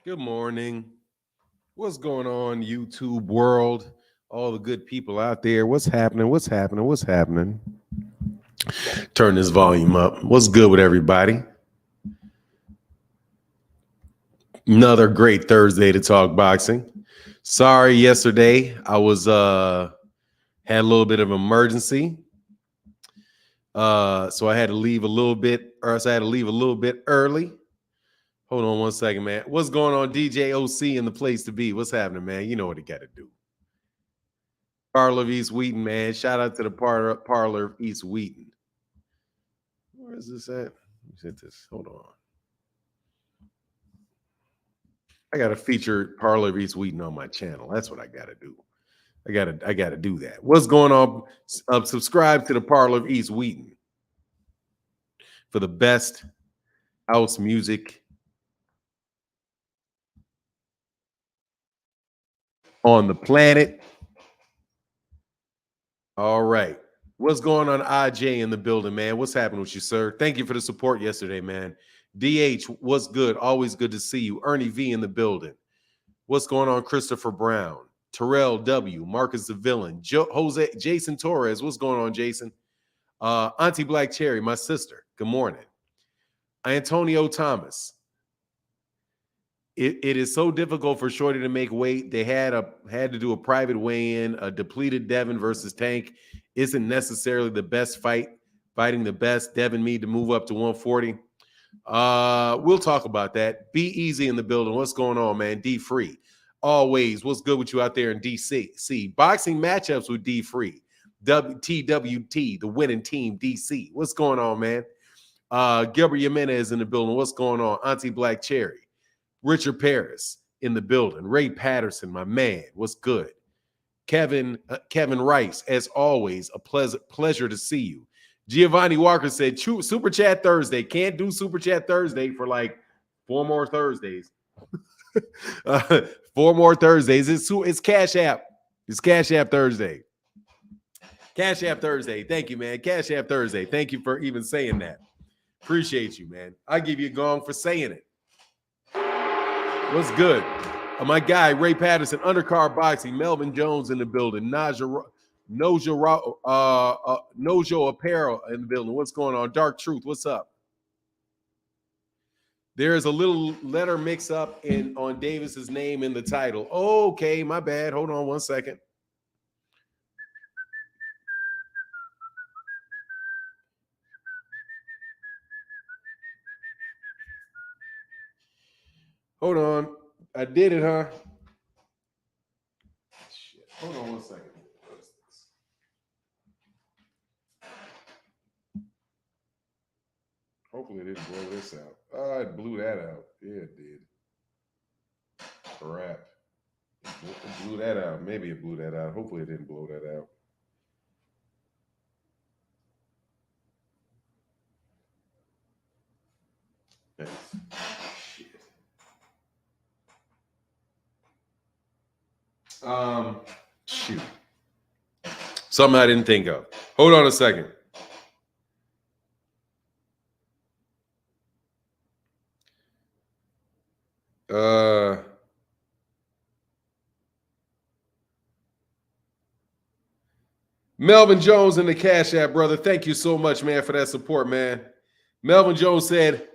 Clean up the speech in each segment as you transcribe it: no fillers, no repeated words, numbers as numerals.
Good morning. What's going on, YouTube world? All the good people out there. What's happening? What's happening? What's happening? Turn this volume up. What's good with everybody? Another great Thursday to talk boxing. Sorry, yesterday I was had a little bit of emergency. So I had to leave a little bit, or else I had to leave a little bit early. Hold on one second, man. What's going on, DJ OC in the place to be? What's happening, man? You know what you got to do. Parlor of East Wheaton, man. Shout out to the Parlor of East Wheaton. Where is this at? Let me hit this. Hold on. I got to feature Parlor of East Wheaton on my channel. That's what I got to do. I gotta do that. What's going on? Subscribe to the Parlor of East Wheaton for the best house music on the planet. All right. What's going on, IJ in the building, man? What's happening with you, sir? Thank you for the support yesterday, man. DH, what's good? Always good to see you. Ernie V in the building. What's going on, Christopher Brown? Terrell W, Marcus the Villain, Jose, Jason Torres. What's going on, Jason? Auntie Black Cherry, my sister. Good morning. Antonio Thomas. It is so difficult for Shorty to make weight. They had to do a private weigh-in. A depleted Devin versus Tank isn't necessarily the best fight. Fighting the best, Devin need to move up to 140. We'll talk about that. Be easy in the building. What's going on, man? D Free. Always. What's good with you out there in DC? See, boxing matchups with D Free. TWT, the winning team, DC. What's going on, man? Gilbert Jimenez in the building. What's going on? Auntie Black Cherry. Richard Paris in the building. Ray Patterson, my man. What's good? Kevin Rice, as always, a pleasure to see you. Giovanni Walker said, Super Chat Thursday. Can't do Super Chat Thursday for like 4 more Thursdays. 4 more Thursdays. It's Cash App. It's Cash App Thursday. Cash App Thursday. Thank you, man. Cash App Thursday. Thank you for even saying that. Appreciate you, man. I give you a gong for saying it. What's good? My guy, Ray Patterson, Undercard Boxing, Melvin Jones in the building, Nojo Apparel in the building. What's going on? Dark Truth, what's up? There is a little letter mix up on Davis's name in the title. Okay, my bad. Hold on one second. Hold on. I did it, huh? Shit. Hold on one second. Hopefully it didn't blow this out. Oh, it blew that out. Yeah, it did. Crap. It blew that out. Maybe it blew that out. Hopefully it didn't blow that out. Shit. Shoot. Something I didn't think of. Hold on a second. Melvin Jones in the Cash App, brother. Thank you so much, man, for that support, man. Melvin Jones said,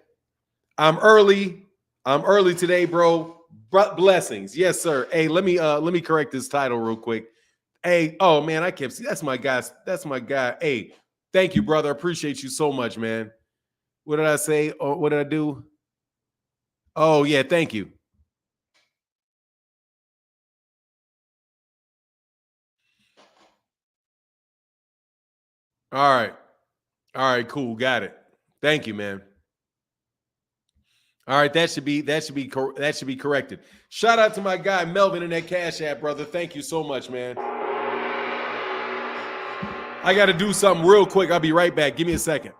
I'm early today, bro. Blessings. Yes, sir. Hey, let me correct this title real quick. Hey, oh man, I kept that's my guy. That's my guy. Hey, thank you, brother. Appreciate you so much, man. What did I say? What did I do? Oh, yeah, thank you. All right. All right, cool. Got it. Thank you, man. All right, that should be corrected. Shout out to my guy Melvin in that Cash App, brother. Thank you so much, man. I got to do something real quick. I'll be right back. Give me a second.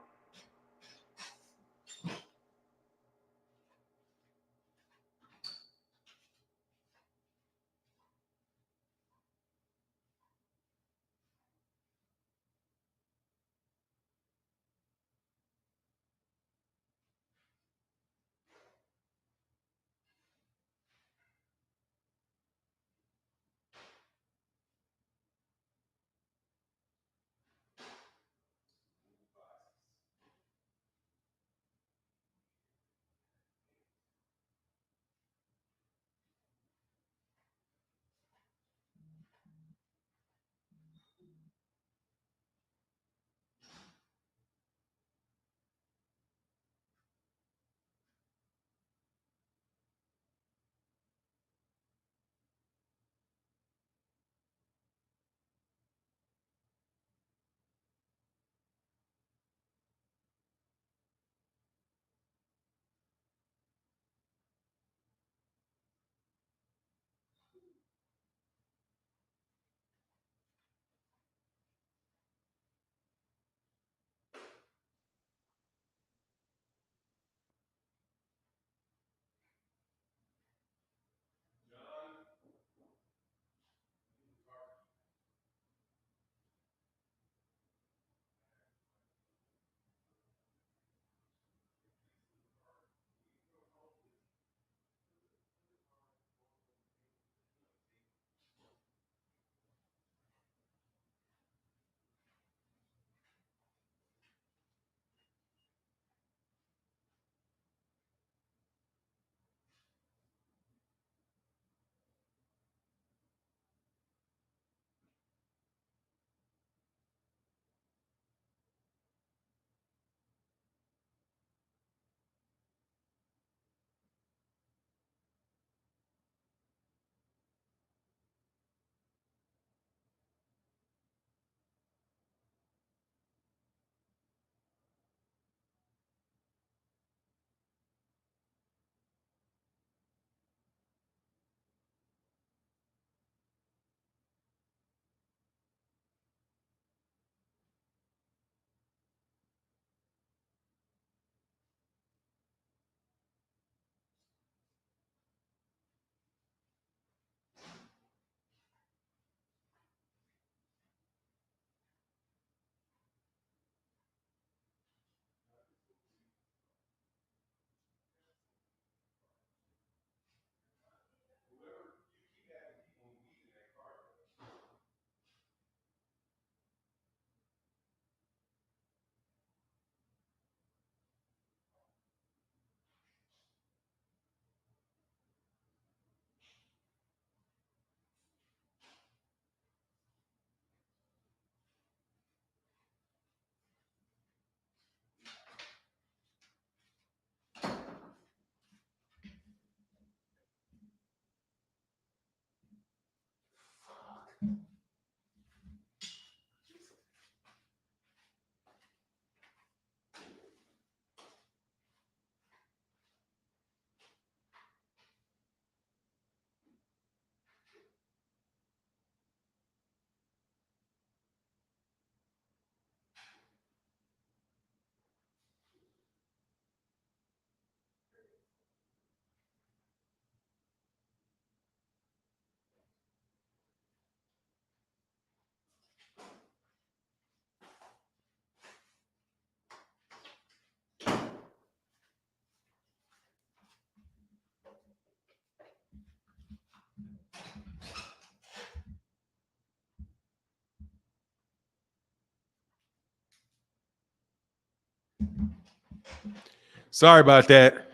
Sorry about that.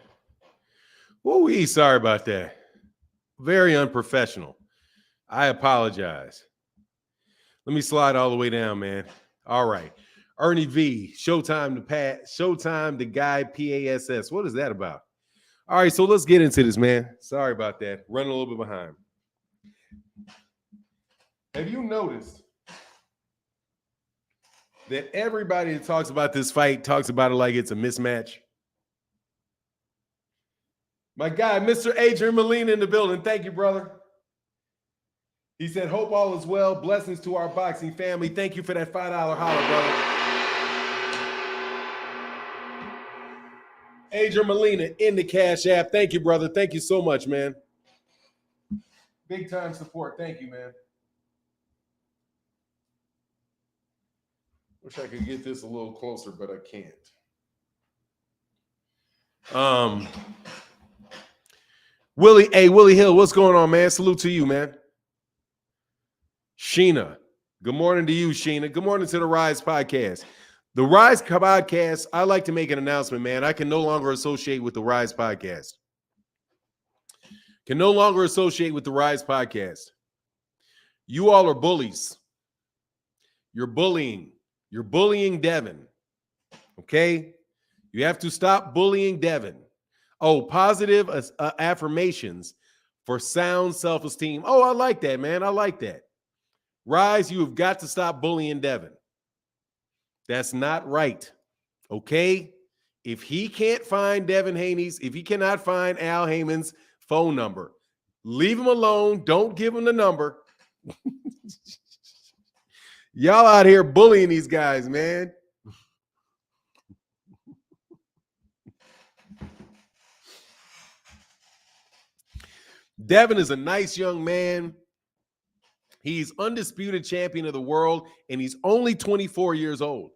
Woo-wee, sorry about that. Very unprofessional. I apologize. Let me slide all the way down, man. All right. Ernie V, Showtime the guy PASS. What is that about? All right, so let's get into this, man. Sorry about that. Running a little bit behind. Have you noticed that everybody that talks about this fight talks about it like it's a mismatch? My guy, Mr. Adrian Molina in the building. Thank you, brother. He said, hope all is well. Blessings to our boxing family. Thank you for that $5 holler, brother. Adrian Molina in the Cash App. Thank you, brother. Thank you so much, man. Big time support. Thank you, man. Wish I could get this a little closer, but I can't. Willie Hill, what's going on, man? Salute to you, man. Sheena, good morning to you, Sheena. Good morning to the Rise Podcast. The Rise Podcast, I like to make an announcement, man. I can no longer associate with the Rise Podcast. Can no longer associate with the Rise Podcast. You all are bullies. You're bullying. You're bullying Devin. Okay? You have to stop bullying Devin. Oh, positive affirmations for sound self-esteem. Oh, I like that, man. I like that. Rise, you have got to stop bullying Devin. That's not right. Okay? If he can't find Devin Haney's, if he cannot find Al Heyman's phone number, leave him alone. Don't give him the number. Y'all out here bullying these guys, man. Devin is a nice young man. He's undisputed champion of the world, and he's only 24 years old.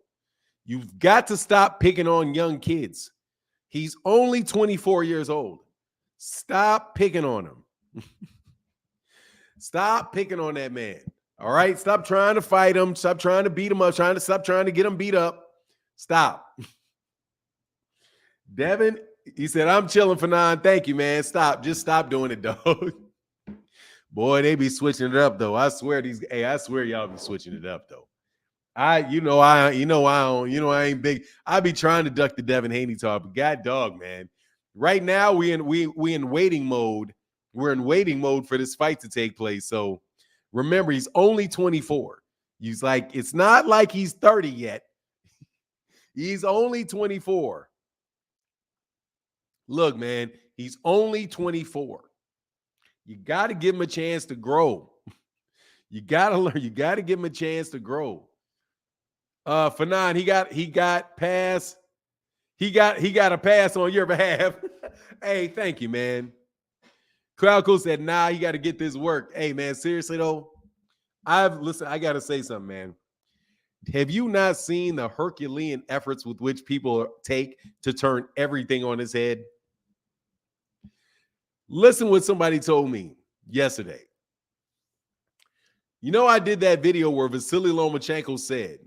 You've got to stop picking on young kids. He's only 24 years old. Stop picking on him. Stop picking on that man. All right? Stop trying to fight him. Stop trying to beat him up. Stop trying to get him beat up. Stop. Devin, he said, I'm chilling for 9. Thank you, man. Stop. Just stop doing it, dog. Boy, they be switching it up, though. I swear I swear y'all be switching it up, though. I ain't big. I be trying to duck the Devin Haney talk, but god dog, man. Right now we in waiting mode. We're in waiting mode for this fight to take place. So remember, he's only 24. He's like, it's not like he's 30 yet. He's only 24. Look, man, he's only 24. You got to give him a chance to grow. You got to learn. You got to give him a chance to grow. Fanon, he got pass. He got a pass on your behalf. Hey, thank you, man. Crowco said, nah, you got to get this work. Hey, man, seriously though, I got to say something, man. Have you not seen the Herculean efforts with which people take to turn everything on his head? Listen what somebody told me yesterday. You know, I did that video where Vasily Lomachenko said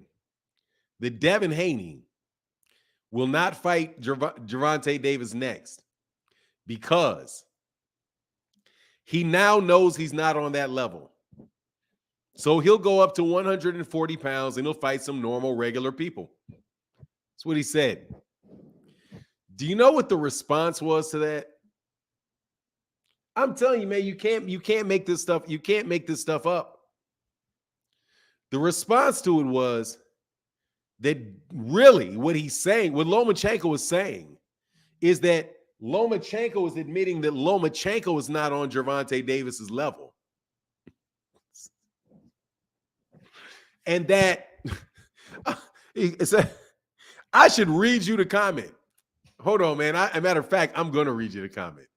that Devin Haney will not fight Gervonta Davis next because he now knows he's not on that level. So he'll go up to 140 pounds and he'll fight some normal, regular people. That's what he said. Do you know what the response was to that? I'm telling you, man, you can't make this stuff. You can't make this stuff up. The response to it was that really what he's saying, what Lomachenko is saying, is that Lomachenko is admitting that Lomachenko is not on Gervonta Davis's level. And that I should read you the comment. Hold on, man. As a matter of fact, I'm going to read you the comment.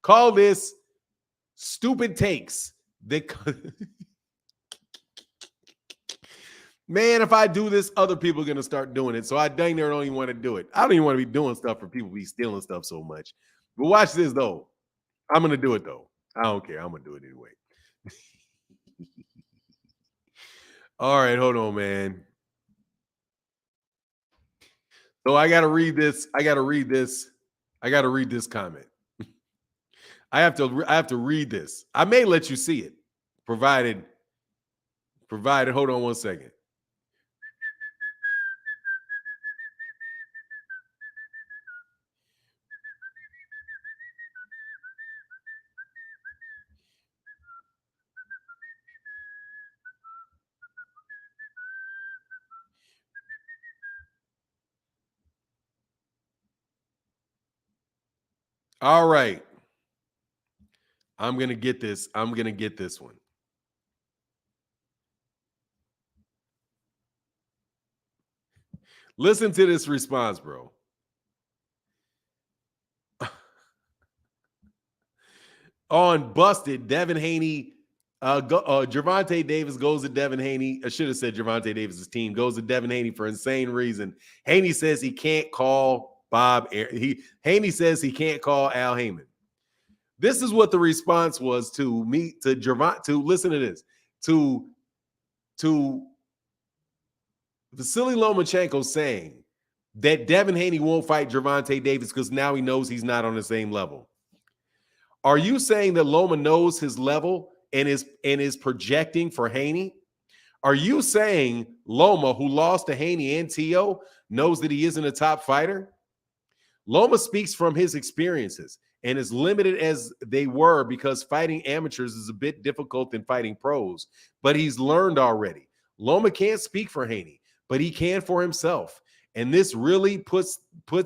Call this stupid takes. Man, if I do this, other people are going to start doing it. So I dang near don't even want to do it. I don't even want to be doing stuff for people be stealing stuff so much. But watch this, though. I'm going to do it, though. I don't care. I'm going to do it anyway. All right, hold on, man. So I got to read this. I got to read this. I got to read this comment. I have to read this. I may let you see it, provided. Hold on one second. All right. I'm going to get this. I'm going to get this one. Listen to this response, bro. On Busted, Devin Haney, Gervonta Davis goes to Devin Haney. I should have said Gervonta Davis's team goes to Devin Haney for insane reason. Haney says he can't call Haney says he can't call Al Heyman. This is what the response was to me, to Gervonta, to listen to this, to Vasily Lomachenko saying that Devin Haney won't fight Gervonta Davis because now he knows he's not on the same level. Are you saying that Loma knows his level and is projecting for Haney? Are you saying Loma, who lost to Haney and T.O., knows that he isn't a top fighter? Loma speaks from his experiences, and as limited as they were, because fighting amateurs is a bit difficult than fighting pros, but he's learned already. Loma can't speak for Haney, but he can for himself. And this really puts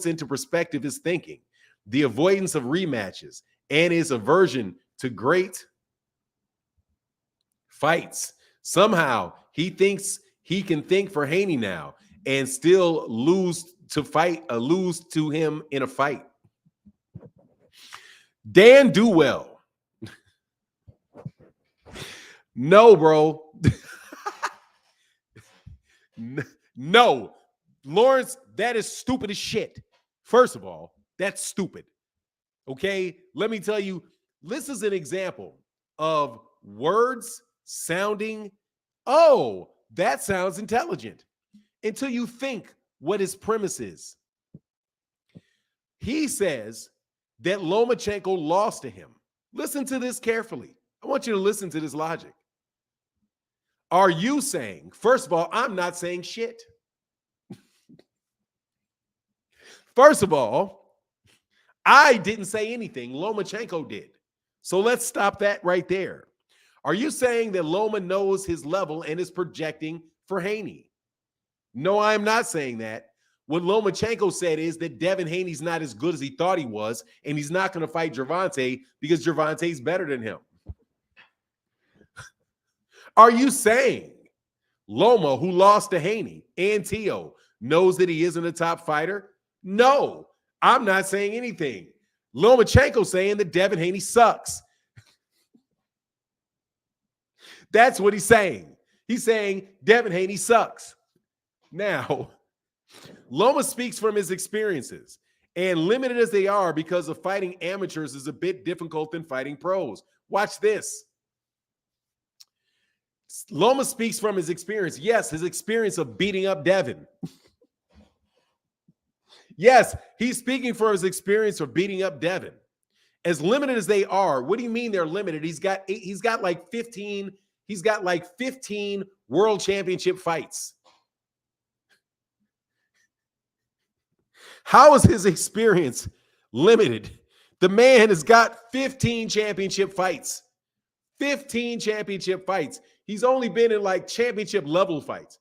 into perspective his thinking, the avoidance of rematches, and his aversion to great fights. Somehow he thinks he can think for Haney now and still lose to him in a fight. Dan Duwell. No, bro. No. Lawrence, that is stupid as shit. First of all, that's stupid. Okay, let me tell you, this is an example of words sounding, oh, that sounds intelligent, until you think what his premise is. He says that Lomachenko lost to him. Listen to this carefully. I want you to listen to this logic. Are you saying, first of all, I'm not saying shit. First of all, I didn't say anything. Lomachenko did. So let's stop that right there. Are you saying that Loma knows his level and is projecting for Haney? No, I'm not saying that. What Lomachenko said is that Devin Haney's not as good as he thought he was, and he's not going to fight Gervonta because Gervonta's better than him. Are you saying Loma, who lost to Haney and T.O., knows that he isn't a top fighter? No, I'm not saying anything. Lomachenko saying that Devin Haney sucks. That's what he's saying. He's saying Devin Haney sucks. Now, Loma speaks from his experiences, and limited as they are because of fighting amateurs is a bit difficult than fighting pros. Watch this. Loma speaks from his experience. Yes, his experience of beating up Devin. Yes, he's speaking for his experience of beating up Devin. As limited as they are, what do you mean they're limited? He's got like 15 world championship fights. How is his experience limited? The man has got 15 championship fights. 15 championship fights. He's only been in like championship level fights.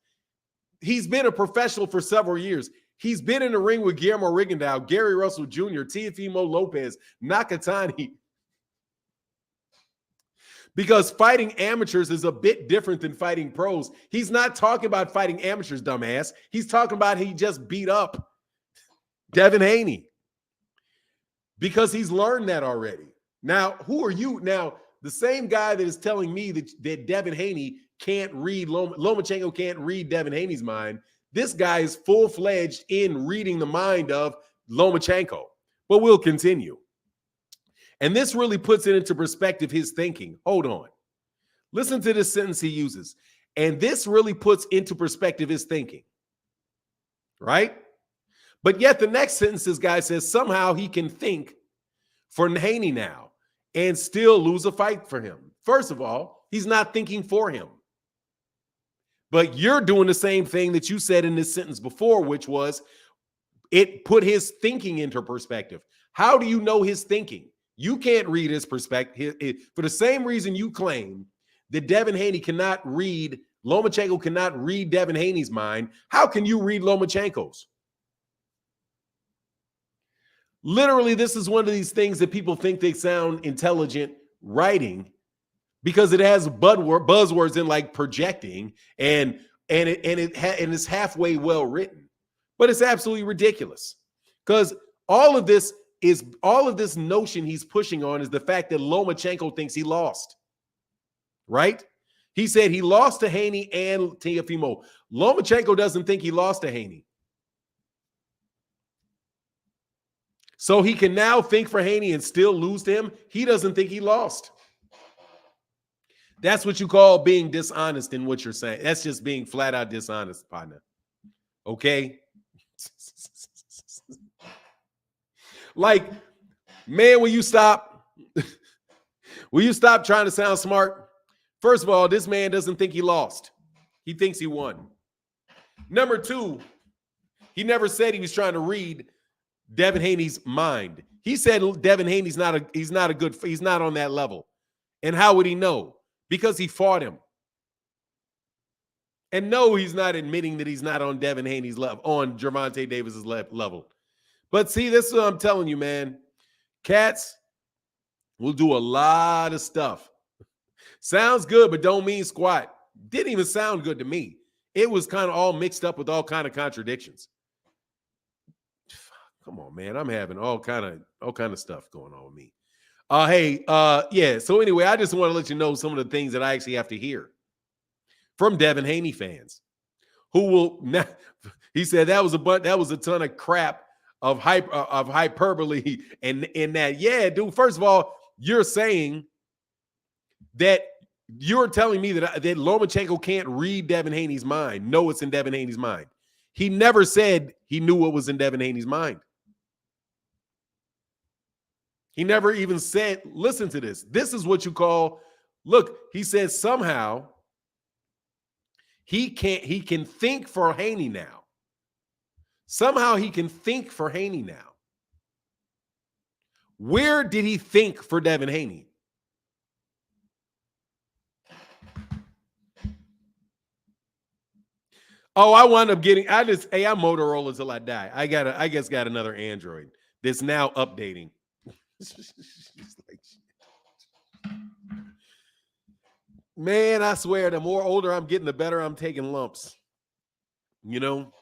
He's been a professional for several years. He's been in the ring with Guillermo Rigondeaux, Gary Russell Jr., Teofimo Lopez, Nakatani. Because fighting amateurs is a bit different than fighting pros. He's not talking about fighting amateurs, dumbass. He's talking about he just beat up Devin Haney because he's learned that already. Now, who are you? Now, the same guy that is telling me that Devin Haney can't read, Lomachenko can't read Devin Haney's mind, this guy is full-fledged in reading the mind of Lomachenko. But we'll continue. And this really puts it into perspective, his thinking. Hold on. Listen to this sentence he uses. And this really puts into perspective his thinking. Right? But yet the next sentence, this guy says somehow he can think for Haney now and still lose a fight for him. First of all, he's not thinking for him. But you're doing the same thing that you said in this sentence before, which was it put his thinking into perspective. How do you know his thinking? You can't read his perspective. For the same reason you claim that Devin Haney cannot read, Lomachenko cannot read Devin Haney's mind, how can you read Lomachenko's? Literally, this is one of these things that people think they sound intelligent writing because it has buzzwords in like projecting and it's halfway well written, but it's absolutely ridiculous because all of this notion he's pushing on is the fact that Lomachenko thinks he lost, right? He said he lost to Haney and Teofimo. Lomachenko doesn't think he lost to Haney. So he can now think for Haney and still lose to him. He doesn't think he lost. That's what you call being dishonest in what you're saying. That's just being flat out dishonest, partner. Okay? Like, man, will you stop? Will you stop trying to sound smart? First of all, this man doesn't think he lost. He thinks he won. Number two, he never said he was trying to read Devin Haney's mind. He said Devin Haney's not on that level. And how would he know? Because he fought him. And no, he's not admitting that he's not on Devin Haney's level, on Gervonta Davis's level. But see, this is what I'm telling you, man. Cats will do a lot of stuff. Sounds good, but don't mean squat. Didn't even sound good to me. It was kind of all mixed up with all kind of contradictions. Come on, man. I'm having all kind of stuff going on with me. Yeah. So anyway, I just want to let you know some of the things that I actually have to hear from Devin Haney fans who will. He said that was a ton of crap of hyperbole and in that. Yeah, dude. First of all, you're saying that you're telling me that Lomachenko can't read Devin Haney's mind. Know what's in Devin Haney's mind. He never said he knew what was in Devin Haney's mind. He never even said, listen to this. This is what you call, look, he says somehow he can think for Haney now. Somehow he can think for Haney now. Where did he think for Devin Haney? Oh, I wound up getting, I'm Motorola till I die. I got another Android that's now updating. Man, I swear, the more older I'm getting, the better I'm taking lumps. You know,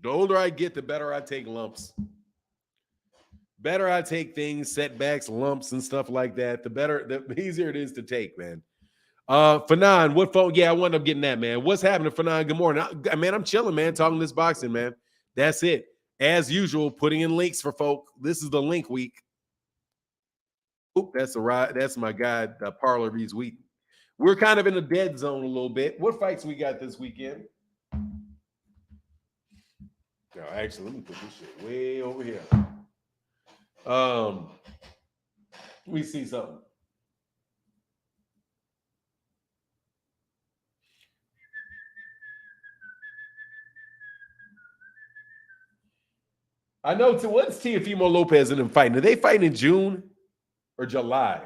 the older I get, the better I take lumps. Better I take things, setbacks, lumps, and stuff like that. The easier it is to take, man. Fanon, what phone? Yeah, I wound up getting that, man. What's happening, Fanon? Good morning. Man, I'm chilling, man, talking this boxing, man. That's it. As usual, putting in links for folk. This is the link week. Oop, that's my guy, Parlor Reese Wheaton. We're kind of in a dead zone a little bit. What fights we got this weekend? No, actually, let me put this shit way over here. We see something. I know. What's Teofimo Lopez and them fighting? Are they fighting in June or July?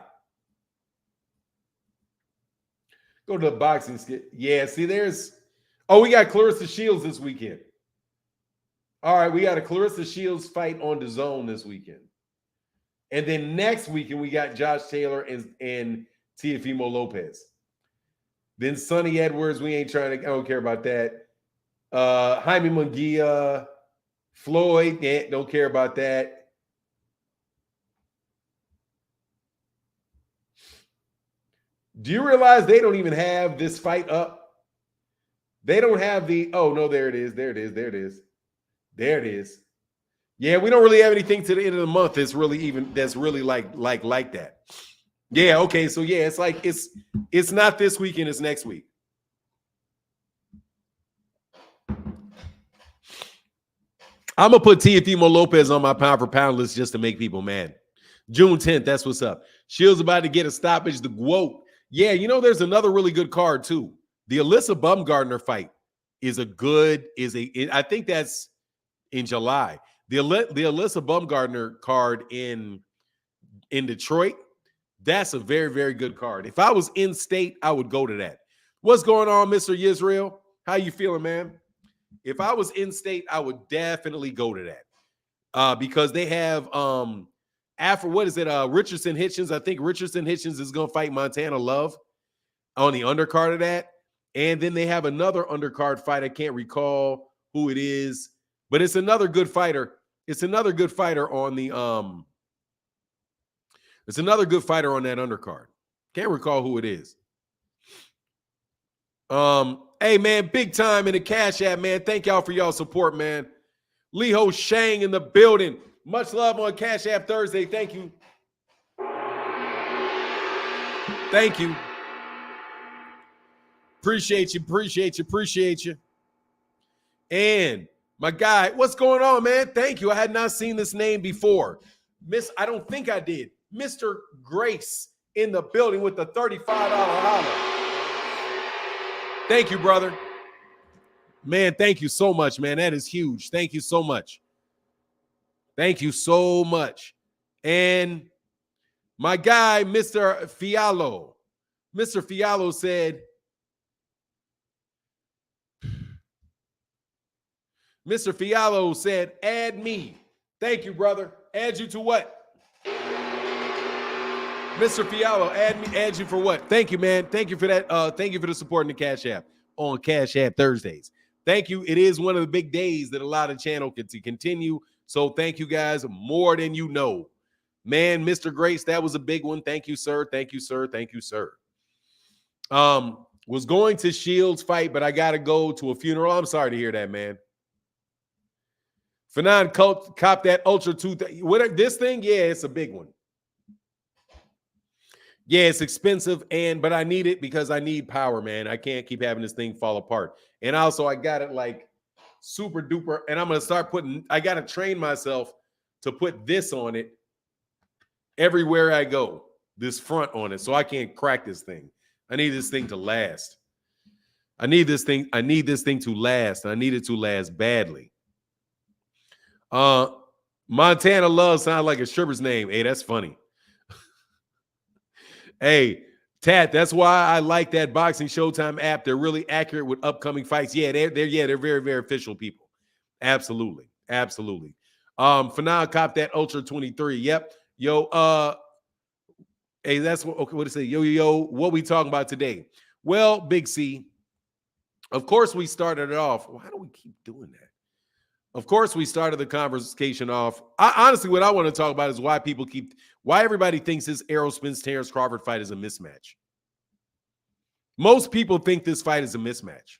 Go to the boxing skit. Yeah, see, we got Clarissa Shields this weekend. All right, we got a Clarissa Shields fight on the zone this weekend. And then next weekend, we got Josh Taylor and Teofimo Lopez. Then Sonny Edwards, I don't care about that. Jaime Munguia, Floyd, don't care about that. Do you realize they don't even have this fight up? They don't have there it is. Yeah, we don't really have anything to the end of the month that's really like that. Yeah, okay. So yeah, it's like it's not this weekend, it's next week. I'm going to put Teofimo Lopez on my pound for pound list just to make people mad. June 10th, that's what's up. Shields about to get a stoppage. The Whoa. Yeah, you know, there's another really good card, too. The Alyssa Bumgardner fight I think that's in July. The Alyssa Bumgardner card in Detroit, that's a very, very good card. If I was in state, I would go to that. What's going on, Mr. Yisrael? How you feeling, man? If I was in state, I would definitely go to that. Because they have Richardson Hitchens. I think Richardson Hitchens is going to fight Montana Love on the undercard of that. And then they have another undercard fight. I can't recall who it is, but it's another good fighter. It's another good fighter on the it's another good fighter on that undercard. Can't recall who it is. Hey man, big time in the Cash App, man. Thank y'all for y'all support, man. Leho Shang in the building. Much love on Cash App Thursday. Thank you. Thank you. Appreciate you. And my guy, what's going on, man? Thank you. I had not seen this name before. I don't think I did. Mr. Grace in the building with the $35 holler. Thank you, brother. Man, thank you so much, man. That is huge. Thank you so much. Thank you so much. And my guy, Mr. Fialo. Mr. Fialo said, add me. Thank you, brother. Add you to what? Mr. Fialo, add you for what? Thank you, man. Thank you for that. Thank you for the support in the Cash App on Cash App Thursdays. Thank you. It is one of the big days that allowed the channel to continue. So thank you guys more than you know. Man, Mr. Grace, that was a big one. Thank you, sir. Thank you, sir. Thank you, sir. Was going to Shields fight, but I got to go to a funeral. I'm sorry to hear that, man. Fanon cop that Ultra 2. This thing, yeah, it's a big one. Yeah, it's expensive, but I need it because I need power, man. I can't keep having this thing fall apart. And also, I got it like super duper, and I'm going to start I got to train myself to put this on it everywhere I go, this front on it, so I can't crack this thing. I need this thing to last. I need this thing to last, and I need it to last badly. Montana Love sounds like a stripper's name. Hey, that's funny. Hey, Tat, that's why I like that Boxing Showtime app. They're really accurate with upcoming fights. Yeah, they're very, very official people. Absolutely. For now, cop that Ultra 23. Yep. Yo, hey, that's what it say. Yo, what we talking about today? Well, Big C, of course we started it off. Why do we keep doing that? Of course, we started the conversation off. Honestly, what I want to talk about is why everybody thinks this Errol Spence Terence Crawford fight is a mismatch. Most people think this fight is a mismatch.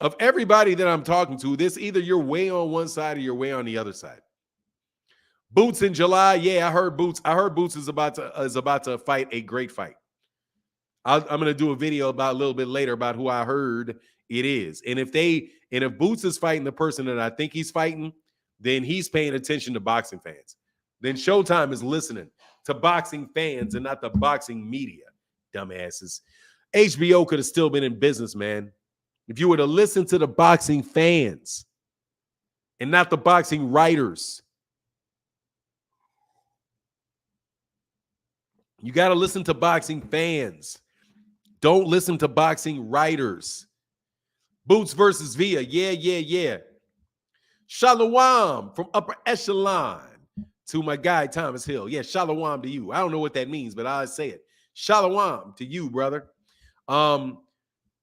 Of everybody that I'm talking to, either you're way on one side or you're way on the other side. Boots in July, yeah, I heard Boots. Is about to fight a great fight. I'm going to do a video a little bit later about who I heard it is. And if Boots is fighting the person that I think he's fighting, then he's paying attention to boxing fans. Then Showtime is listening to boxing fans and not the boxing media, dumbasses. HBO could have still been in business, man. If you were to listen to the boxing fans and not the boxing writers. You got to listen to boxing fans. Don't listen to boxing writers. Boots versus Villa. Yeah. Shalom from Upper Echelon to my guy, Thomas Hill. Yeah, shalom to you. I don't know what that means, but I'll say it. Shalom to you, brother.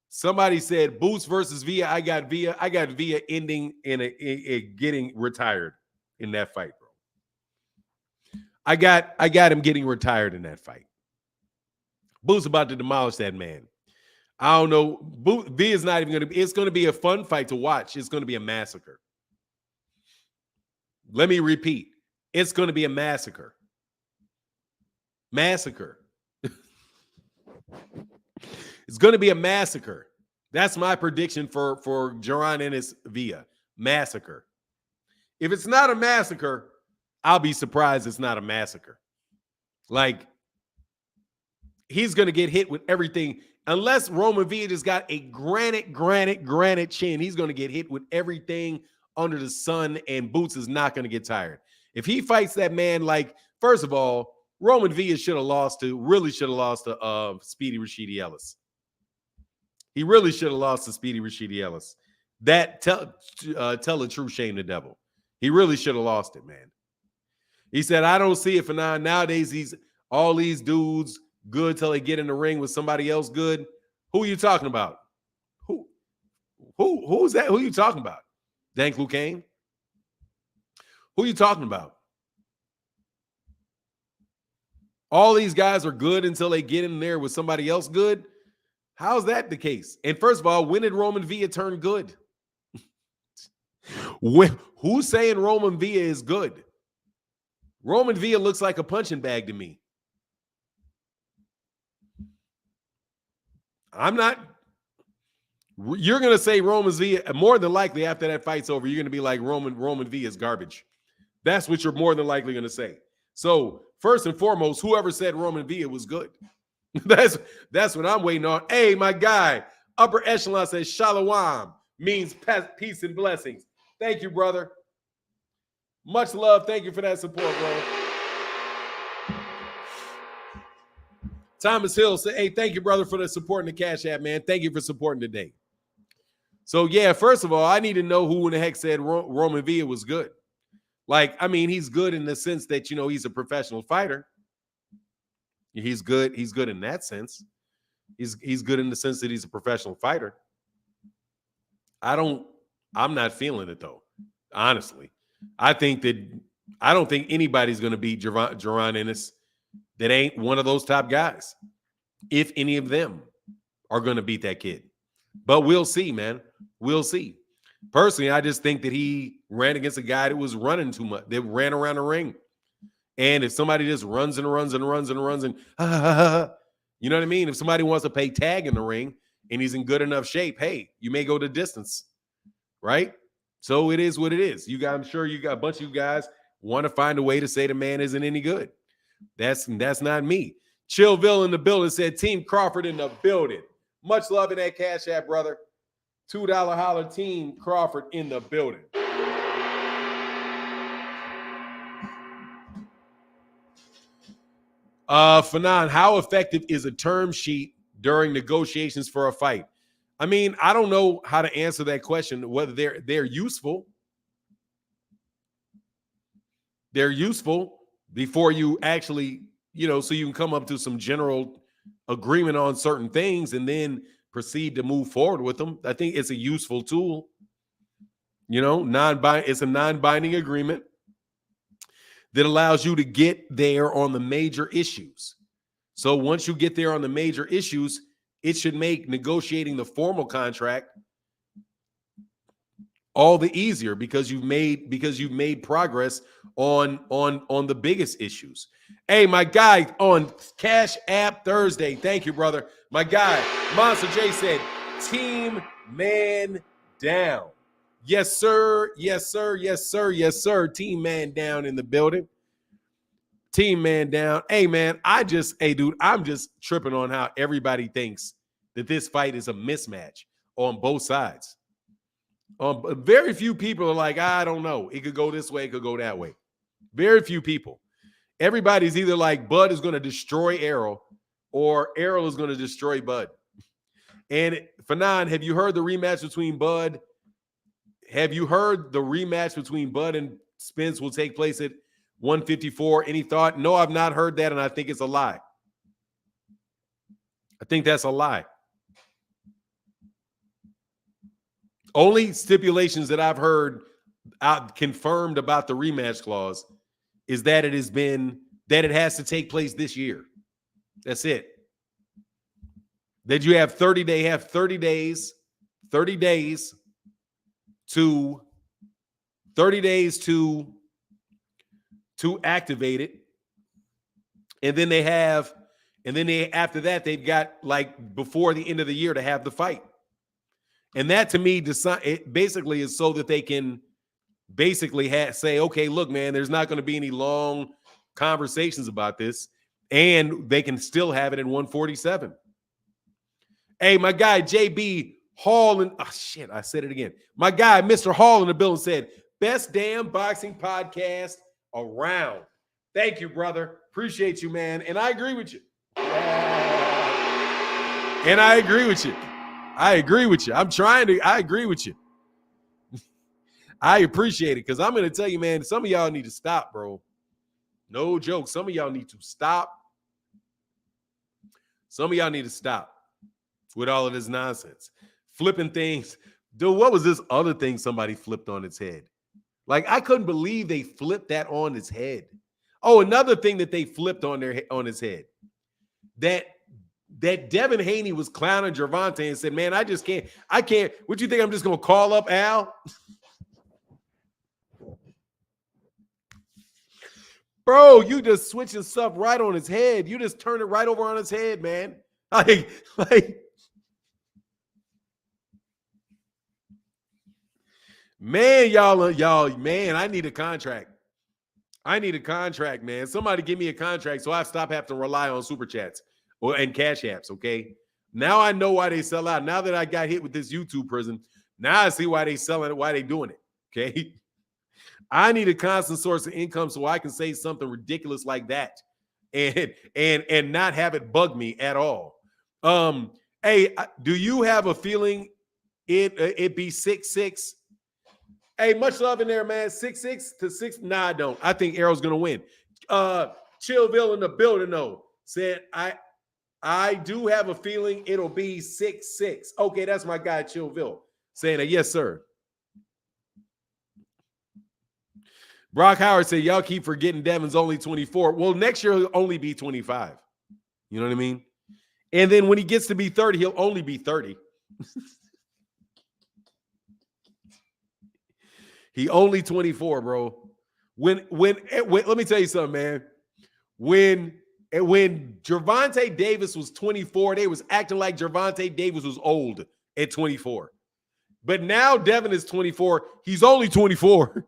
Somebody said Boots versus Villa. I got Villa ending in a getting retired in that fight, bro. I got him getting retired in that fight. Boots about to demolish that man. I don't know. V is not even going to be. It's going to be a fun fight to watch. It's going to be a massacre. Let me repeat. It's going to be a massacre. Massacre. It's going to be a massacre. That's my prediction for Jaron Ennis Villa. massacre. If it's not a massacre, I'll be surprised it's not a massacre. Like, he's going to get hit with everything. Unless Roman Villa just got a granite chin, he's going to get hit with everything under the sun, and Boots is not going to get tired. If he fights that man, like, first of all, Roman Villa really should have lost to Speedy Rashidi Ellis. He really should have lost to Speedy Rashidi Ellis. That tell a true shame the devil. He really should have lost it, man. He said, I don't see it for now. Nowadays, all these dudes good till they get in the ring with somebody else good. Who are you talking about? Who's that? Who are you talking about? Dank Lucane? Who are you talking about? All these guys are good until they get in there with somebody else good? How's that the case? And first of all, when did Roman Villa turn good? Who's saying Roman Villa is good? Roman Villa looks like a punching bag to me. I'm not. You're going to say Roman Villa, more than likely after that fight's over, you're going to be like Roman Villa is garbage. That's what you're more than likely going to say. So first and foremost, whoever said Roman Villa was good, that's what I'm waiting on. Hey, my guy, upper echelon says shalom, means peace and blessings. Thank you, brother. Much love. Thank you for that support, bro. Thomas Hill said, hey, thank you, brother, for the support in the Cash App, man. Thank you for supporting today. So, yeah, first of all, I need to know who in the heck said Roman Villa was good. Like, I mean, he's good in the sense that, you know, he's a professional fighter. He's good. He's good in that sense. He's good in the sense that he's a professional fighter. I'm not feeling it, though, honestly. I don't think anybody's going to beat Jaron Ennis that ain't one of those top guys, if any of them are going to beat that kid. But we'll see, man. We'll see. Personally, I just think that he ran against a guy that was running too much. They ran around the ring. And if somebody just runs and runs and runs and runs and, you know what I mean? If somebody wants to pay tag in the ring and he's in good enough shape, hey, you may go the distance, right? So it is what it is. I'm sure you got a bunch of you guys want to find a way to say the man isn't any good. That's not me. Chillville in the building said Team Crawford in the building. Much love in that Cash App, brother. $2 holler, Team Crawford in the building. Fanon, how effective is a term sheet during negotiations for a fight? I mean, I don't know how to answer that question, whether they're useful. They're useful before you actually, you know, so you can come up to some general agreement on certain things and then proceed to move forward with them. I think it's a useful tool. You know, it's a non-binding agreement that allows you to get there on the major issues. So once you get there on the major issues, it should make negotiating the formal contract all the easier because you've made progress on the biggest issues. Hey, my guy on Cash App Thursday. Thank you, brother. My guy, Monster J said, Team Man Down. Yes, sir. Yes, sir. Yes, sir. Yes, sir. Team Man Down in the building. Team Man Down. Hey, man, I'm just tripping on how everybody thinks that this fight is a mismatch on both sides. Very few people are like, I don't know. It could go this way. It could go that way. Very few people. Everybody's either like Bud is going to destroy Errol or Errol is going to destroy Bud. And Fanon, have you heard the rematch between Bud? Have you heard the rematch between Bud and Spence will take place at 154? Any thought? No, I've not heard that, and I think it's a lie. I think that's a lie. Only stipulations that I've heard confirmed about the rematch clause is that it has to take place this year. That's it. That you have 30 days to activate it. And then after that, they've got like before the end of the year to have the fight. And that to me, it basically is so that they can basically say, okay, look, man, there's not going to be any long conversations about this. And they can still have it in 147. Hey, my guy, JB Hall, I said it again. My guy, Mr. Hall in the building said, best damn boxing podcast around. Thank you, brother. Appreciate you, man. And I agree with you. And I agree with you. I agree with you. I agree with you. I appreciate it because I'm going to tell you, man, some of y'all need to stop, bro. No joke. Some of y'all need to stop. Some of y'all need to stop with all of this nonsense. Flipping things. Dude, what was this other thing somebody flipped on its head? Like, I couldn't believe they flipped that on its head. Oh, another thing that they flipped on his head. That Devin Haney was clowning Gervonta and said, man, I can't. What you think, I'm just going to call up Al? Bro, you just switching stuff right on his head. You just turn it right over on his head, man. Like, man, y'all, man, I need a contract. I need a contract, man. Somebody give me a contract so I stop having to rely on super chats and cash apps, okay? Now I know why they sell out. Now that I got hit with this YouTube prison, now I see why they selling it, why they doing it, okay? I need a constant source of income so I can say something ridiculous like that and not have it bug me at all. Hey, do you have a feeling it be 6-6? Hey, much love in there, man. 6-6 to 6. Nah, I don't. I think Errol's gonna win. Chillville in the building, though, said I do have a feeling it'll be 6-6. Okay, that's my guy, Chillville, saying that. Yes, sir. Brock Howard said, y'all keep forgetting Devin's only 24. Well, next year he'll only be 25. You know what I mean? And then when he gets to be 30, he'll only be 30. He only 24, bro. When let me tell you something, man. When Gervonta Davis was 24, they was acting like Gervonta Davis was old at 24. But now Devin is 24. He's only 24.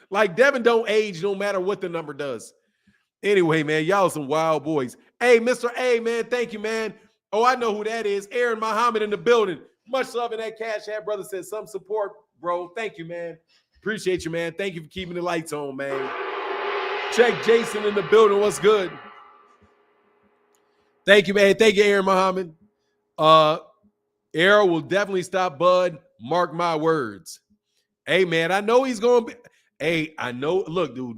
Like, Devin don't age no matter what the number does. Anyway, man, y'all some wild boys. Hey, Mr. A, man, thank you, man. Oh, I know who that is. Aaron Muhammad in the building. Much love in that cash app. Brother says some support, bro. Thank you, man. Appreciate you, man. Thank you for keeping the lights on, man. Check Jason in the building. What's good? Thank you, man. Thank you, Aaron Muhammad. Errol will definitely stop Bud. Mark my words. Hey, man, I know he's going to be. Hey, I know. Look, dude,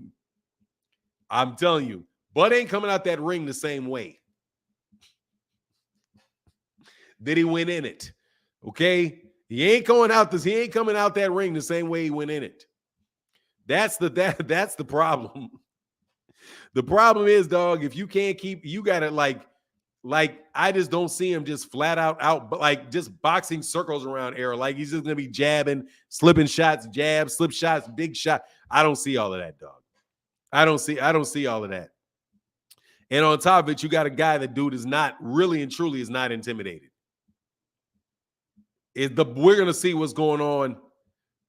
I'm telling you, Bud ain't coming out that ring the same way that he went in it. Okay, he ain't coming out that ring the same way he went in it. That's the problem. The problem is, dog, if you can't keep, you gotta like I just don't see him just flat out, like just boxing circles around Errol. Like he's just gonna be jabbing, slipping shots, jab, slip shots, big shot. I don't see all of that, dog. I don't see all of that. And on top of it, you got a guy that dude is not really and truly is not intimidated. We're gonna see what's going on.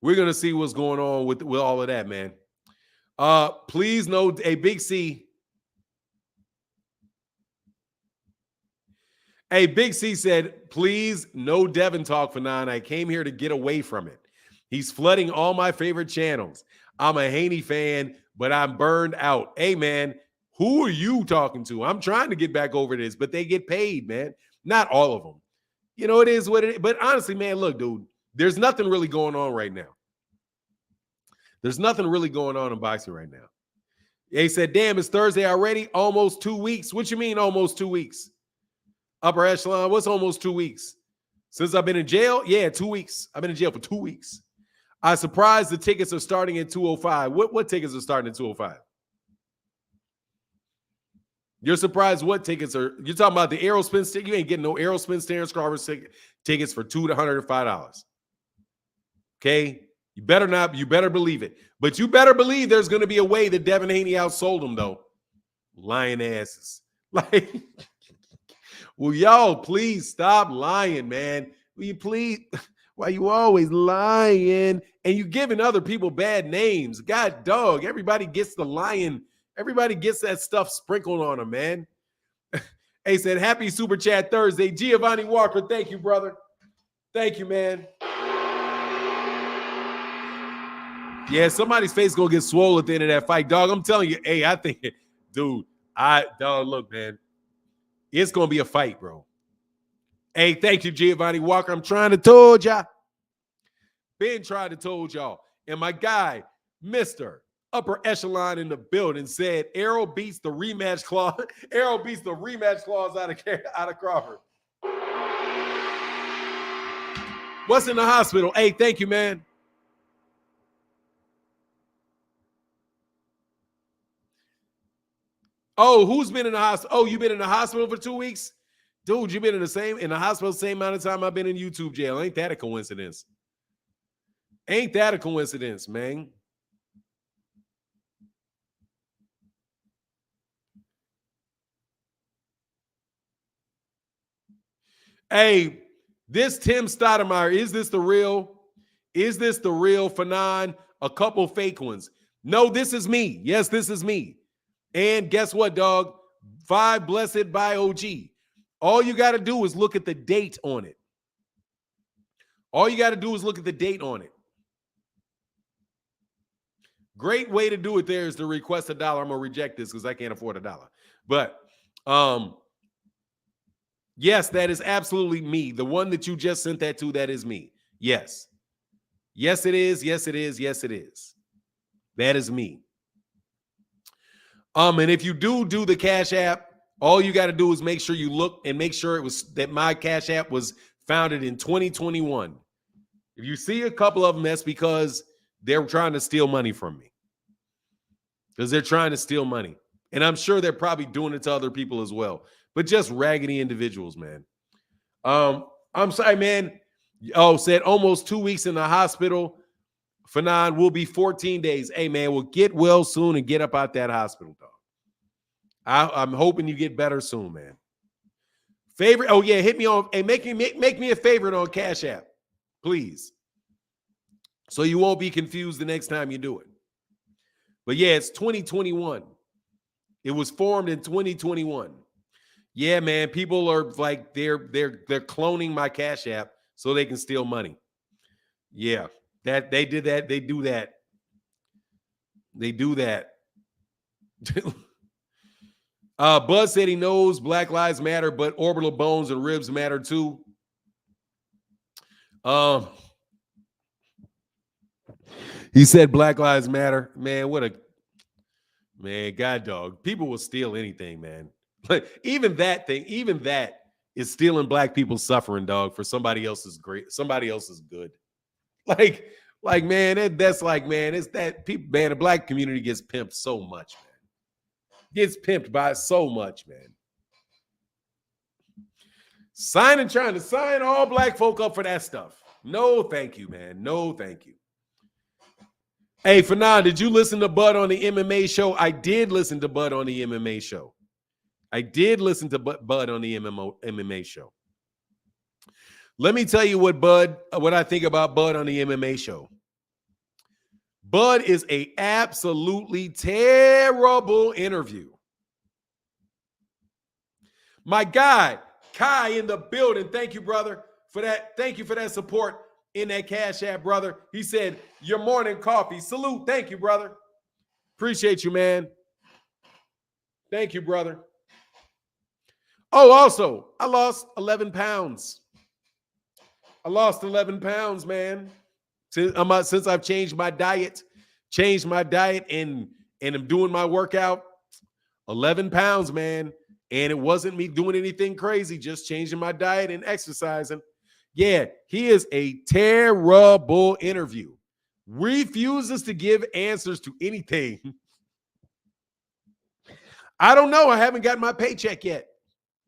We're gonna see what's going on with all of that, man. Please know a Big C. Hey, Big C said, please no Devin talk for 9. I came here to get away from it. He's flooding all my favorite channels. I'm a Haney fan, but I'm burned out. Hey, man, who are you talking to? I'm trying to get back over this, but they get paid, man. Not all of them. You know, it is what it is. But honestly, man, look, dude, there's nothing really going on right now. There's nothing really going on in boxing right now. They said, damn, it's Thursday already? Almost 2 weeks. What you mean almost 2 weeks? Upper echelon, what's almost 2 weeks? Since I've been in jail? Yeah, 2 weeks. I've been in jail for 2 weeks. I'm surprised the tickets are starting at 205. What tickets are starting at 205? You're surprised what tickets are? You're talking about the Errol Spence ticket? You ain't getting no Errol Spence, Terence Crawford tickets for $205. Okay? You better believe it. But you better believe there's going to be a way that Devin Haney outsold them, though. Lying asses. Like, Will y'all please stop lying, man? Will you please? Why you always lying? And you giving other people bad names. God dog, everybody gets the lying. Everybody gets that stuff sprinkled on them, man. Hey, said, happy Super Chat Thursday. Giovanni Walker, thank you, brother. Thank you, man. Yeah, somebody's face gonna get swollen at the end of that fight, dog. I'm telling you, hey, I think, dude, dog, look, man, it's gonna be a fight, bro. Hey, thank you, Giovanni Walker. I'm trying to told ya. Ben tried to told y'all. And my guy, Mr. Upper Echelon in the building, said Errol beats the rematch clause. Errol beats the rematch clause out of Crawford. What's in the hospital? Hey, thank you, man. Oh, who's been in the hospital? Oh, you've been in the hospital for 2 weeks? Dude, you've been in the hospital the same amount of time I've been in YouTube jail. Ain't that a coincidence? Ain't that a coincidence, man? Hey, this Tim Stoudemire, is this the real? Is this the real Fanon? A couple fake ones. No, this is me. Yes, this is me. And guess what, dog? 5 blessed by OG. All you got to do is look at the date on it. All you got to do is look at the date on it. Great way to do it there is to request $1. I'm going to reject this because I can't afford $1. But yes, that is absolutely me. The one that you just sent that to, that is me. Yes. Yes, it is. Yes, it is. Yes, it is. That is me. And if you do the Cash App, all you got to do is make sure you look and make sure it was that my Cash App was founded in 2021. If you see a couple of them, that's because they're trying to steal money from me. Because they're trying to steal money. And I'm sure they're probably doing it to other people as well. But just raggedy individuals, man. I'm sorry, man. Oh, said almost 2 weeks in the hospital. Fanon will be 14 days. Hey, man, we'll get well soon and get up out that hospital, dog. I'm hoping you get better soon, man. Favorite? Oh, yeah, hit me on. Hey, make me a favorite on Cash App, please. So you won't be confused the next time you do it. But yeah, it's 2021. It was formed in 2021. Yeah, man, people are like they're cloning my Cash App so they can steal money. Yeah, that they did that. They do that. They do that. Buzz said he knows Black Lives Matter, but orbital bones and ribs matter too. He said Black Lives Matter. Man, what a man, God dog. People will steal anything, man. Even that is stealing black people's suffering, dog, for somebody else's great, somebody else's good. Like, man, that's like, man, it's that people, man, the black community gets pimped so much, man. Gets pimped by so much, man. Trying to sign all black folk up for that stuff. No, thank you, man. No, thank you. Hey, Fanon, did you listen to Bud on the MMA show? I did listen to Bud on the MMA show. I did listen to Bud on the MMA show. Let me tell you what I think about Bud on the MMA show. Bud is a absolutely terrible interview. My guy, Kai in the building. Thank you, brother, for that. Thank you for that support in that Cash App, brother. He said, your morning coffee. Salute. Thank you, brother. Appreciate you, man. Thank you, brother. Oh, also, I lost 11 pounds. I lost 11 pounds, man. Since I've changed my diet and I'm doing my workout. 11 pounds, man. And it wasn't me doing anything crazy, just changing my diet and exercising. Yeah, he is a terrible interview. Refuses to give answers to anything. I don't know. I haven't got my paycheck yet.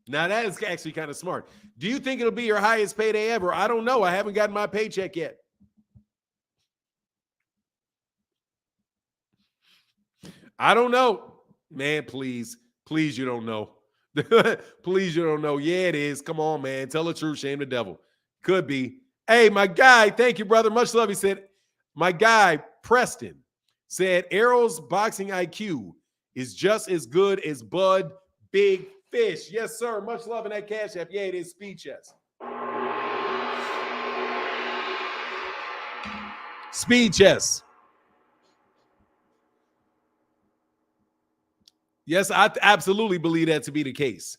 Now, that is actually kind of smart. Do you think it'll be your highest payday ever? I don't know. I haven't gotten my paycheck yet. I don't know. Man, please, you don't know. Please, you don't know. Yeah, it is. Come on, man. Tell the truth. Shame the devil. Could be. Hey, my guy. Thank you, brother. Much love. He said, my guy, Preston, said Errol's boxing IQ is just as good as Bud Big Fish. Yes, sir. Much love in that Cash App. Yeah, it is speed chess. Speed chess. Yes, I absolutely believe that to be the case.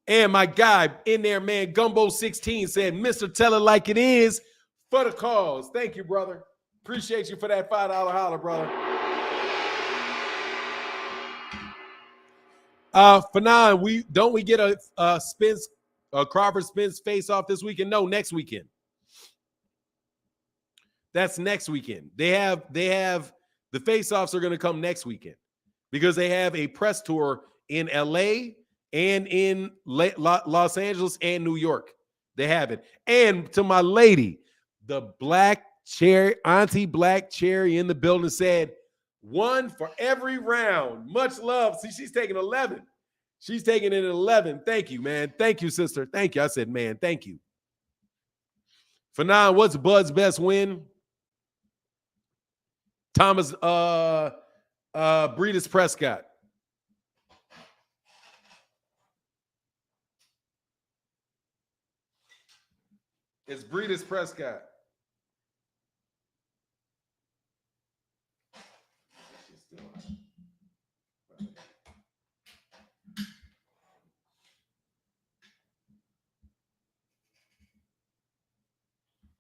And my guy in there, man, Gumbo16 said, Mr. Tell It Like It Is for the cause. Thank you, brother. Appreciate you for that $5 holler, brother. For now, we get a Spence, Crawford Spence face off this weekend? No, next weekend. That's next weekend. They have the face offs are going to come next weekend because they have a press tour in LA and in Los Angeles and New York. They have it. And to my lady, the black cherry, Auntie Black Cherry in the building said, one for every round. Much love. See, she's taking 11. She's taking it at 11. Thank you, man. Thank you, sister. Thank you. I said, man, thank you. For now, what's Bud's best win? Thomas Breedis Prescott. It's Breedis Prescott.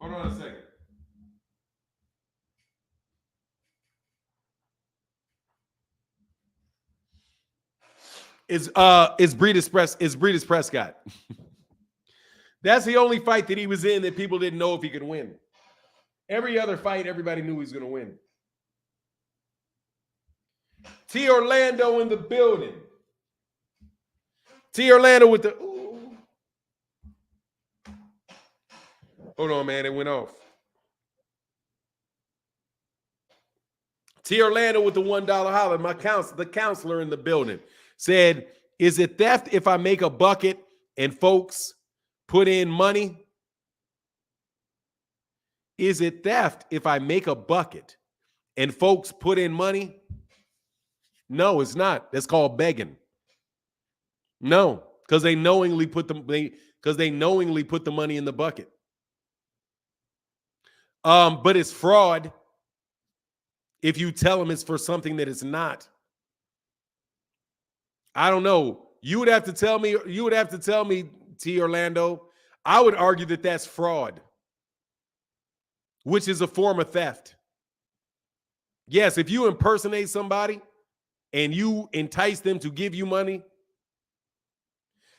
Hold on a second. It's Breedis Prescott. That's the only fight that he was in that people didn't know if he could win. Every other fight, everybody knew he was going to win. T. Orlando in the building. T. Orlando with the... Ooh. Hold on, man. It went off. T. Orlando with the $1 holler. The counselor in the building said, is it theft if I make a bucket and folks put in money? Is it theft if I make a bucket and folks put in money? No, it's not. That's called begging. No, because they knowingly put the money in the bucket. But it's fraud if you tell them it's for something that it's not. I don't know. You would have to tell me, T. Orlando. I would argue that that's fraud, which is a form of theft. Yes, if you impersonate somebody and you entice them to give you money,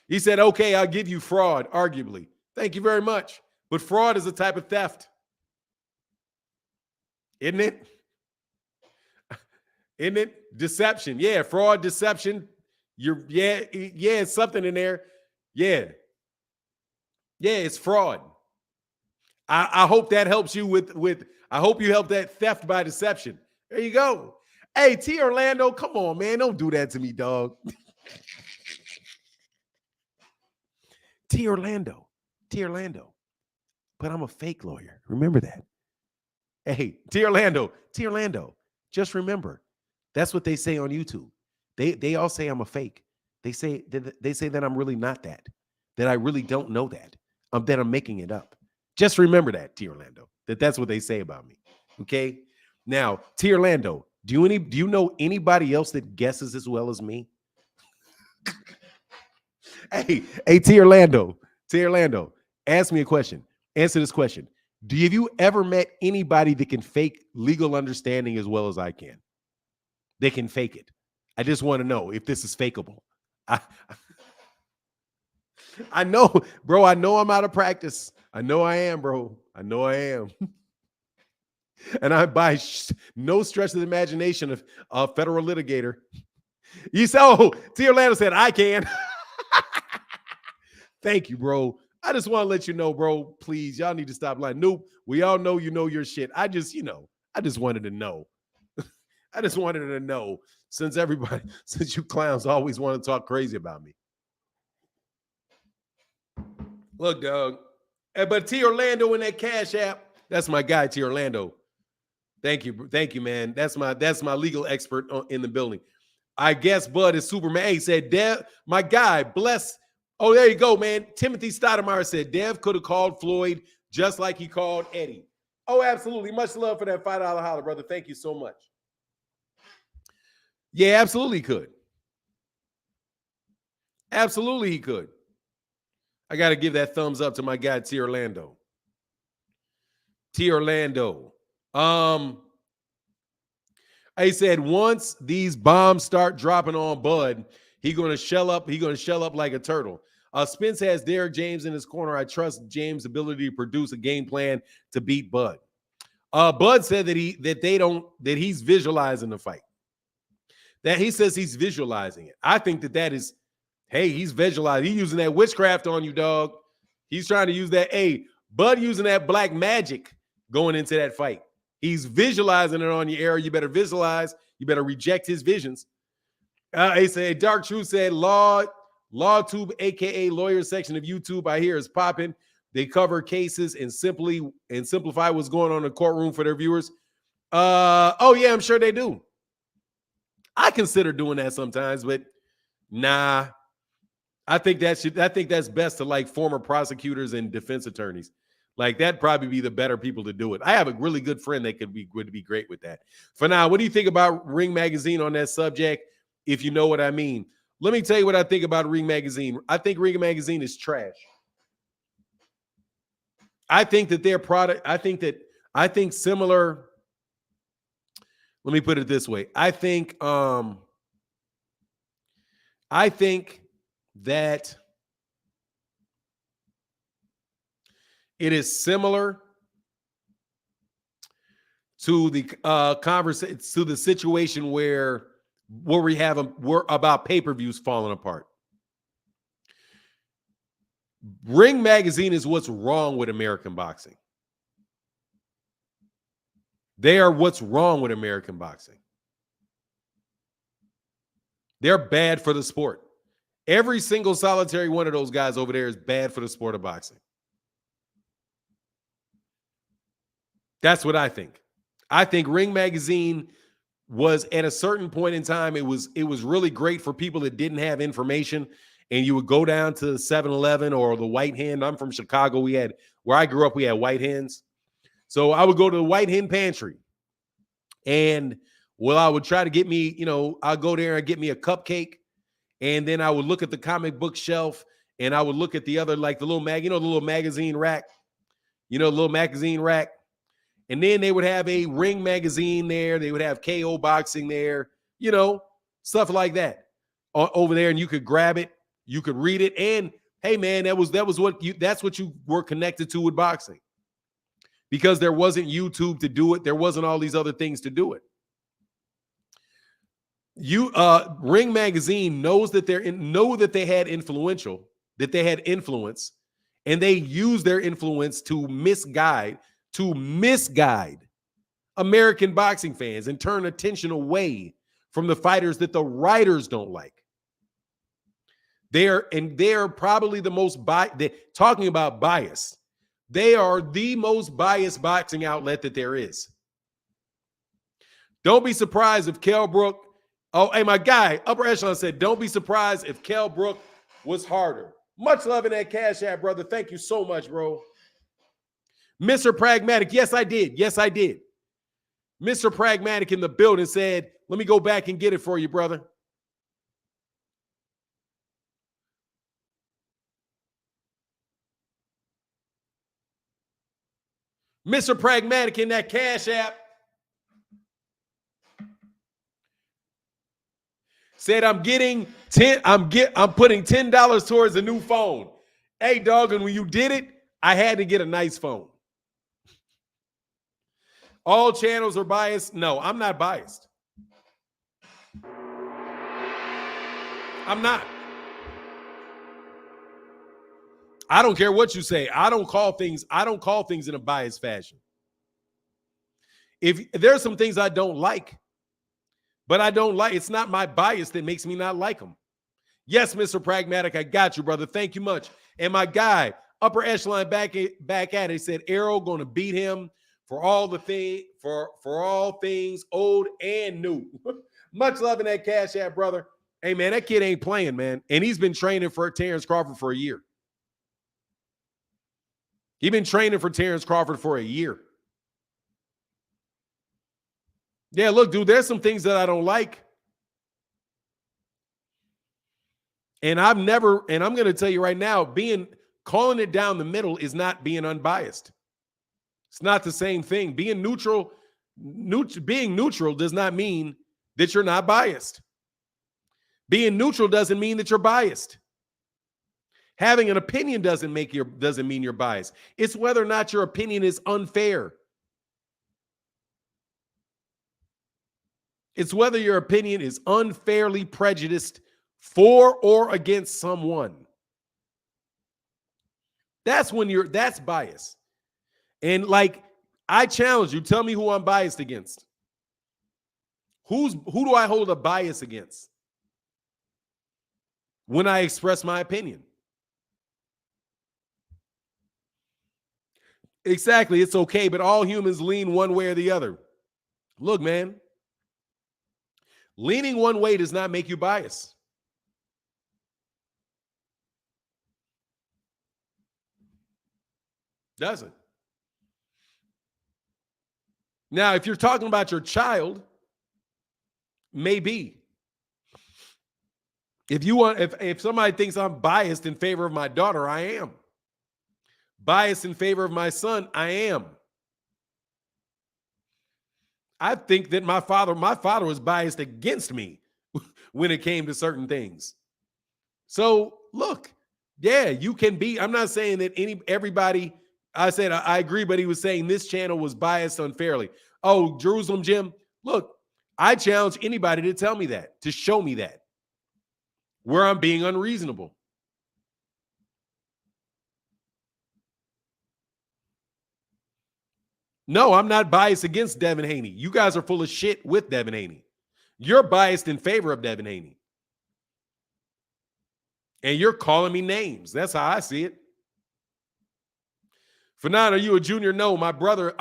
he said, okay, I'll give you fraud, arguably. Thank you very much. But fraud is a type of theft. Isn't it? Isn't it? Deception. Yeah, fraud, deception. It's something in there. Yeah, it's fraud. I hope that helps you with I hope you help that theft by deception. There you go. Hey, T. Orlando, come on, man. Don't do that to me, dog. T. Orlando. But I'm a fake lawyer. Remember that. Hey, T. Orlando. Just remember, that's what they say on YouTube. They all say I'm a fake. They say that I'm really not that I really don't know that I'm making it up. Just remember that, T. Orlando, that's what they say about me. Okay. Now, T. Orlando, do you know anybody else that guesses as well as me? Hey, T. Orlando, ask me a question. Answer this question. Have you ever met anybody that can fake legal understanding as well as I can? They can fake it. I just want to know if this is fakeable. I know, bro. I know I'm out of practice. I know I am, bro. I know I am. And I, by no stretch of the imagination, of a federal litigator. You said, oh, T. Orlando said, I can. Thank you, bro. I just want to let you know, bro, please, y'all need to stop lying. Nope. We all know you know your shit. I just wanted to know. I just wanted to know, since you clowns always want to talk crazy about me. Look, dog. But T Orlando in that Cash App, that's my guy, T Orlando. Thank you, man. That's my legal expert in the building. I guess Bud is Superman. Hey, said Dev, my guy, bless. Oh, there you go, man. Timothy Stoudemire said Dev could have called Floyd just like he called Eddie. Oh, absolutely. Much love for that $5 holler, brother. Thank you so much. Yeah, absolutely could. Absolutely he could. I got to give that thumbs up to my guy, T Orlando. T Orlando. I said once these bombs start dropping on Bud, he's gonna shell up. He's gonna shell up like a turtle. Spence has Derrick James in his corner. I trust James' ability to produce a game plan to beat Bud. Bud said that he's visualizing the fight. That he says he's visualizing it. I think that is, hey, he's visualizing. He's using that witchcraft on you, dog. He's trying to use that. Hey, Bud using that black magic going into that fight. He's visualizing it on your Errol. You better visualize. You better reject his visions. He said, Dark Truth said, LawTube, a.k.a. lawyer section of YouTube, I hear is popping. They cover cases and simplify what's going on in the courtroom for their viewers. Oh, yeah, I'm sure they do. I consider doing that sometimes, but nah. I think that's best to like former prosecutors and defense attorneys. Like that'd probably be the better people to do it. I have a really good friend that would be great with that. For now, what do you think about Ring Magazine on that subject? If you know what I mean. Let me tell you what I think about Ring Magazine. I think Ring Magazine is trash. I think that their product, I think similar. Let me put it this way. I think that it is similar to the conversation, to the situation where we have we're about pay-per-views falling apart. Ring Magazine is what's wrong with American boxing. They are what's wrong with American boxing. They're bad for the sport. Every single solitary one of those guys over there is bad for the sport of boxing. That's what I think. I think Ring Magazine was at a certain point in time, it was really great for people that didn't have information, and you would go down to 7-Eleven or the White Hen. I'm from Chicago. Where I grew up, we had White Hens. So I would go to the White Hen pantry, and I would try to get me, I'll go there and get me a cupcake, and then I would look at the comic book shelf, and I would look at the other, like the little the little magazine rack, little magazine rack. And then they would have a Ring Magazine there. They would have KO Boxing there, stuff like that over there. And you could grab it, you could read it. And hey, man, that's what you were connected to with boxing, because there wasn't YouTube to do it. There wasn't all these other things to do it. Ring Magazine knows that they had influence, and they use their influence to misguide American boxing fans and turn attention away from the fighters that the writers don't like. They're probably the most talking about bias. They are the most biased boxing outlet that there is. Don't be surprised if Kell Brook. Oh, hey, my guy, Upper Echelon said, don't be surprised if Kell Brook was harder. Much love in that Cash App, brother. Thank you so much, bro. Mr. Pragmatic. Yes, I did. Mr. Pragmatic in the building said, let me go back and get it for you, brother. Mr. Pragmatic in that Cash App said, I'm putting $10 towards a new phone. Hey, dog, and when you did it, I had to get a nice phone. All channels are biased. No, I'm not biased. I'm not. I don't care what you say. I don't call things in a biased fashion. If there's some things I don't like, but it's not my bias that makes me not like them. Yes, Mr. Pragmatic, I got you, brother. Thank you much. And my guy, upper echelon back at it, said Errol going to beat him for all things old and new. Much love in that Cash App, brother. Hey, man, that kid ain't playing, man. And he's been training for Terence Crawford for a year. He's been training for Terence Crawford for a year. Yeah, look, dude, there's some things that I don't like. And I'm going to tell you right now, calling it down the middle is not being unbiased. It's not the same thing. Being neutral does not mean that you're not biased. Being neutral doesn't mean that you're biased. Having an opinion doesn't mean you're biased. It's whether or not your opinion is unfair. It's whether your opinion is unfairly prejudiced for or against someone. That's bias. And like, I challenge you, tell me who I'm biased against. Who do I hold a bias against when I express my opinion? Exactly, it's okay, but all humans lean one way or the other. Look, man, leaning one way does not make you biased. Doesn't. Now, if you're talking about your child, maybe. If somebody thinks I'm biased in favor of my daughter, I am. Biased in favor of my son, I am. I think that my father was biased against me when it came to certain things. So look, yeah, you can be. I'm not saying that everybody. I said I agree, but he was saying this channel was biased unfairly. Oh, Jerusalem Jim, look, I challenge anybody to tell me that, to show me that, where I'm being unreasonable. No, I'm not biased against Devin Haney. You guys are full of shit with Devin Haney. You're biased in favor of Devin Haney. And you're calling me names. That's how I see it. Fanon, are you a junior? No, my brother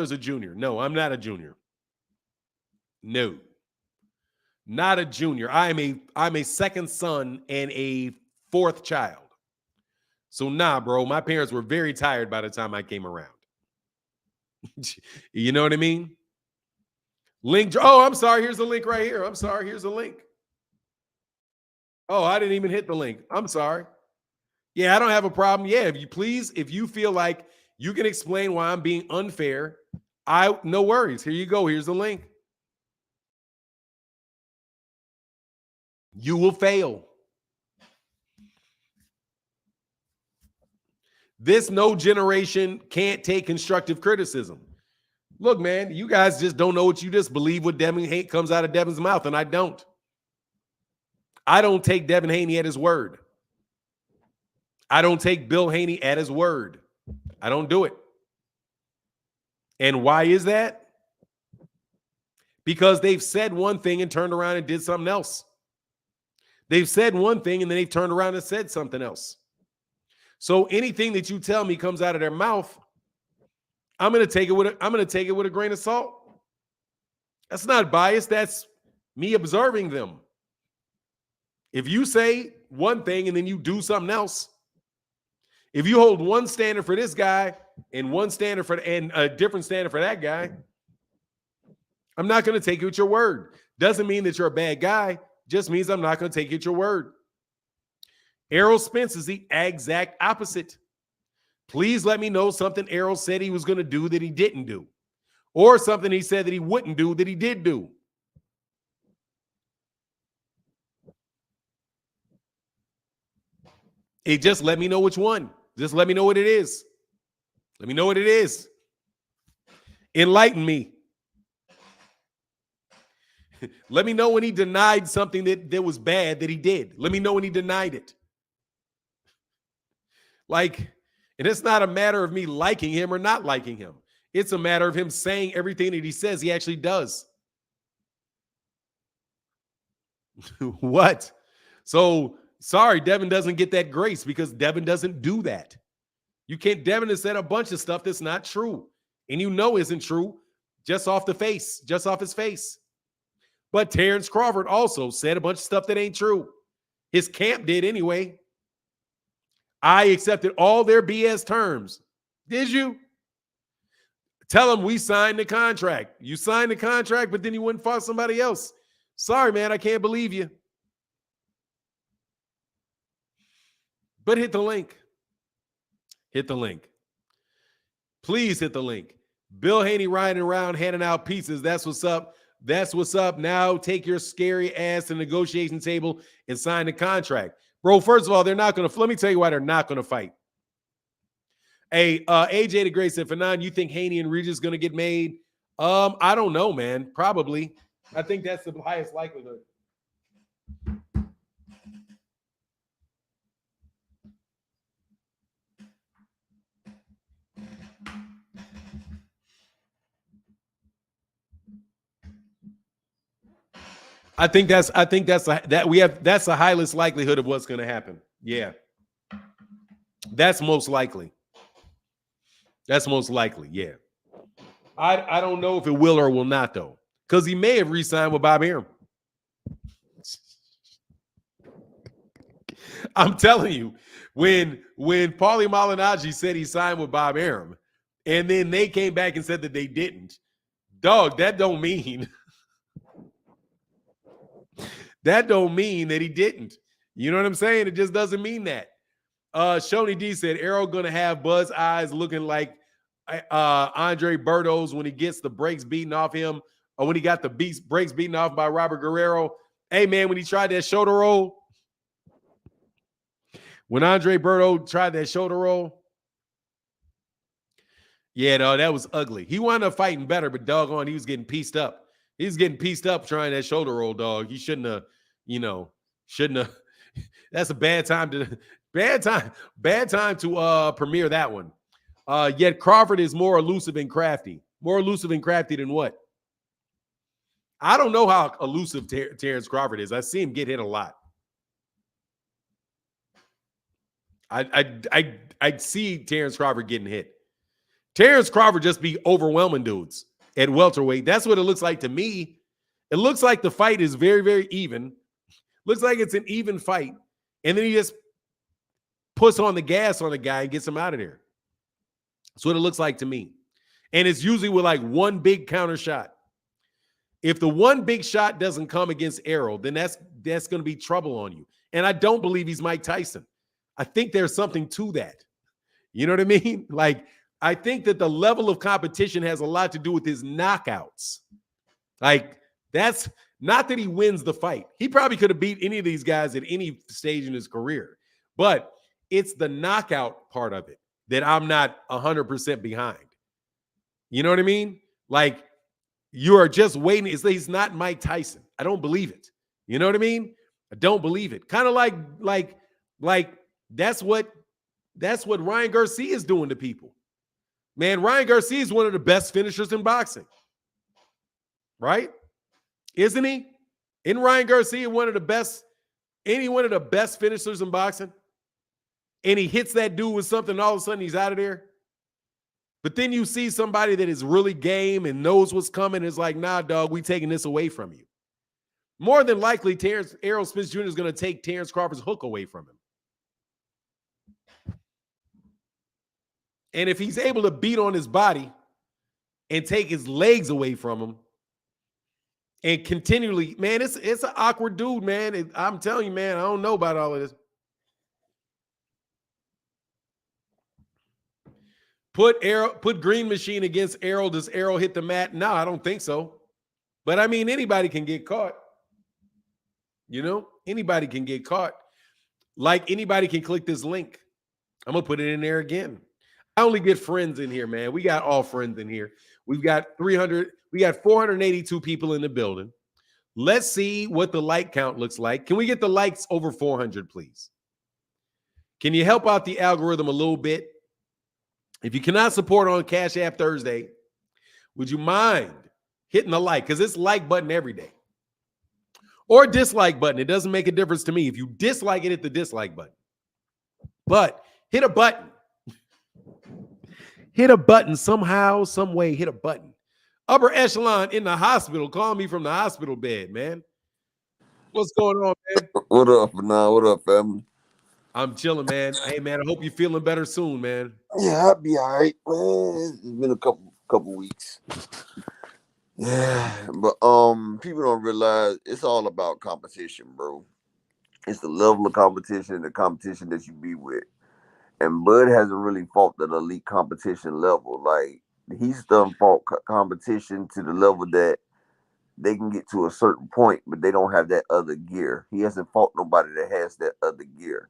is a junior. No, I'm not a junior. No. Not a junior. I'm a second son and a fourth child. So nah, bro, my parents were very tired by the time I came around. You know what I mean? Link. Oh, I'm sorry. Here's the link right here. I'm sorry. Here's the link. Oh, I didn't even hit the link. I'm sorry. Yeah, I don't have a problem. Yeah, if you feel like you can explain why I'm being unfair, no worries. Here you go. Here's the link. You will fail. This no generation can't take constructive criticism. Look, man, you guys just don't know what you just believe what Devin Haney comes out of Devin's mouth, and I don't. I don't take Devin Haney at his word. I don't take Bill Haney at his word. I don't do it. And why is that? Because they've said one thing and turned around and did something else. They've said one thing and then they've turned around and said something else. So anything that you tell me comes out of their mouth, I'm going to take it with a grain of salt. That's not bias. That's me observing them. If you say one thing and then you do something else, if you hold one standard for this guy and a different standard for that guy, I'm not going to take you at your word. Doesn't mean that you're a bad guy. Just means I'm not going to take you at your word. Errol Spence is the exact opposite. Please let me know something Errol said he was going to do that he didn't do, or something he said that he wouldn't do that he did do. Just let me know which one. Just let me know what it is. Let me know what it is. Enlighten me. Let me know when he denied something that was bad that he did. Let me know when he denied it. And it's not a matter of me liking him or not liking him. It's a matter of him saying everything that he says he actually does. What? So, sorry, Devin doesn't get that grace because Devin doesn't do that. You can't. Devin has said a bunch of stuff that's not true, and you know isn't true, just off his face. But Terence Crawford also said a bunch of stuff that ain't true. His camp did anyway. I accepted all their BS terms. Did you? Tell them we signed the contract. You signed the contract, but then you wouldn't fight somebody else. Sorry, man, I can't believe you. But hit the link. Hit the link. Please hit the link. Bill Haney riding around handing out pizzas. That's what's up. That's what's up. Now take your scary ass to the negotiation table and sign the contract. Bro, first of all, they're not going to. Let me tell you why they're not going to fight. Hey, AJ the Great said, Fanon, you think Haney and Regis going to get made? I don't know, man. Probably. I think that's the highest likelihood. That's the highest likelihood of what's going to happen. Yeah. That's most likely. Yeah. I don't know if it will or will not, though, because he may have re-signed with Bob Arum. I'm telling you, when Paulie Malignaggi said he signed with Bob Arum, and then they came back and said that they didn't, dog, that don't mean that he didn't. You know what I'm saying? It just doesn't mean that. Shoney D said Errol gonna have Buzz eyes looking like Andre Berto's when he gets the brakes beaten off him, or when he got the brakes beaten off by Robert Guerrero. Hey man, when he tried that shoulder roll, when Andre Berto tried that shoulder roll, yeah, no, that was ugly. He wound up fighting better, but doggone, he was getting pieced up. He was getting pieced up trying that shoulder roll, dog. He shouldn't have. That's a bad time to premiere that one. Yet Crawford is more elusive and crafty. More elusive and crafty than what? I don't know how elusive Terence Crawford is. I see him get hit a lot. I see Terence Crawford getting hit. Terence Crawford just be overwhelming dudes at welterweight. That's what it looks like to me. It looks like the fight is very, very even. Looks like it's an even fight. And then he just puts on the gas on the guy and gets him out of there. That's what it looks like to me. And it's usually with like one big counter shot. If the one big shot doesn't come against Errol, then that's going to be trouble on you. And I don't believe he's Mike Tyson. I think there's something to that. You know what I mean? Like, I think that the level of competition has a lot to do with his knockouts. Like, that's not that he wins the fight. He probably could have beat any of these guys at any stage in his career. But it's the knockout part of it that I'm not 100% behind. You know what I mean? Like, you are just waiting. He's not Mike Tyson. I don't believe it. You know what I mean? I don't believe it. Kind of like that's what Ryan Garcia is doing to people. Man, Ryan Garcia is one of the best finishers in boxing. Right? Isn't he? Isn't Ryan Garcia one of the best finishers in boxing? And he hits that dude with something, and all of a sudden he's out of there. But then you see somebody that is really game and knows what's coming and is like, nah, dog, we taking this away from you. More than likely, Errol Spence Jr. is going to take Terence Crawford's hook away from him. And if he's able to beat on his body and take his legs away from him and continually, man, it's an awkward dude, man. I'm telling you, man, I don't know about all of this. Put Green Machine against Errol. Does Errol hit the mat? No, I don't think so. But I mean, anybody can get caught. You know, anybody can get caught. Like anybody can click this link. I'm going to put it in there again. I only get friends in here, man. We got all friends in here. We got 482 people in the building. Let's see what the like count looks like. Can we get the likes over 400, please? Can you help out the algorithm a little bit? If you cannot support on Cash App Thursday, would you mind hitting the like? Because it's like button every day. Or dislike button. It doesn't make a difference to me. If you dislike it, hit the dislike button. But hit a button. Hit a button somehow, some way. Hit a button. Upper echelon in the hospital. Call me from the hospital bed, man. What's going on, man? What up, nah? What up, family? I'm chilling, man. Hey, man, I hope you're feeling better soon, man. Yeah, I'll be all right, man. It's been a couple weeks. Yeah, but people don't realize it's all about competition, bro. It's the level of competition, the competition that you be with. And Bud hasn't really fought the elite competition level. Like he's done fought competition to the level that they can get to a certain point, but they don't have that other gear. He hasn't fought nobody that has that other gear.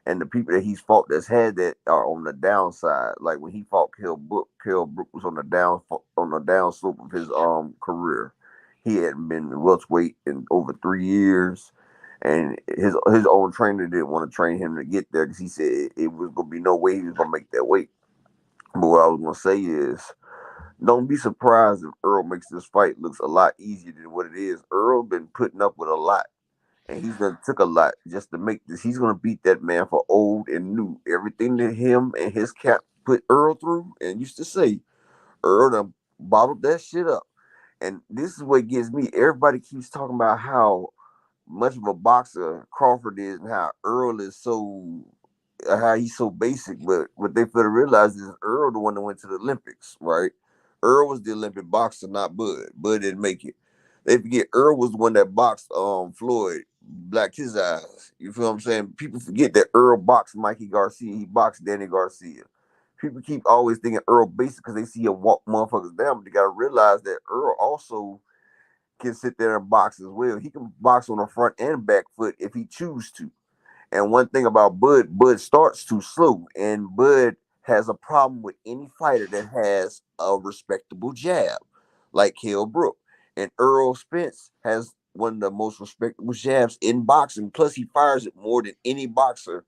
And the people that he's fought that's had that are on the downside. Like when he fought Kell Brook was on the down slope of his career. He hadn't been welterweight in over 3 years. And his own trainer didn't want to train him to get there because he said it was gonna be no way he was gonna make that weight. But what I was gonna say is don't be surprised if Errol makes this fight looks a lot easier than what it is. Earl been putting up with a lot, and he's gonna took a lot just to make this. He's gonna beat that man for old and new. Everything that him and his cap put Earl through, and used to say Earl done bottled that shit up. And this is what gets me. Everybody keeps talking about how much of a boxer Crawford is and how Earl is so how he's so basic, but what they fail to realize is Earl the one that went to the Olympics, right? Earl was the Olympic boxer, not Bud. Bud didn't make it. They forget Earl was the one that boxed Floyd, blacked his eyes. You feel what I'm saying? People forget that Earl boxed Mikey Garcia, he boxed Danny Garcia. People keep always thinking Earl basic because they see him walk motherfuckers down, but they gotta realize that Earl also can sit there and box as well. He can box on the front and back foot if he chooses to. And one thing about Bud starts too slow, and Bud has a problem with any fighter that has a respectable jab, like Kell Brook. And Errol Spence has one of the most respectable jabs in boxing. Plus, he fires it more than any boxer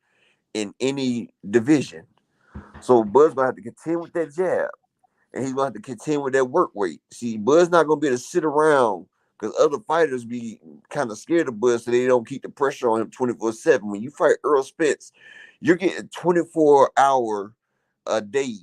in any division. So Bud's gonna have to contend with that jab, and he's gonna have to contend with that work rate. See, Bud's not gonna be able to sit around because other fighters be kind of scared of Bud, so they don't keep the pressure on him 24/7. When you fight Errol Spence, you're getting 24-hour a day,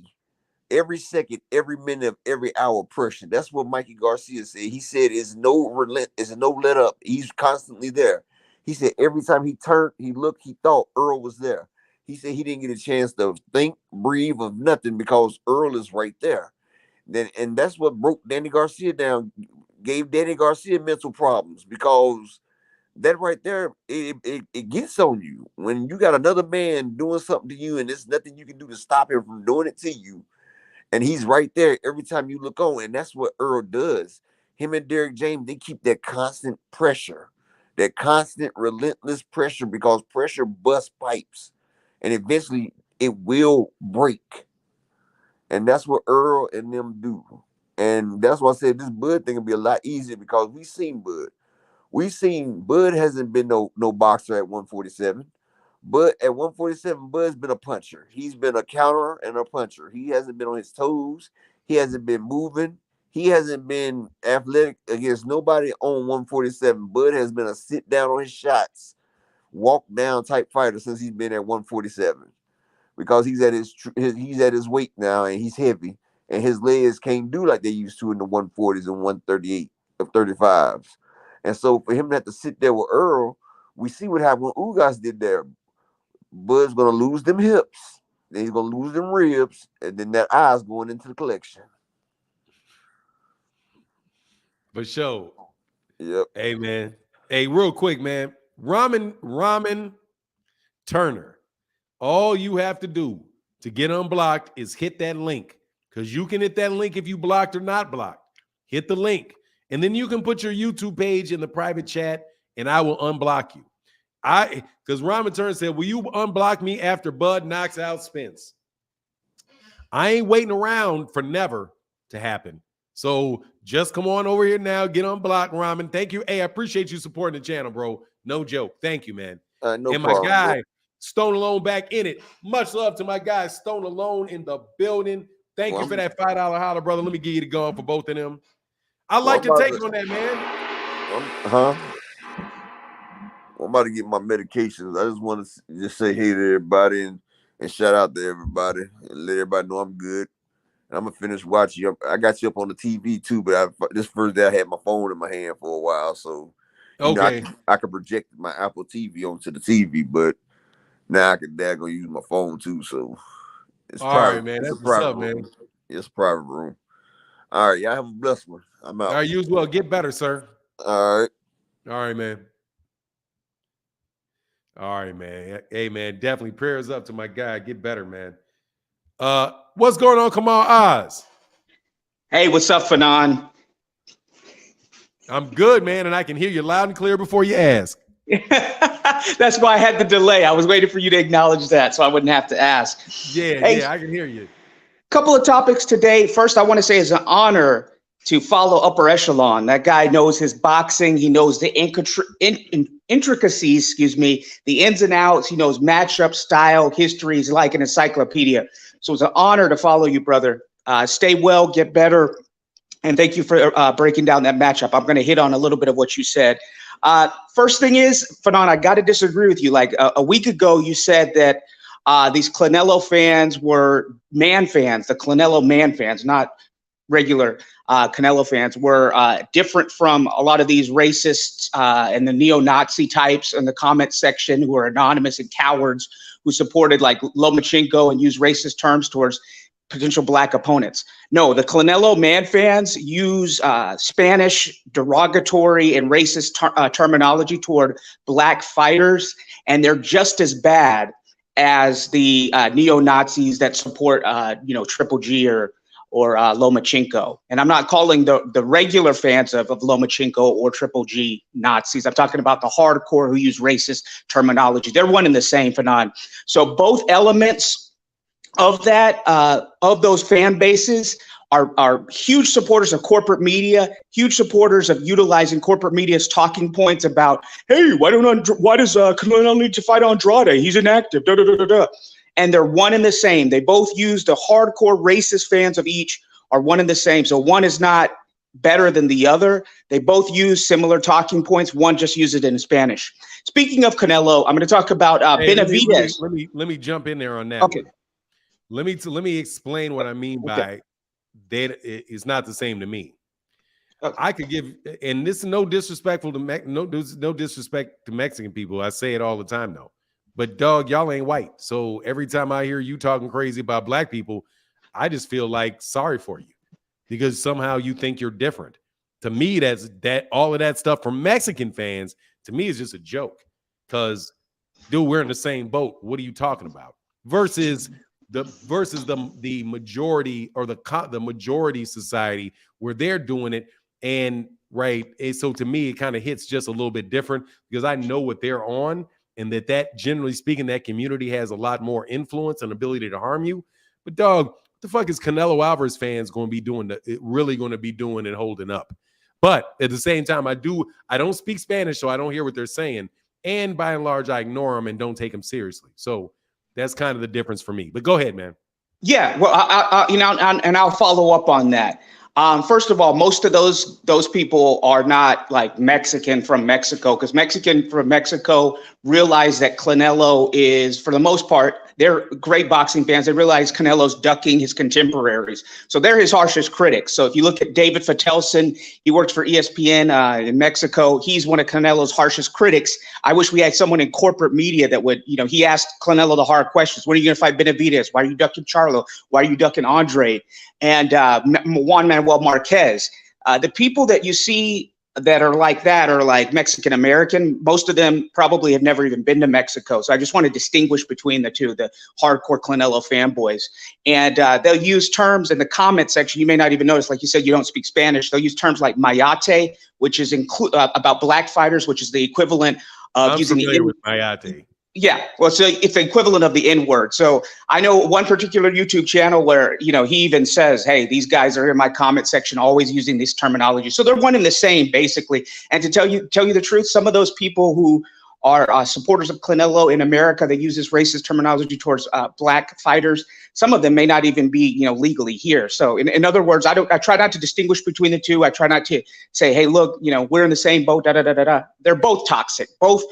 every second, every minute of every hour pressure. That's what Mikey Garcia said. He said it's no let up. He's constantly there. He said every time he turned, he looked, he thought Earl was there. He said he didn't get a chance to think, breathe, of nothing because Earl is right there. Then and that's what broke Danny Garcia down, gave Danny Garcia mental problems because that right there, it gets on you. When you got another man doing something to you and there's nothing you can do to stop him from doing it to you, and he's right there every time you look on, and that's what Earl does. Him and Derrick James, they keep that constant pressure, that constant relentless pressure because pressure busts pipes, and eventually it will break. And that's what Earl and them do. And that's why I said this Bud thing will be a lot easier because we seen Bud. We seen Bud hasn't been no boxer at 147. But at 147, Bud's been a puncher. He's been a counter and a puncher. He hasn't been on his toes. He hasn't been moving. He hasn't been athletic against nobody on 147. Bud has been a sit down on his shots, walk down type fighter since he's been at 147 because he's at his weight now and he's heavy and his legs can't do like they used to in the 140s and 138 of 35s. And so for him to have to sit there with Earl, we see what happened when Ugas did there. Bud's gonna lose them hips, then he's gonna lose them ribs, and then that eye's going into the collection. For sure. Yep. Hey, man. Hey, real quick, man. Ramen Turner. All you have to do to get unblocked is hit that link because you can hit that link if you blocked or not blocked. Hit the link, and then you can put your YouTube page in the private chat, and I will unblock you. Because Ramen Turner said, "Will you unblock me after Bud knocks out Spence?" I ain't waiting around for never to happen. So just come on over here now, get unblocked, Ramen. Thank you. Hey, I appreciate you supporting the channel, bro. No joke. Thank you, man. No And my problem, bro. guy, Stone Alone, back in it. Much love to my guy, Stone Alone, in the building. Thank Well, you for that $5 holler, brother. Let me give you the gun for both of them. I like I'm your about take to, on that, man. huh? I'm about to get my medications. I just want to just say hey to everybody and shout out to everybody and let everybody know I'm good. I'm gonna finish watching you. I got you up on the TV too, but this first day I had my phone in my hand for a while, so Okay. I could project my Apple TV onto the TV, but now I can daggone use my phone too. So it's All right, private. man. It's a That's what's private up, man. room. It's a private room. All right, y'all have a blessed one. I'm All out. right, you as well. Get better, sir. All right. All right, man. All right, man. Hey, man, definitely prayers up to my guy. Get better, man. What's going on? Come on, Oz. Hey, what's up, Fanon? I'm good, man, and I can hear you loud and clear before you ask. That's why I had the delay. I was waiting for you to acknowledge that so I wouldn't have to ask. Yeah, I can hear you. Couple of topics today. First, I want to say it's an honor to follow Upper Echelon. That guy knows his boxing. He knows the intricacies, the ins and outs. He knows matchup, style, history. He's like an encyclopedia. So it's an honor to follow you, brother. Stay well, get better. And thank you for breaking down that matchup. I'm going to hit on a little bit of what you said. First thing is, Fanon, I got to disagree with you. Like a week ago, you said that these Canelo fans were man fans, the Canelo man fans, not regular Canelo fans, were different from a lot of these racists and the neo-Nazi types in the comment section who are anonymous and cowards who supported like Lomachenko and used racist terms towards potential black opponents. No, the Canelo man fans use Spanish derogatory and racist terminology toward black fighters, and they're just as bad as the neo-Nazis that support, Triple G or Lomachenko. And I'm not calling the regular fans of Lomachenko or Triple G Nazis. I'm talking about the hardcore who use racist terminology. They're one and the same, Fanon. So both elements of that, of those fan bases are huge supporters of corporate media, huge supporters of utilizing corporate media's talking points about, hey, why does Canelo need to fight Andrade? He's inactive, da da da da da. And they're one and the same. They both use the hardcore racist fans of each are one and the same. So one is not better than the other. They both use similar talking points. One just uses it in Spanish. Speaking of Canelo, I'm going to talk about Benavidez. Let me jump in there on that. Okay. One. Let me explain what I mean by that. It's not the same to me. Okay. I could give, and this is no disrespectful to no disrespect to Mexican people. I say it all the time though. But dog, y'all ain't white. So every time I hear you talking crazy about black people, I just feel like sorry for you because somehow you think you're different. To me, that all of that stuff from Mexican fans to me is just a joke. Because dude, we're in the same boat. What are you talking about? Versus the majority or the majority society where they're doing it. And so to me, it kind of hits just a little bit different because I know what they're on, and that generally speaking, that community has a lot more influence and ability to harm you. But dog, what the fuck is Canelo Alvarez fans going to be doing? Really going to be doing and holding up? But at the same time, I don't speak Spanish, so I don't hear what they're saying. And by and large, I ignore them and don't take them seriously. So that's kind of the difference for me. But go ahead, man. Yeah, well, I'll follow up on that. First of all, most of those people are not like Mexican from Mexico, because Mexican from Mexico realize that Canelo is, for the most part, they're great boxing fans. They realize Canelo's ducking his contemporaries. So they're his harshest critics. So if you look at David Fatelson, he works for ESPN in Mexico. He's one of Canelo's harshest critics. I wish we had someone in corporate media that would, he asked Canelo the hard questions. When are you going to fight Benavidez? Why are you ducking Charlo? Why are you ducking Andre? And Juan Manuel Marquez. The people that you see that are like that are like Mexican American. Most of them probably have never even been to Mexico. So I just want to distinguish between the two, the hardcore Canelo fanboys. And they'll use terms in the comment section. You may not even notice, like you said, you don't speak Spanish. They'll use terms like mayate, which is about black fighters, which is the equivalent of using the with mayate. Yeah, well, so it's the equivalent of the N-word. So I know one particular YouTube channel where, he even says, hey, these guys are in my comment section always using this terminology. So they're one and the same, basically. And to tell you the truth, some of those people who are supporters of Canelo in America that use this racist terminology towards black fighters, some of them may not even be, legally here. So in other words, I try not to distinguish between the two. I try not to say, hey, look, we're in the same boat, da, da, da, da, da. They're both toxic. Both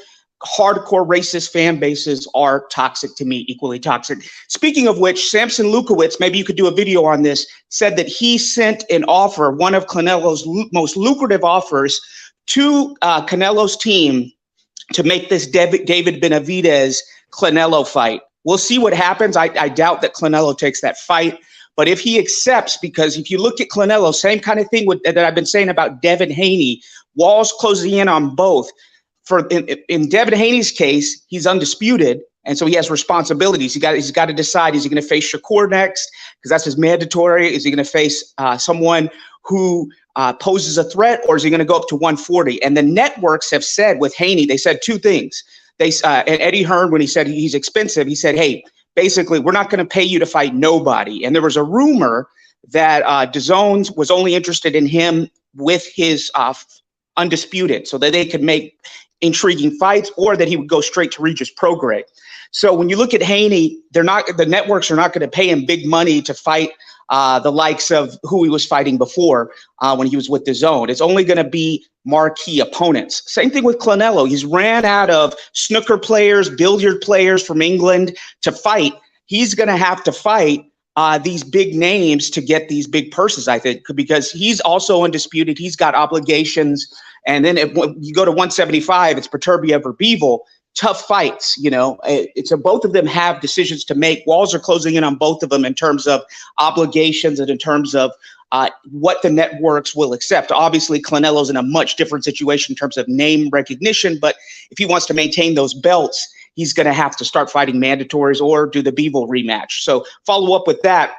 hardcore racist fan bases are toxic to me, equally toxic. Speaking of which, Samson Lukowitz, maybe you could do a video on this, said that he sent an offer, one of Canelo's most lucrative offers, to Canelo's team to make this David Benavidez Canelo fight. We'll see what happens. I doubt that Canelo takes that fight. But if he accepts, because if you look at Canelo, same kind of thing that I've been saying about Devin Haney, Walls closing in on both. In Devin Haney's case, he's undisputed, and so he has responsibilities. He's got to decide: is he going to face Shakur next, because that's his mandatory? Is he going to face someone who poses a threat, or is he going to go up to 140? And the networks have said with Haney, they said two things. And Eddie Hearn, when he said he's expensive, he said, hey, basically, we're not going to pay you to fight nobody. And there was a rumor that DAZN was only interested in him with his undisputed, so that they could make intriguing fights, or that he would go straight to Regis Prograis. So when you look at Haney, the networks are not going to pay him big money to fight the likes of who he was fighting before when he was with DAZN. It's only going to be marquee opponents. Same thing with Canelo. He's ran out of snooker players, billiard players from England to fight. He's going to have to fight these big names to get these big purses, I think, because he's also undisputed. He's got obligations. And then when you go to 175, it's Peterbiev or Bivol. Tough fights, it's both of them have decisions to make. Walls are closing in on both of them in terms of obligations and in terms of what the networks will accept. Obviously, Canelo's in a much different situation in terms of name recognition, but if he wants to maintain those belts, he's going to have to start fighting mandatories or do the Bivol rematch. So follow up with that.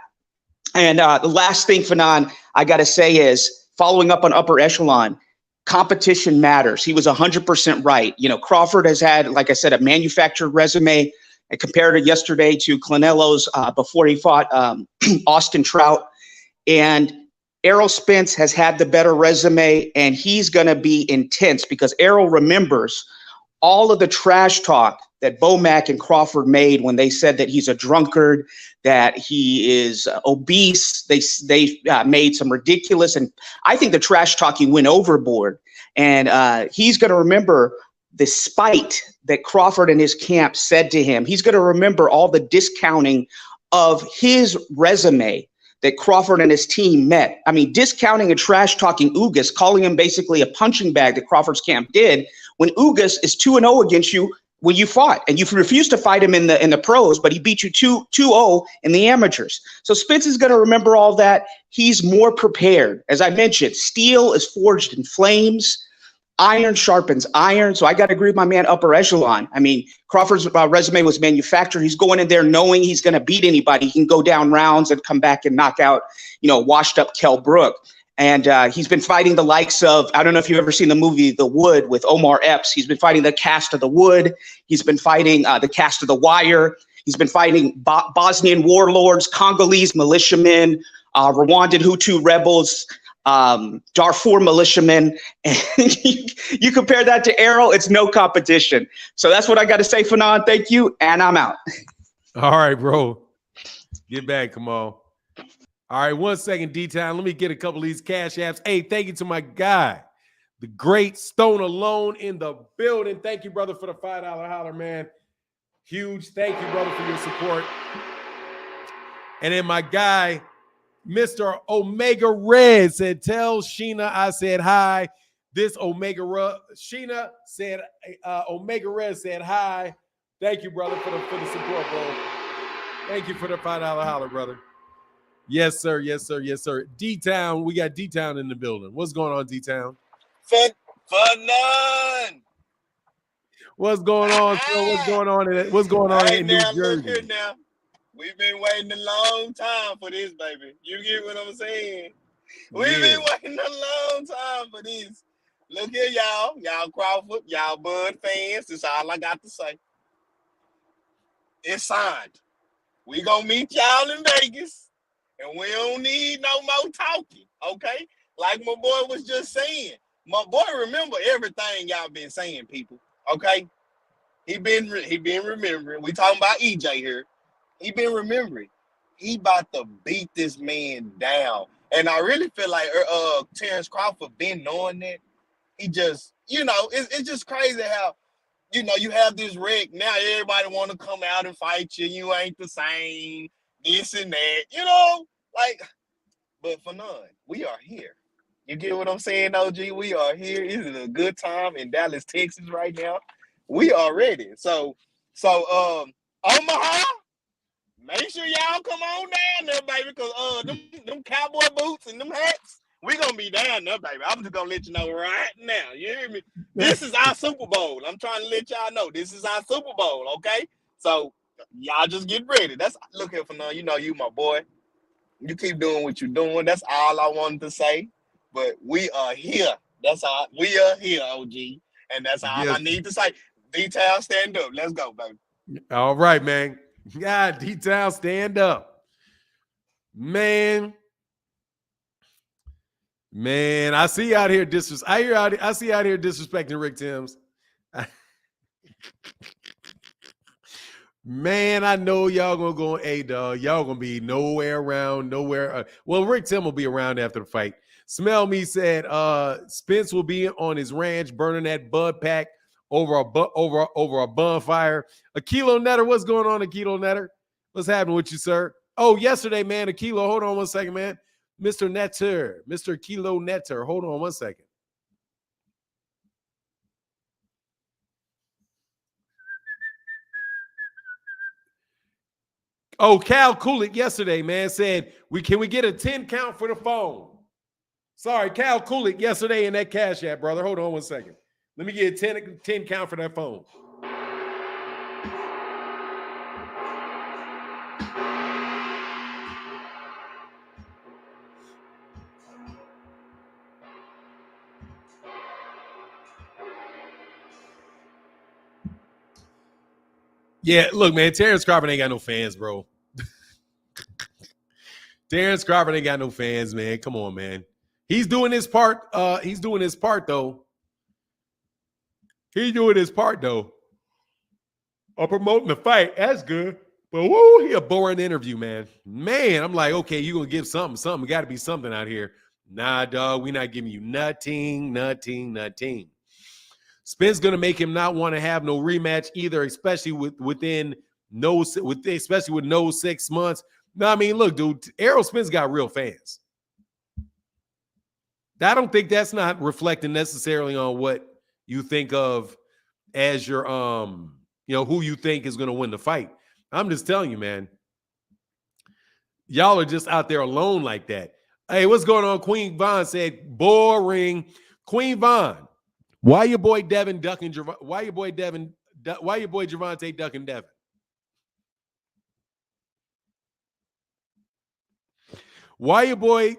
And the last thing, Fanon, I got to say is following up on upper echelon. Competition matters. He was 100% right. Crawford has had, like I said, a manufactured resume. I compared it yesterday to Canelo's before he fought Austin Trout. And Errol Spence has had the better resume, and he's going to be intense because Errol remembers all of the trash talk that Bomac and Crawford made when they said that he's a drunkard, that he is obese. They made some ridiculous, and I think the trash talking went overboard. And he's going to remember the spite that Crawford and his camp said to him. He's going to remember all the discounting of his resume that Crawford and his team met. I mean, discounting and trash talking Ugas, calling him basically a punching bag that Crawford's camp did, when Ugas is 2-0 against you when you fought, and you refused to fight him in the pros, but he beat you 2-0 in the amateurs. So Spence is going to remember all that. He's more prepared. As I mentioned, steel is forged in flames. Iron sharpens iron. So I got to agree with my man Upper Echelon. I mean, Crawford's resume was manufactured. He's going in there knowing he's going to beat anybody. He can go down rounds and come back and knock out, washed up Kell Brook. And he's been fighting the likes of, I don't know if you've ever seen the movie The Wood with Omar Epps. He's been fighting the cast of The Wood. He's been fighting the cast of The Wire. He's been fighting Bosnian warlords, Congolese militiamen, Rwandan Hutu rebels, Darfur militiamen. And you compare that to Errol, it's no competition. So that's what I got to say, Fanon. Thank you, and I'm out. All right, bro. Get back, come on. All right, 1 second, D-Town. Let me get a couple of these cash apps. Hey, thank you to my guy, the great Stone Alone in the building. Thank you, brother, for the $5 holler, man. Huge. Thank you, brother, for your support. And then my guy, Mr. Omega Red, said, tell Sheena I said hi. This Sheena said, Omega Red said hi. Thank you, brother, for the support, bro. Thank you for the $5 holler, brother. Yes, sir. Yes, sir. Yes, sir. D-Town. We got D-Town in the building. What's going on, D-Town? For none. What's going on, sir? What's going on in New Jersey? Look here now. We've been waiting a long time for this, baby. You get what I'm saying? We've been waiting a long time for this. Look here, y'all. Y'all Crawford, y'all Bud fans. That's all I got to say. It's signed. We gonna meet y'all in Vegas. And we don't need no more talking, okay? Like my boy was just saying. My boy remember everything y'all been saying, people, okay? He been remembering. We talking about EJ here. He been remembering. He about to beat this man down. And I really feel like Terence Crawford been knowing that. He just, it's just crazy how you have this wreck. Now everybody want to come out and fight you. You ain't the same, this and that, like, but for none, we are here. You get what I'm saying, OG? We are here. It is a good time in Dallas, Texas right now. We are ready. So, Omaha, make sure y'all come on down there, baby, because them cowboy boots and them hats, we gonna be down there, baby. I'm just gonna let you know right now. You hear me? This is our Super Bowl. I'm trying to let y'all know this is our Super Bowl, okay? So y'all just get ready. Look here for now. You my boy. You keep doing what you're doing. That's all I wanted to say. But we are here. We are here, OG. And that's all I need to say. Detail, stand up. Let's go, baby. All right, man. God, detail, stand up. Man, I see out here I see out here disrespecting Rick Timms. Man, I know y'all gonna go on dog. Y'all gonna be nowhere. Well, Rick Tim will be around after the fight. Smell Me said Spence will be on his ranch burning that bud pack over a bonfire. Akilo Netter, what's going on, Akilo Netter? What's happening with you, sir? Oh, yesterday, man, Akilo, hold on one second, man. Mr. Netter, Mr. Kilo Netter, hold on one second. Oh, Cal Kulik yesterday, man, said, can we get a 10 count for the phone? Sorry, Cal Kulik yesterday in that Cash App, brother. Hold on one second. Let me get a 10 count for that phone. Yeah, look, man, Terence Crawford ain't got no fans, bro. Terence Crawford ain't got no fans, man. Come on, man. He's doing his part. He's doing his part, though. Of promoting the fight. That's good. But woo, he a boring interview, man. Man, I'm like, okay, you gonna give something. Something got to be something out here. Nah, dog, we not giving you nothing. Spence gonna make him not want to have no rematch either, especially with no 6 months. No, I mean, look, dude, Errol Spence got real fans. I don't think that's not reflecting necessarily on what you think of as your who you think is gonna win the fight. I'm just telling you, man. Y'all are just out there alone like that. Hey, what's going on? Queen Vaughn said, boring. Queen Vaughn, why your boy Devin ducking? Why your boy Gervonta ducking Devin? Why your boy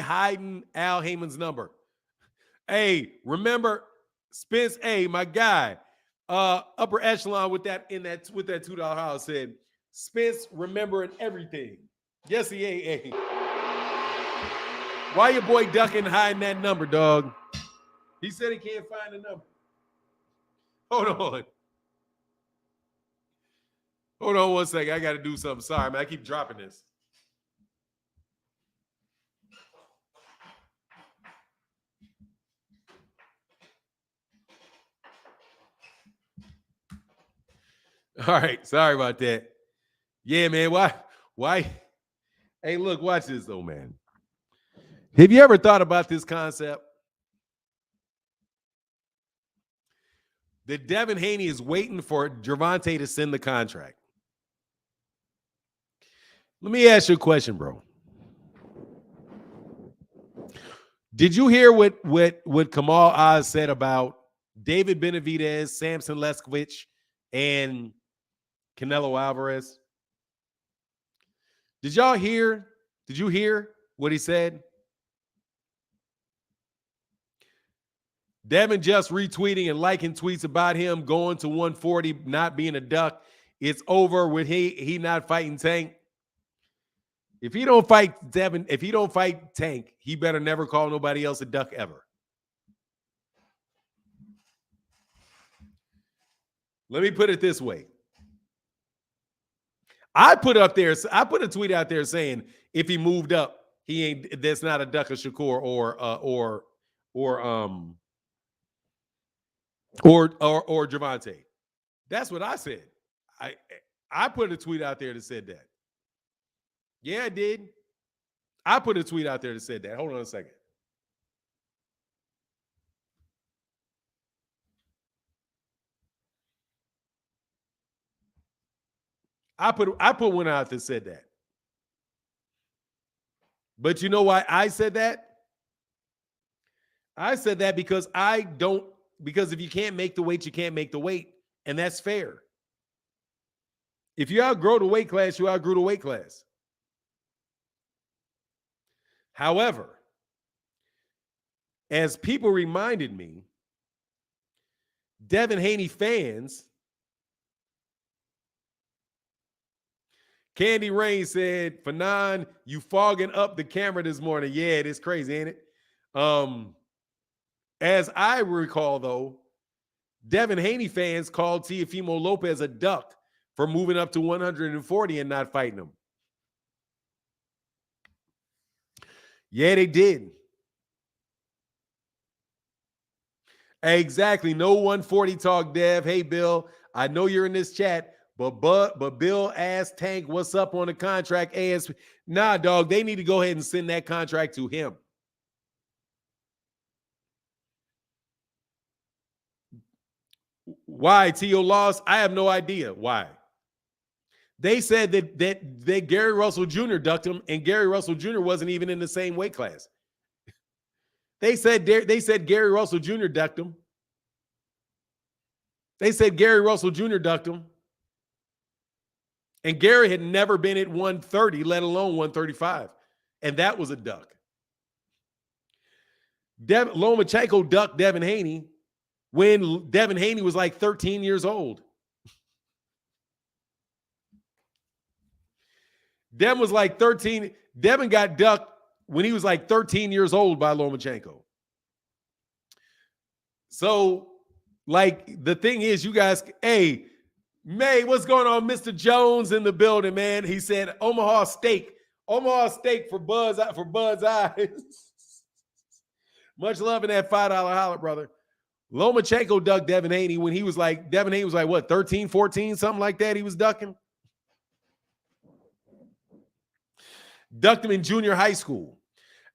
hiding Al Heyman's number? Hey, remember Spence? Hey, my guy, upper echelon with that $2 house said Spence remembering everything. Yes, he ain't. Why your boy ducking hiding that number, dog? He said he can't find the number. Hold on one second. I got to do something. Sorry, man. I keep dropping this. All right. Sorry about that. Yeah, man. Why? Hey, look, watch this, though, man. Have you ever thought about this concept? That Devin Haney is waiting for Gervonta to send the contract. Let me ask you a question, bro. Did you hear what Kamal Oz said about David Benavidez, Samson Leskowicz, and Canelo Alvarez? Did you hear what he said? Devin just retweeting and liking tweets about him going to 140, not being a duck. It's over with he not fighting Tank. If he don't fight Devin, if he don't fight Tank, he better never call nobody else a duck ever. Let me put it this way. I put a tweet out there saying if he moved up, that's not a duck of Shakur or or Gervonta. That's what I said. I put a tweet out there that said that. Yeah, I did. I put a tweet out there that said that. Hold on a second. I put one out that said that. But you know why I said that? I said that because because if you can't make the weight, you can't make the weight. And that's fair. If you outgrow the weight class, you outgrew the weight class. However, as people reminded me, Devin Haney fans, Candy Rain said, Fanon, you fogging up the camera this morning. Yeah, it is crazy, ain't it? As I recall, though, Devin Haney fans called Teofimo Lopez a duck for moving up to 140 and not fighting him. Yeah, they did. Exactly. No 140 talk, Dev. Hey, Bill, I know you're in this chat, but Bill asked Tank, what's up on the contract? ASP. Nah, dog, they need to go ahead and send that contract to him. Why T.O. lost? I have no idea why. They said that Gary Russell Jr. ducked him, and Gary Russell Jr. wasn't even in the same weight class. They said Gary Russell Jr. ducked him. They said Gary Russell Jr. ducked him. And Gary had never been at 130, let alone 135. And that was a duck. Lomachenko ducked Devin Haney when Devin Haney was like 13 years old. Devin was like 13. Devin got ducked when he was like 13 years old by Lomachenko. So, like, the thing is, you guys, hey, May, what's going on? Mr. Jones in the building, man. He said Omaha steak for Bud's eyes. Much love in that $5 holler, brother. Lomachenko ducked Devin Haney when Devin Haney was like, what, 13, 14, something like that he was ducking? Ducked him in junior high school.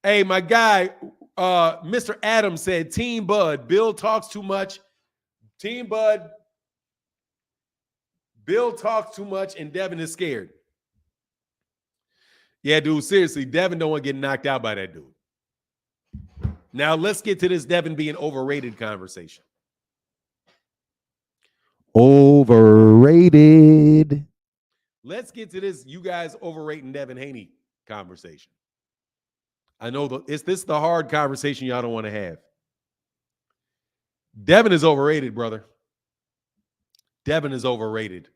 Hey, my guy, Mr. Adams said, Team Bud, Bill talks too much. Team Bud, Bill talks too much and Devin is scared. Yeah, dude, seriously, Devin don't want to get knocked out by that dude. Now, let's get to this Devin being overrated conversation. Overrated. Let's get to this you guys overrating Devin Haney conversation. I know this is the hard conversation y'all don't want to have. Devin is overrated, brother. Devin is overrated.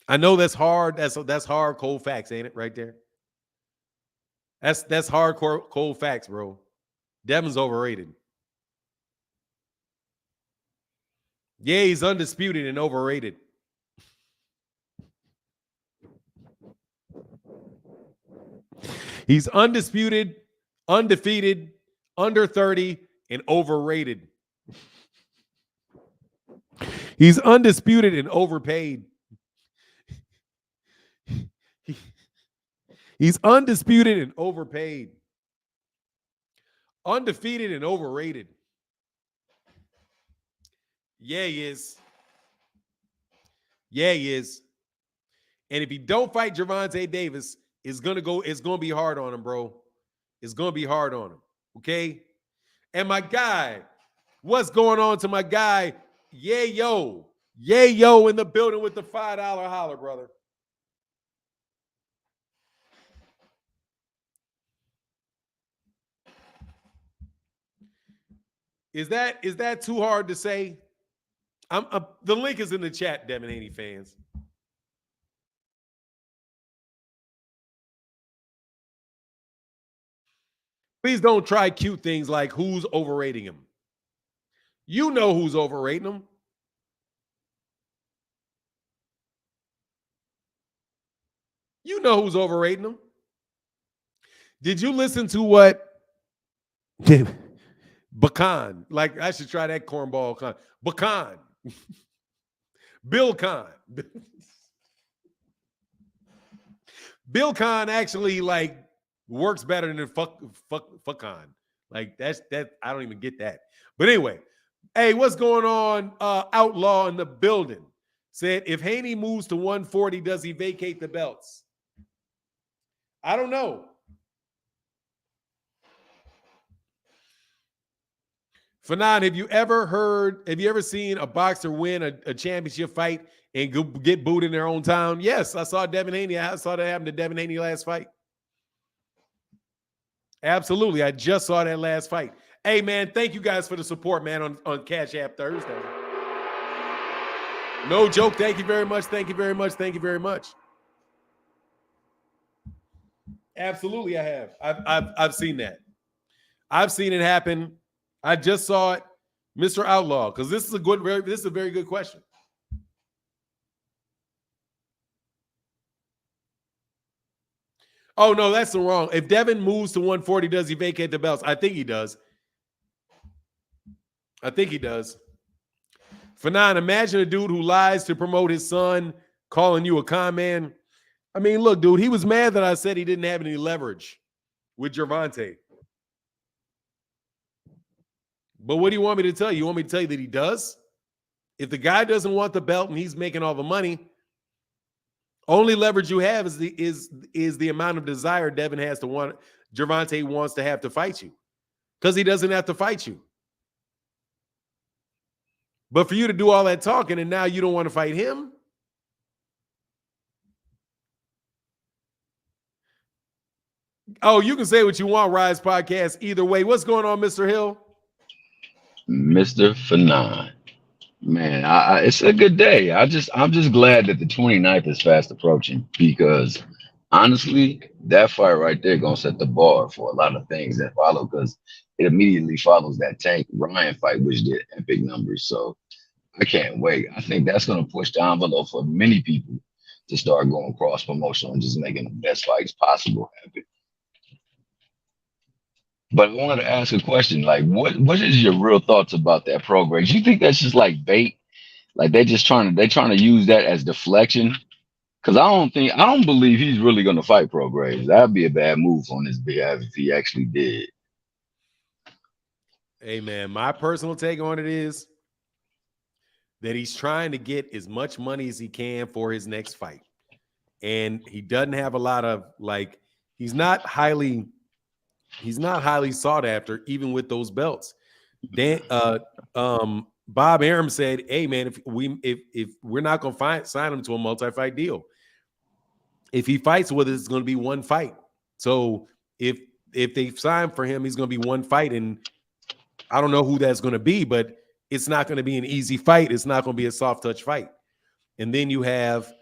I know that's hard. That's hard cold facts, ain't it? Right there. That's hardcore cold facts, bro. Devin's overrated. Yeah, he's undisputed and overrated. He's undisputed, undefeated, under 30, and overrated. He's undisputed and overpaid. He's undisputed and overpaid. Undefeated and overrated. Yeah, he is. Yeah, he is. And if he don't fight Gervonta Davis, it's gonna be hard on him, bro. It's gonna be hard on him. Okay. And my guy, what's going on to my guy? Yeah, yo in the building with the $5 holler, brother. Is that too hard to say? The link is in the chat, Devin Haney fans. Please don't try cute things like who's overrating him. You know who's overrating him. You know who's overrating him. Did you listen to what? Bacan. Like, I should try that cornball con. Bacan. Bill Con. Bill Con actually like works better than fuck con. Like that. I don't even get that. But anyway, hey, what's going on? Outlaw in the building said, if Haney moves to 140, does he vacate the belts? I don't know. Fanon, have you ever seen a boxer win a championship fight and get booed in their own town? Yes, I saw Devin Haney. I saw that happen to Devin Haney last fight. Absolutely. I just saw that last fight. Hey, man, thank you guys for the support, man, on Cash App Thursday. No joke. Thank you very much. Thank you very much. Thank you very much. Absolutely, I have. I've seen that. I've seen it happen. I just saw it, Mr. Outlaw, because this is a very good question. Oh no, that's the wrong. If Devin moves to 140, does he vacate the belts? I think he does. Fanon, imagine a dude who lies to promote his son calling you a con man. I mean, look, dude, he was mad that I said he didn't have any leverage with Gervonta. But what do you want me to tell you? You want me to tell you that he does? If the guy doesn't want the belt and he's making all the money, only leverage you have is the amount of desire Devin has to want. Gervonta wants to have to fight you, because he doesn't have to fight you. But for you to do all that talking and now you don't want to fight him. Oh, you can say what you want, Rise Podcast. Either way, what's going on, Mr. Hill? Mr. Fanon. Man, it's a good day. I'm just glad that the 29th is fast approaching, because honestly, that fight right there gonna set the bar for a lot of things that follow, because it immediately follows that Tank Ryan fight, which did epic numbers. So I can't wait. I think that's gonna push the envelope for many people to start going cross promotional and just making the best fights possible happen. But I wanted to ask a question. Like, what is your real thoughts about that program? Do you think that's just like bait? Like they're trying to use that as deflection? Because I don't believe he's really going to fight Pro Graves. That'd be a bad move on his behalf if he actually did. Hey man, my personal take on it is that he's trying to get as much money as he can for his next fight, and he doesn't have a lot of like. He's not highly sought after, even with those belts. Bob Arum said, "Hey man, if we're not going to sign him to a multi-fight deal, if he fights with us, it's going to be one fight. So if they sign for him, he's going to be one fight, and I don't know who that's going to be, but it's not going to be an easy fight. It's not going to be a soft touch fight. And then you have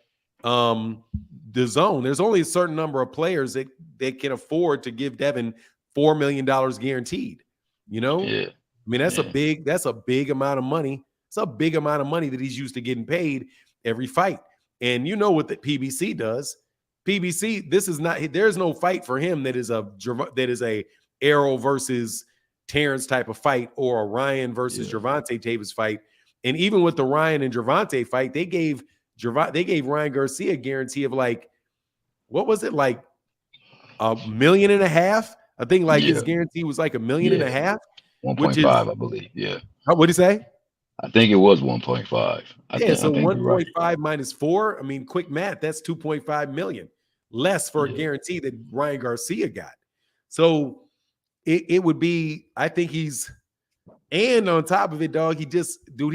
the zone. There's only a certain number of players that can afford to give Devin $4 million guaranteed. You know, Yeah. I mean, that's a big amount of money. It's a big amount of money that he's used to getting paid every fight. And you know what the PBC does? PBC, there's no fight for him that is a Errol versus Terence type of fight, or a Ryan versus Gervonta Davis fight. And even with the Ryan and Gervonta fight, they gave Ryan Garcia a guarantee of like, what was it, like $1.5 million? I think like his guarantee was like $1.5 million. 1.5, I believe. Yeah. What did he say? I think it was 1.5. So 1.5 right. minus 4. I mean, quick math, that's $2.5 million less for a guarantee that Ryan Garcia got. So it would be, I think and on top of it, dog, he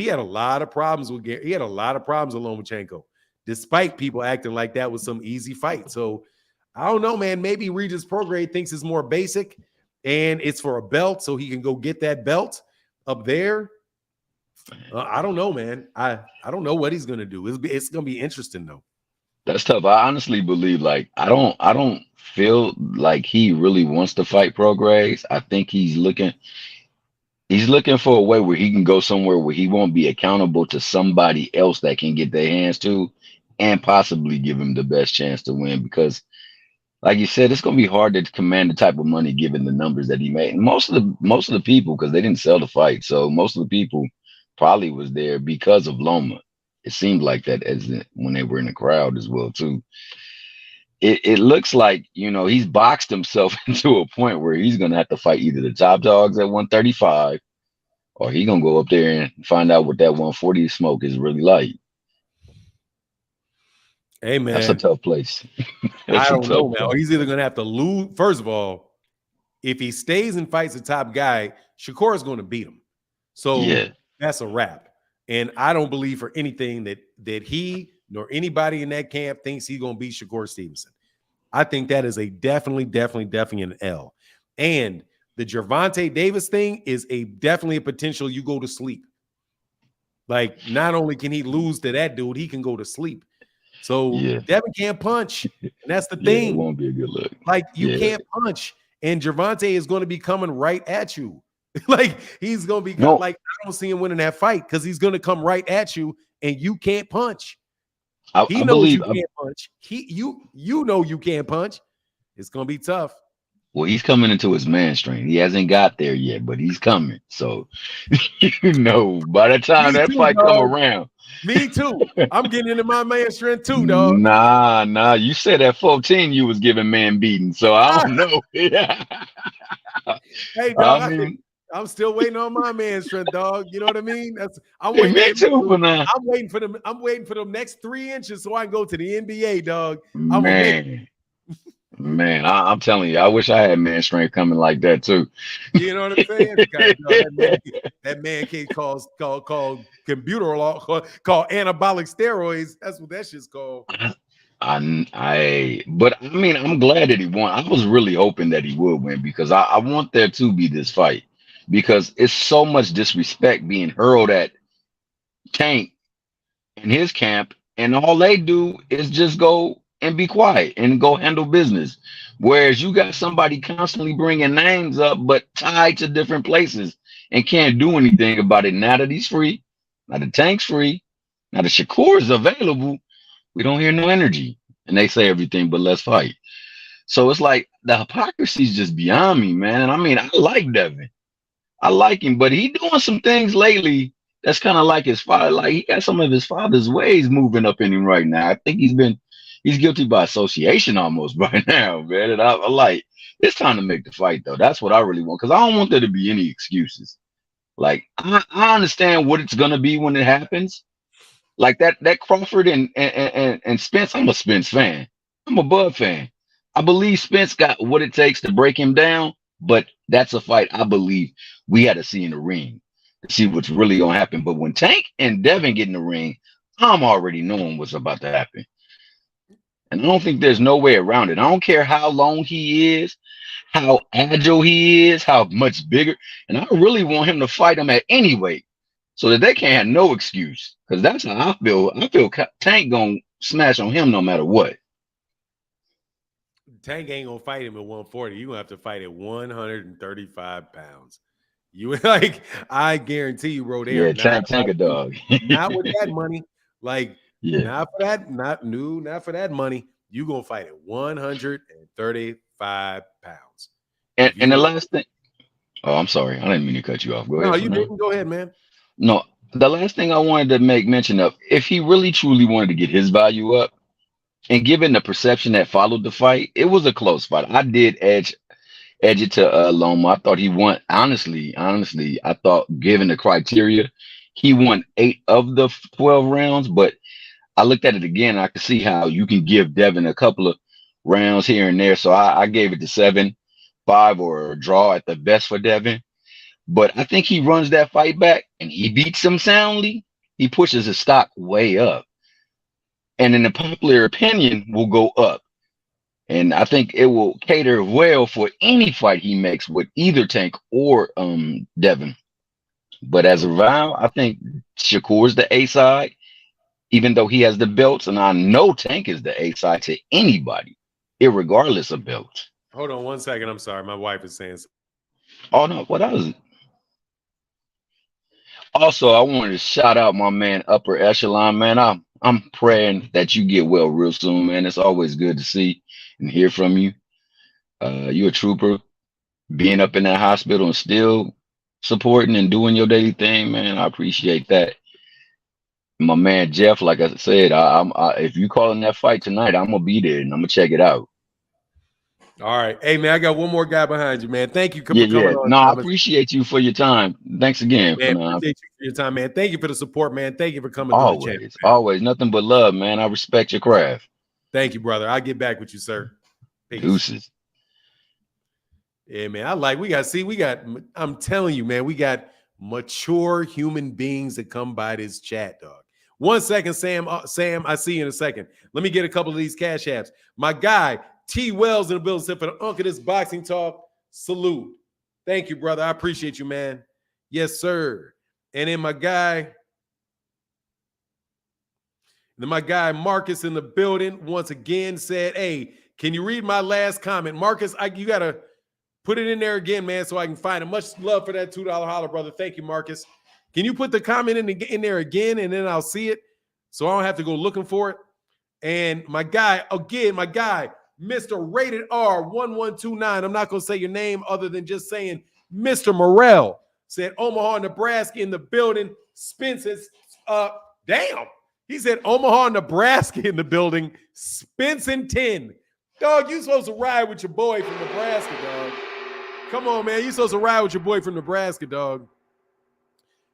had a lot of problems with Lomachenko, despite people acting like that was some easy fight. So I don't know, man. Maybe Regis Prograde thinks it's more basic and it's for a belt, so he can go get that belt up there. I don't know, man. I don't know what he's gonna do. It's gonna be interesting though. That's tough. I honestly believe, like, I don't feel like he really wants to fight Pro Graves. I think he's looking for a way where he can go somewhere where he won't be accountable to somebody else that can get their hands to and possibly give him the best chance to win. Because like you said, it's gonna be hard to command the type of money given the numbers that he made. And most of the people, because they didn't sell the fight, so most of the people probably was there because of Loma. It seemed like that when they were in the crowd as well too. It looks like, he's boxed himself into a point where he's gonna have to fight either the top dogs at 135, or he gonna go up there and find out what that 140 smoke is really like. Hey That's a man, tough place. I That's a don't know, tough man. place. Or he's either gonna have to lose. First of all, if he stays and fights the top guy, Shakur is going to beat him. So Yeah. that's a wrap. And I don't believe for anything that he nor anybody in that camp thinks he's going to beat Shakur Stevenson. I think that is a definitely an L. And the Gervonta Davis thing is definitely a potential you go to sleep. Like, not only can he lose to that dude, he can go to sleep. So Yeah. Devin can't punch. And that's the Yeah, it thing. won't be a good look. Like, you Yeah. can't punch. And Gervonta is going to be coming right at you. Like, he's going to be No. like, I don't see him winning that fight because he's going to come right at you and you can't punch. He I knows believe you can't punch. You know you can't punch. It's going to be tough. Well, he's coming into his man strength. He hasn't got there yet, but he's coming. So, by the time Me that too, fight come dog. around, Me too. I'm getting into my man strength too, dog. nah. You said at 14 you was giving man beating, so I don't know. Yeah. Hey, dog. I'm still waiting on my man strength, dog. You know what I mean? I'm waiting. Me too for now. I'm waiting for them. I'm waiting for them next 3 inches so I can go to the NBA, dog. Man, I'm telling you, I wish I had man strength coming like that too. You know what I'm saying? That man can't call computer law, call anabolic steroids. That's what that shit's called. But I mean, I'm glad that he won. I was really hoping that he would win because I want there to be this fight because it's so much disrespect being hurled at Tank in his camp, and all they do is just go and be quiet and go handle business. Whereas you got somebody constantly bringing names up, but tied to different places and can't do anything about it. Now that he's free, now the Tank's free, now the Shakur is available, we don't hear no energy. And they say everything but let's fight. So it's like the hypocrisy is just beyond me, man. And I mean, I like Devin. I like him, but he doing some things lately that's kind of like his father. Like he got some of his father's ways moving up in him right now. I think he's guilty by association almost by now, man. And I like, it's time to make the fight though. That's what I really want because I don't want there to be any excuses. Like I understand what it's gonna be when it happens. Like that Crawford and Spence. I'm a Spence fan. I'm a Bud fan. I believe Spence got what it takes to break him down, but that's a fight I believe we had to see in the ring to see what's really gonna happen. But when Tank and Devin get in the ring, I'm already knowing what's about to happen. And I don't think there's no way around it. I don't care how long he is, how agile he is, how much bigger. And I really want him to fight him at any weight so that they can't have no excuse. Because that's how I feel. I feel Tank gonna smash on him no matter what. Tank ain't gonna fight him at 140. You're gonna have to fight at 135 pounds. You like, I guarantee you, bro. Yeah, Tank a dog. Not with that money. Like, yeah. Not for that money. You gonna fight at 135 pounds. And the last thing. Oh, I'm sorry. I didn't mean to cut you off. Go ahead. No, you didn't. Go ahead, man. No, the last thing I wanted to make mention of, if he really truly wanted to get his value up, and given the perception that followed the fight, it was a close fight. I did edge it to Loma. I thought he won. Honestly, I thought given the criteria, he won 8 of the 12 rounds. But I looked at it again. I could see how you can give Devin a couple of rounds here and there. So I gave it to 7-5 or a draw at the best for Devin. But I think he runs that fight back and he beats him soundly. He pushes his stock way up. And in the popular opinion will go up. And I think it will cater well for any fight he makes with either Tank or Devin. But as of now, I think Shakur's the A side, even though he has the belts. And I know Tank is the A side to anybody, irregardless of belts. Hold on 1 second. I'm sorry. My wife is saying something. Oh, no. What else? Also, I wanted to shout out my man Upper Echelon, man. I'm praying that you get well real soon, man. It's always good to see and hear from you. You're a trooper. Being up in that hospital and still supporting and doing your daily thing, man. I appreciate that. My man Jeff, like I said, if you calling that fight tonight, I'm gonna be there and I'm gonna check it out. All right. Hey, man, I got one more guy behind you, man. Thank you Yeah, for yeah. coming on, No, I Thomas. appreciate you for your time. Thanks again for Man, now. appreciate you for your time, man. Thank you for the support, man. Thank you for coming through the channel. Always, always. Nothing but love, man. I respect your craft. Thank you, brother. I'll get back with you, sir. Peace. Deuces. Yeah, man. I'm telling you, man, we got mature human beings that come by this chat, dog. 1 second, Sam. Sam, I see you in a second. Let me get a couple of these cash apps. My guy, T. Wells in the building said, for the Uncle This Boxing Talk, salute. Thank you, brother. I appreciate you, man. Yes, sir. And then my guy Marcus in the building once again said, hey, can you read my last comment? Marcus, you got to put it in there again, man, so I can find it. Much love for that $2 holler, brother. Thank you, Marcus. Can you put the comment in there again, and then I'll see it so I don't have to go looking for it? And my guy, Mr. Rated R 1129. I'm not going to say your name other than just saying Mr. Morrell said Omaha, Nebraska in the building. Spence is damn. He said Omaha, Nebraska in the building. Spence and 10. Dog, you supposed to ride with your boy from Nebraska, dog. Come on, man. You supposed to ride with your boy from Nebraska, dog.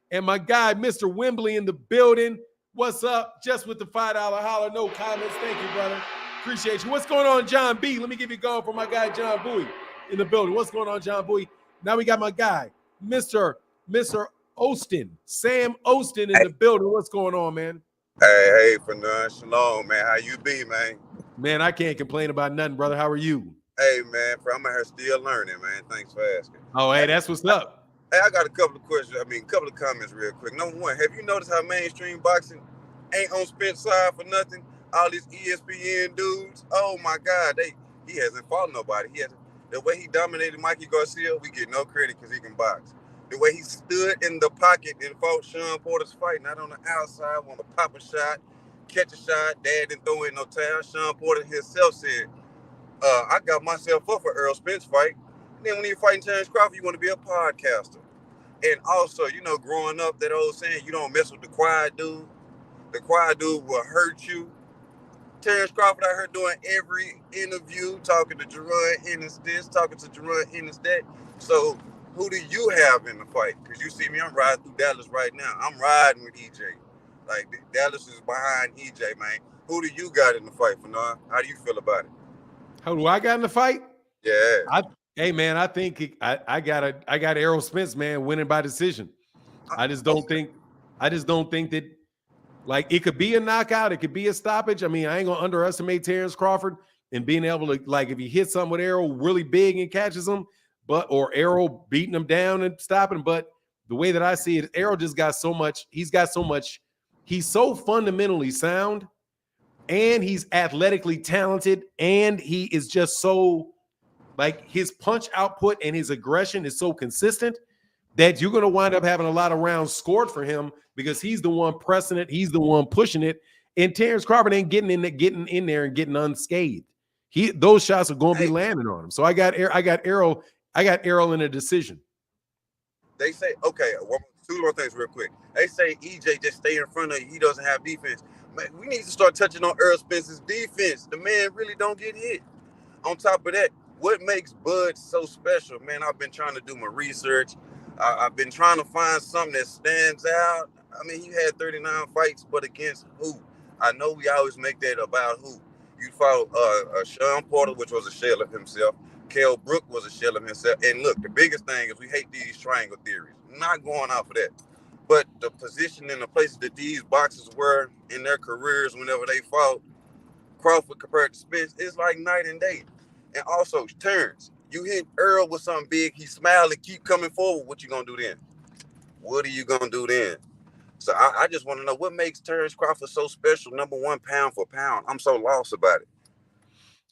And my guy, Mr. Wembley in the building. What's up? Just with the $5 holler. No comments. Thank you, brother. Appreciate you. What's going on, John B? Let me give you a call for my guy, John Bowie in the building. What's going on, John Bowie? Now we got my guy, Mr. Ostin, Sam Ostin in the building. What's going on, man? Hey, Fernand, shalom, man. How you be, man? Man, I can't complain about nothing, brother. How are you? Hey, man, I'm out here still learning, man. Thanks for asking. Oh, hey, that's what's up. Hey, I got a couple of questions. A couple of comments real quick. Number one, have you noticed how mainstream boxing ain't on Spence side for nothing? All these ESPN dudes, oh my God, he hasn't fought nobody. The way he dominated Mikey Garcia, we get no credit because he can box. The way he stood in the pocket and fought Sean Porter's fight, not on the outside, want to pop a shot, catch a shot, dad didn't throw in no towel. Sean Porter himself said, I got myself up for Errol Spence fight. And then when you're fighting Terence Crawford, you want to be a podcaster. And also, growing up, that old saying, you don't mess with the quiet dude. The quiet dude will hurt you. Terence Crawford out here doing every interview, talking to Gervonta Ennis this, talking to Gervonta Ennis that. So who do you have in the fight? Because you see me, I'm riding through Dallas right now. I'm riding with EJ. Like, Dallas is behind EJ, man. Who do you got in the fight, Fernand? How do you feel about it? Who do I got in the fight? Yeah. Hey, man, I think I got Errol Spence, man, winning by decision. I just don't think that, like, it could be a knockout, it could be a stoppage. I mean, I ain't gonna underestimate Terence Crawford and being able to, like, if he hits something with Errol really big and catches him, or Errol beating him down and stopping. But the way that I see it, Errol just got so much. He's so fundamentally sound, and he's athletically talented, and he is just so, like, his punch output and his aggression is so consistent that you're going to wind up having a lot of rounds scored for him because he's the one pressing it, he's the one pushing it, and Terence Crawford ain't getting in there and getting unscathed. Those shots are going to be landing on him. So I got Errol in a decision. They say, okay, two more things real quick. They say EJ just stay in front of you. He doesn't have defense. Man, we need to start touching on Errol Spence's defense. The man really don't get hit. On top of that, what makes Bud so special? Man, I've been trying to do my research. I've been trying to find something that stands out. I mean, he had 39 fights, but against who? I know we always make that about who. You fought Sean Porter, which was a shell of himself. Kell Brook was a shell of himself. And look, the biggest thing is we hate these triangle theories. I'm not going out for that. But the position and the places that these boxers were in their careers whenever they fought, Crawford compared to Spence, it's like night and day. And also, Terence, you hit Errol with something big, he smiled and keep coming forward. What you gonna do then? What are you gonna do then? So I just want to know what makes Terence Crawford so special, number one, pound for pound. I'm so lost about it.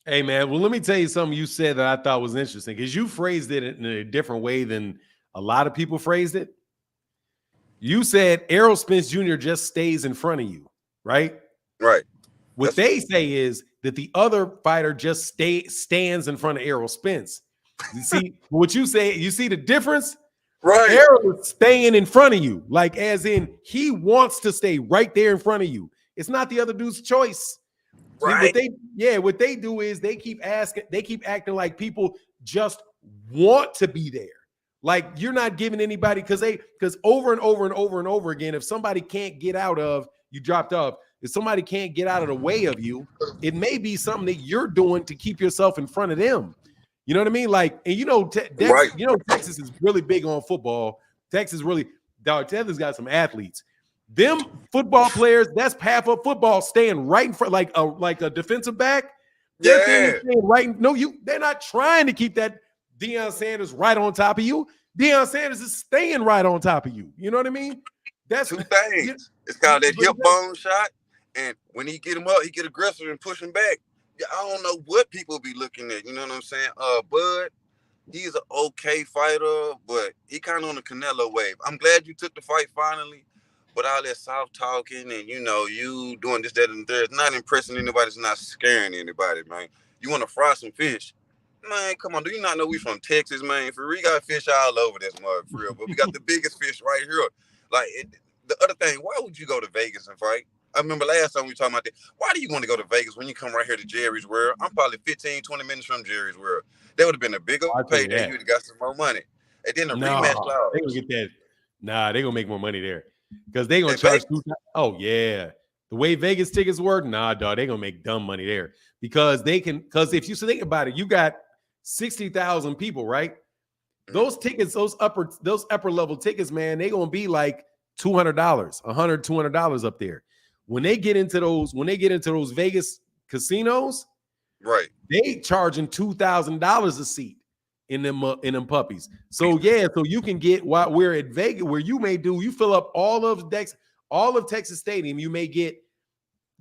Hey, man, well, let me tell you something you said that I thought was interesting because you phrased it in a different way than a lot of people phrased it. You said Errol Spence Jr. just stays in front of you, right? Right. What they say is that the other fighter just stands in front of Errol Spence. You see what you say? You see the difference? Right. Errol is staying in front of you, like as in he wants to stay right there in front of you. It's not the other dude's choice. Right. What they do is they keep acting like people just want to be there. Like you're not giving anybody because over and over and over and over again, if somebody can't get out of you dropped off, if somebody can't get out of the way of you, it may be something that you're doing to keep yourself in front of them. You know what I mean? Like, and Texas is really big on football. Texas really, Texas got some athletes. Them football players, that's half of football, staying right in front, like a defensive back. Their thing is staying right. They're not trying to keep that Deion Sanders right on top of you. Deion Sanders is staying right on top of you. You know what I mean? That's two things. It's called that hip bone shot, and when he get him up, he get aggressive and push him back. I don't know what people be looking at. You know what I'm saying? Bud, he's an okay fighter, but he kind of on the Canelo wave. I'm glad you took the fight finally, but all that soft talking and you doing this, that, and the third, it's not impressing anybody. It's not scaring anybody, man. You want to fry some fish? Man, come on. Do you not know we from Texas, man? For real, we got fish all over this mug, for real. But we got the biggest fish right here. Like, the other thing, why would you go to Vegas and fight? I remember last time we were talking about that. Why do you want to go to Vegas when you come right here to Jerry's World? I'm probably 15, 20 minutes from Jerry's World. That would have been a bigger payday. You would have got some more money. And then the rematch clause. They're going to get that. Nah, they're going to make more money there. Because they're going to charge Oh, yeah. The way Vegas tickets work, nah, dog, they're going to make dumb money there. Because if you think about it, you got 60,000 people, right? Those tickets, those upper level tickets, man, they're going to be like $200, $200 up there. When they get into those Vegas casinos, right, they charging $2,000 a seat in them puppies. So yeah, so you can get while we're at Vegas, where you fill up all of Texas Stadium, you may do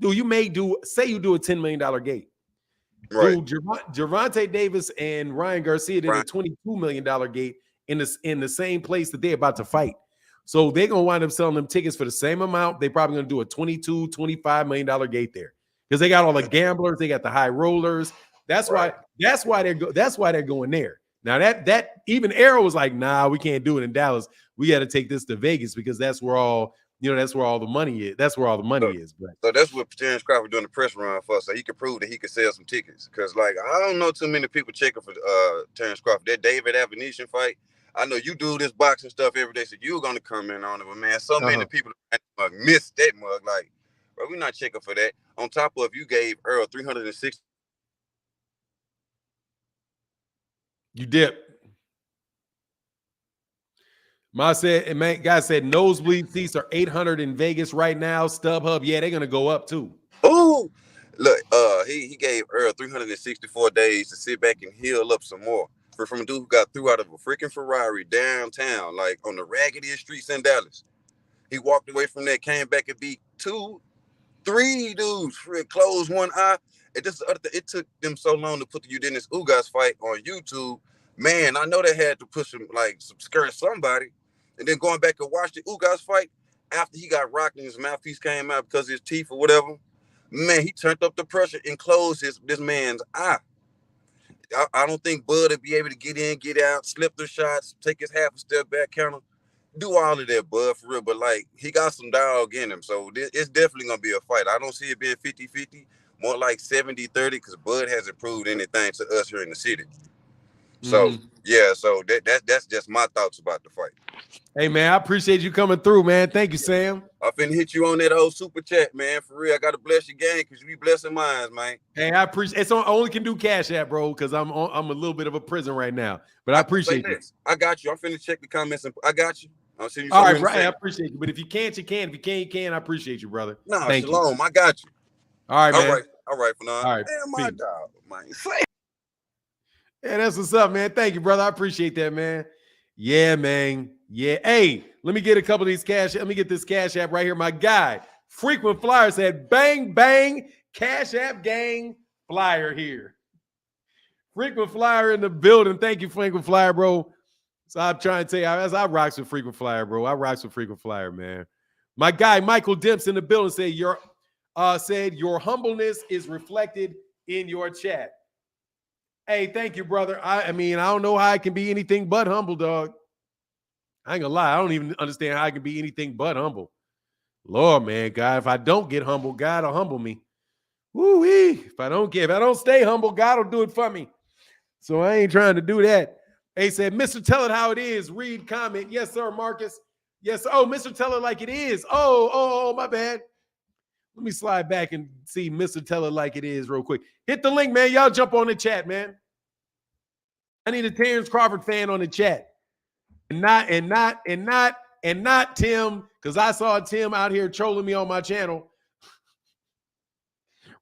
a $10 million gate. Right. Dude, Gervonta Davis and Ryan Garcia did a $22 million gate in the same place that they're about to fight. So they're going to wind up selling them tickets for the same amount. They're probably going to do a $22, $25 million gate there because they got all the gamblers. They got the high rollers. That's why they're going there. Now that even Errol was like, nah, we can't do it in Dallas. We got to take this to Vegas because that's where all the money is. That's where all the money is. But so that's what Terence Crawford doing the press run for, so he could prove that he could sell some tickets. Because like I don't know too many people checking for Terence Crawford. That David Avenetian fight. I know you do this boxing stuff every day, so you're gonna come in on it, but man, so many people missed that mug. Like, bro, we're not checking for that. On top of you gave Errol 360. You dip. Guy said nosebleed seats are $800 in Vegas right now. StubHub, yeah, they're gonna go up too. Oh, look, he gave Errol 364 days to sit back and heal up some more. From a dude who got threw out of a freaking Ferrari downtown, like on the raggediest streets in Dallas. He walked away from that, came back and beat 2, 3 dudes, closed one eye. It took them so long to put the Udenis Ugas fight on YouTube. Man, I know they had to push him, like, scare somebody. And then going back and watch the Ugas fight, after he got rocked and his mouthpiece came out because of his teeth or whatever, man, he turned up the pressure and closed this man's eye. I don't think Bud would be able to get in, get out, slip the shots, take his half a step back counter, do all of that, Bud, for real. But, like, he got some dog in him, so it's definitely going to be a fight. I don't see it being 50-50, more like 70-30, because Bud hasn't proved anything to us here in the city. So, yeah, so that's just my thoughts about the fight. Hey, man, I appreciate you coming through, man. Thank you, Sam. I finna hit you on that old super chat, man. For real, I got to bless your game because you be blessing mine, man. Hey, I appreciate it. I only can do Cash App, bro, because I'm a little bit of a prison right now. But I appreciate you. I got you. I'm finna check the comments. And I got you. I'll send you all right, Brian, I appreciate you. But if you can't, you can. If you can't, you can. I appreciate you, brother. No, shalom. I got you. All right, man. All right, for now. All right. Damn, my dog, man. Yeah, that's what's up, man. Thank you, brother. I appreciate that, man. Yeah, man. Yeah. Hey, let me get a couple of these cash. Let me get this Cash App right here. My guy, Frequent Flyer, said, bang, bang, Cash App gang flyer here. Frequent Flyer in the building. Thank you, Frequent Flyer, bro. So I'm trying to tell you, as I rocks with Frequent Flyer, bro. I rocks with Frequent Flyer, man. My guy, Michael Dimps in the building, said, said, your humbleness is reflected in your chat. Hey, thank you, brother. I mean, I don't know how I can be anything but humble, dog. I ain't gonna lie. I don't even understand how I can be anything but humble. Lord, man, God, if I don't get humble, God will humble me. Woo-wee. If I don't stay humble, God will do it for me. So I ain't trying to do that. He said, Mr. Tell It How It Is. Read comment. Yes, sir, Marcus. Yes, sir. Oh, Mr. Tell It Like It Is. Oh, my bad. Let me slide back and see Mr. Tell It Like It Is real quick. Hit the link, man. Y'all jump on the chat, man. I need a Terence Crawford fan on the chat. And not Tim, because I saw Tim out here trolling me on my channel.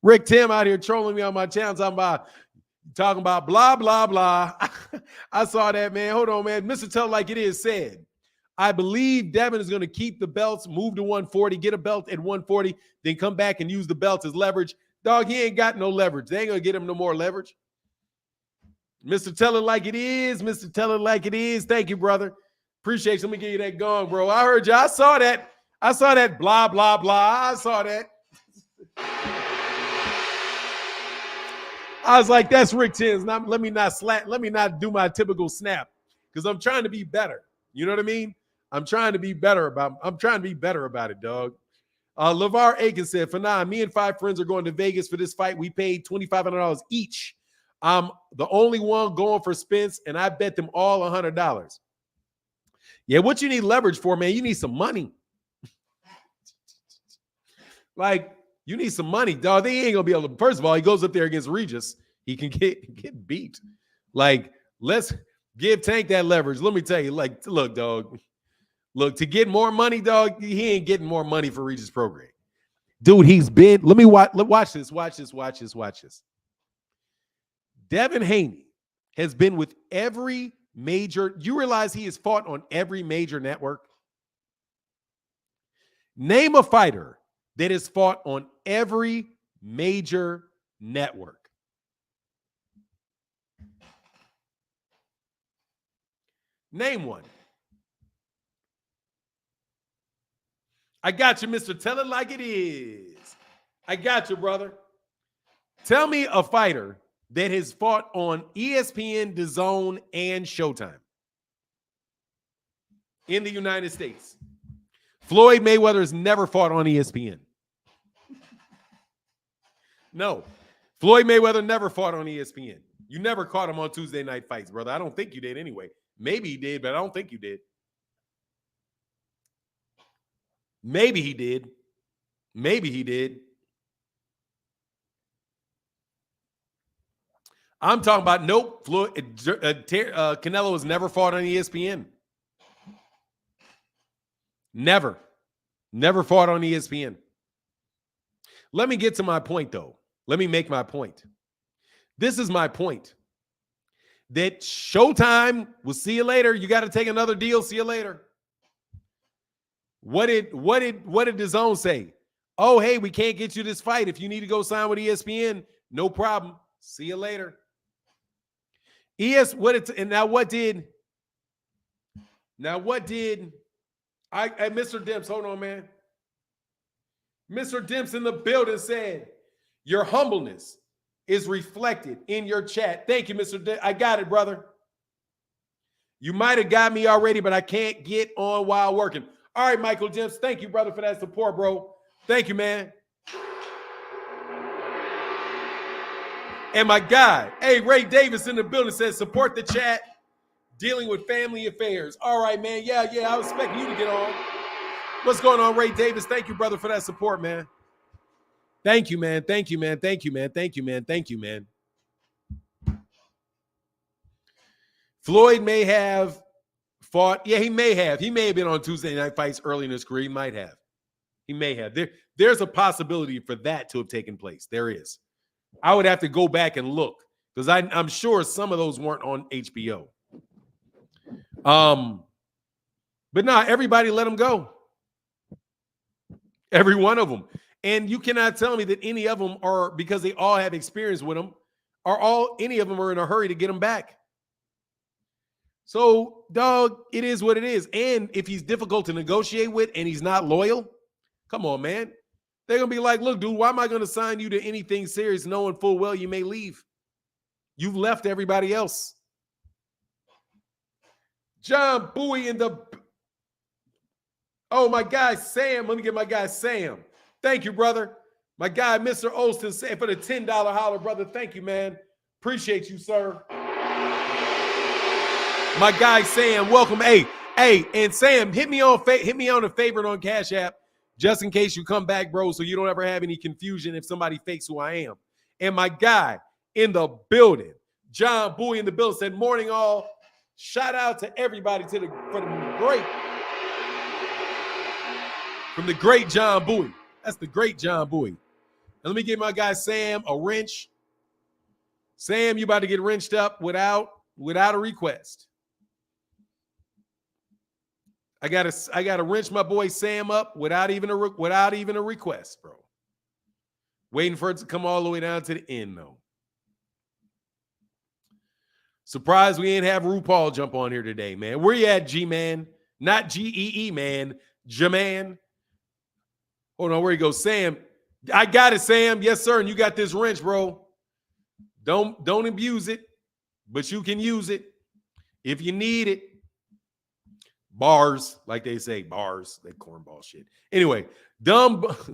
Rick Tim out here trolling me on my channel, talking about blah, blah, blah. I saw that, man. Hold on, man. Mr. Tell It Like It Is said, I believe Devin is going to keep the belts, move to 140, get a belt at 140, then come back and use the belt as leverage. Dog, he ain't got no leverage. They ain't going to get him no more leverage. Mr. Tell It Like It Is. Mr. Tell It Like It Is. Thank you, brother. Appreciate you. Let me give you that gong, bro. I heard you. I saw that. Blah, blah, blah. I saw that. I was like, that's Rick Tim's. Let me not do my typical snap because I'm trying to be better. You know what I mean? I'm trying to be better about it, dog. LeVar Aiken said, for now, me and 5 friends are going to Vegas for this fight. We paid $2,500 each. I'm the only one going for Spence, and I bet them all $100. Yeah, what you need leverage for, man? You need some money. Like, you need some money, dog. They ain't gonna be able to. First of all, he goes up there against Regis. He can get beat. Like, let's give Tank that leverage. Let me tell you, like, look, dog. Look, to get more money, dog, he ain't getting more money for Regis program. Dude, he's been. Let me watch this. Watch this. Devin Haney has been with every major. You realize he has fought on every major network? Name a fighter that has fought on every major network. Name one. I got you, Mr. Tell It Like It Is. I got you, brother. Tell me a fighter that has fought on ESPN, DAZN, and Showtime in the United States. Floyd Mayweather has never fought on ESPN. No. Floyd Mayweather never fought on ESPN. You never caught him on Tuesday Night Fights, brother. I don't think you did anyway. Maybe he did, but I don't think you did. Maybe he did. I'm talking about nope. Canelo has never fought on ESPN. Never fought on ESPN. Let me get to my point, though. Let me make my point. This is my point. That Showtime will see you later. You got to take another deal. See you later. What did DAZN say? Oh, hey, we can't get you this fight. If you need to go sign with ESPN, no problem. See you later. What did Mr. Demps, hold on, man. Mr. Demps in the building said, your humbleness is reflected in your chat. Thank you, Mr. Demps. I got it, brother. You might have got me already, but I can't get on while working. All right, Michael Demps. Thank you, brother, for that support, bro. Thank you, man. And my guy, hey, Ray Davis in the building says, support the chat, dealing with family affairs. All right, man. Yeah, I was expecting you to get on. What's going on, Ray Davis? Thank you, brother, for that support, man. Thank you, man. Thank you, man. Floyd may have fought. Yeah, he may have. He may have been on Tuesday Night Fights early in his career. He might have. There's a possibility for that to have taken place. There is. I would have to go back and look because I'm sure some of those weren't on HBO. But nah, everybody let them go. Every one of them. And you cannot tell me that any of them are, because they all have experience with them, any of them are in a hurry to get them back. So, dog, it is what it is. And if he's difficult to negotiate with and he's not loyal, come on, man. They're going to be like, look, dude, why am I going to sign you to anything serious knowing full well you may leave? You've left everybody else. John Bowie in the... Oh, my guy, Sam. Let me get my guy, Sam. Thank you, brother. My guy, Mr. Olston, say for the $10 holler, brother. Thank you, man. Appreciate you, sir. My guy, Sam, welcome. Hey, and Sam, hit me on a favorite on Cash App, just in case you come back, bro, so you don't ever have any confusion if somebody fakes who I am. And my guy in the building, John Bowie in the building, said, morning all. Shout out to everybody from the great John Bowie. That's the great John Bowie. Now let me give my guy Sam a wrench. Sam, you about to get wrenched up without a request. I gotta wrench my boy Sam up without even a request, bro. Waiting for it to come all the way down to the end, though. Surprised we ain't have RuPaul jump on here today, man. Where you at, G-Man? Not G-E-E, man. J-Man. Hold on, where you go? Sam. I got it, Sam. Yes, sir. And you got this wrench, bro. Don't abuse it, but you can use it if you need it. Bars, like they say, bars. They cornball shit. Anyway,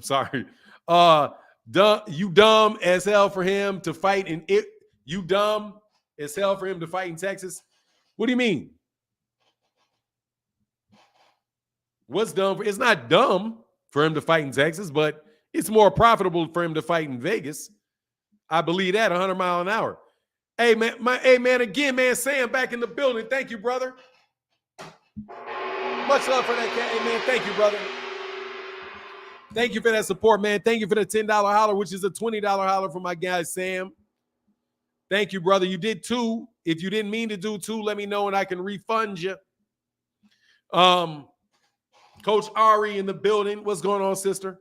sorry. You dumb as hell for him to fight in it. You dumb as hell for him to fight in Texas. What do you mean? What's dumb? It's not dumb for him to fight in Texas, but it's more profitable for him to fight in Vegas. I believe that 100 miles an hour. Hey, man, again, man, Sam back in the building. Thank you, brother. Much love for that cat. Hey, man, thank you, brother. Thank you for that support, man. Thank you for the $10 holler, which is a $20 holler for my guy, Sam. Thank you, brother. You did 2. If you didn't mean to do 2, let me know and I can refund you. Coach Ari in the building. What's going on, sister?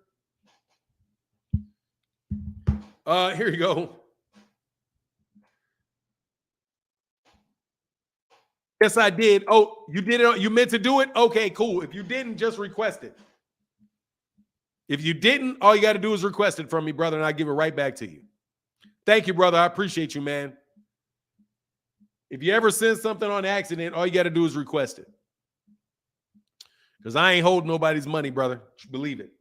Here you go. Yes, I did. Oh, you did it. You meant to do it? Okay, cool. If you didn't, just request it. If you didn't, all you got to do is request it from me, brother, and I'll give it right back to you. Thank you, brother. I appreciate you, man. If you ever send something on accident, all you got to do is request it. Because I ain't holding nobody's money, brother. Believe it.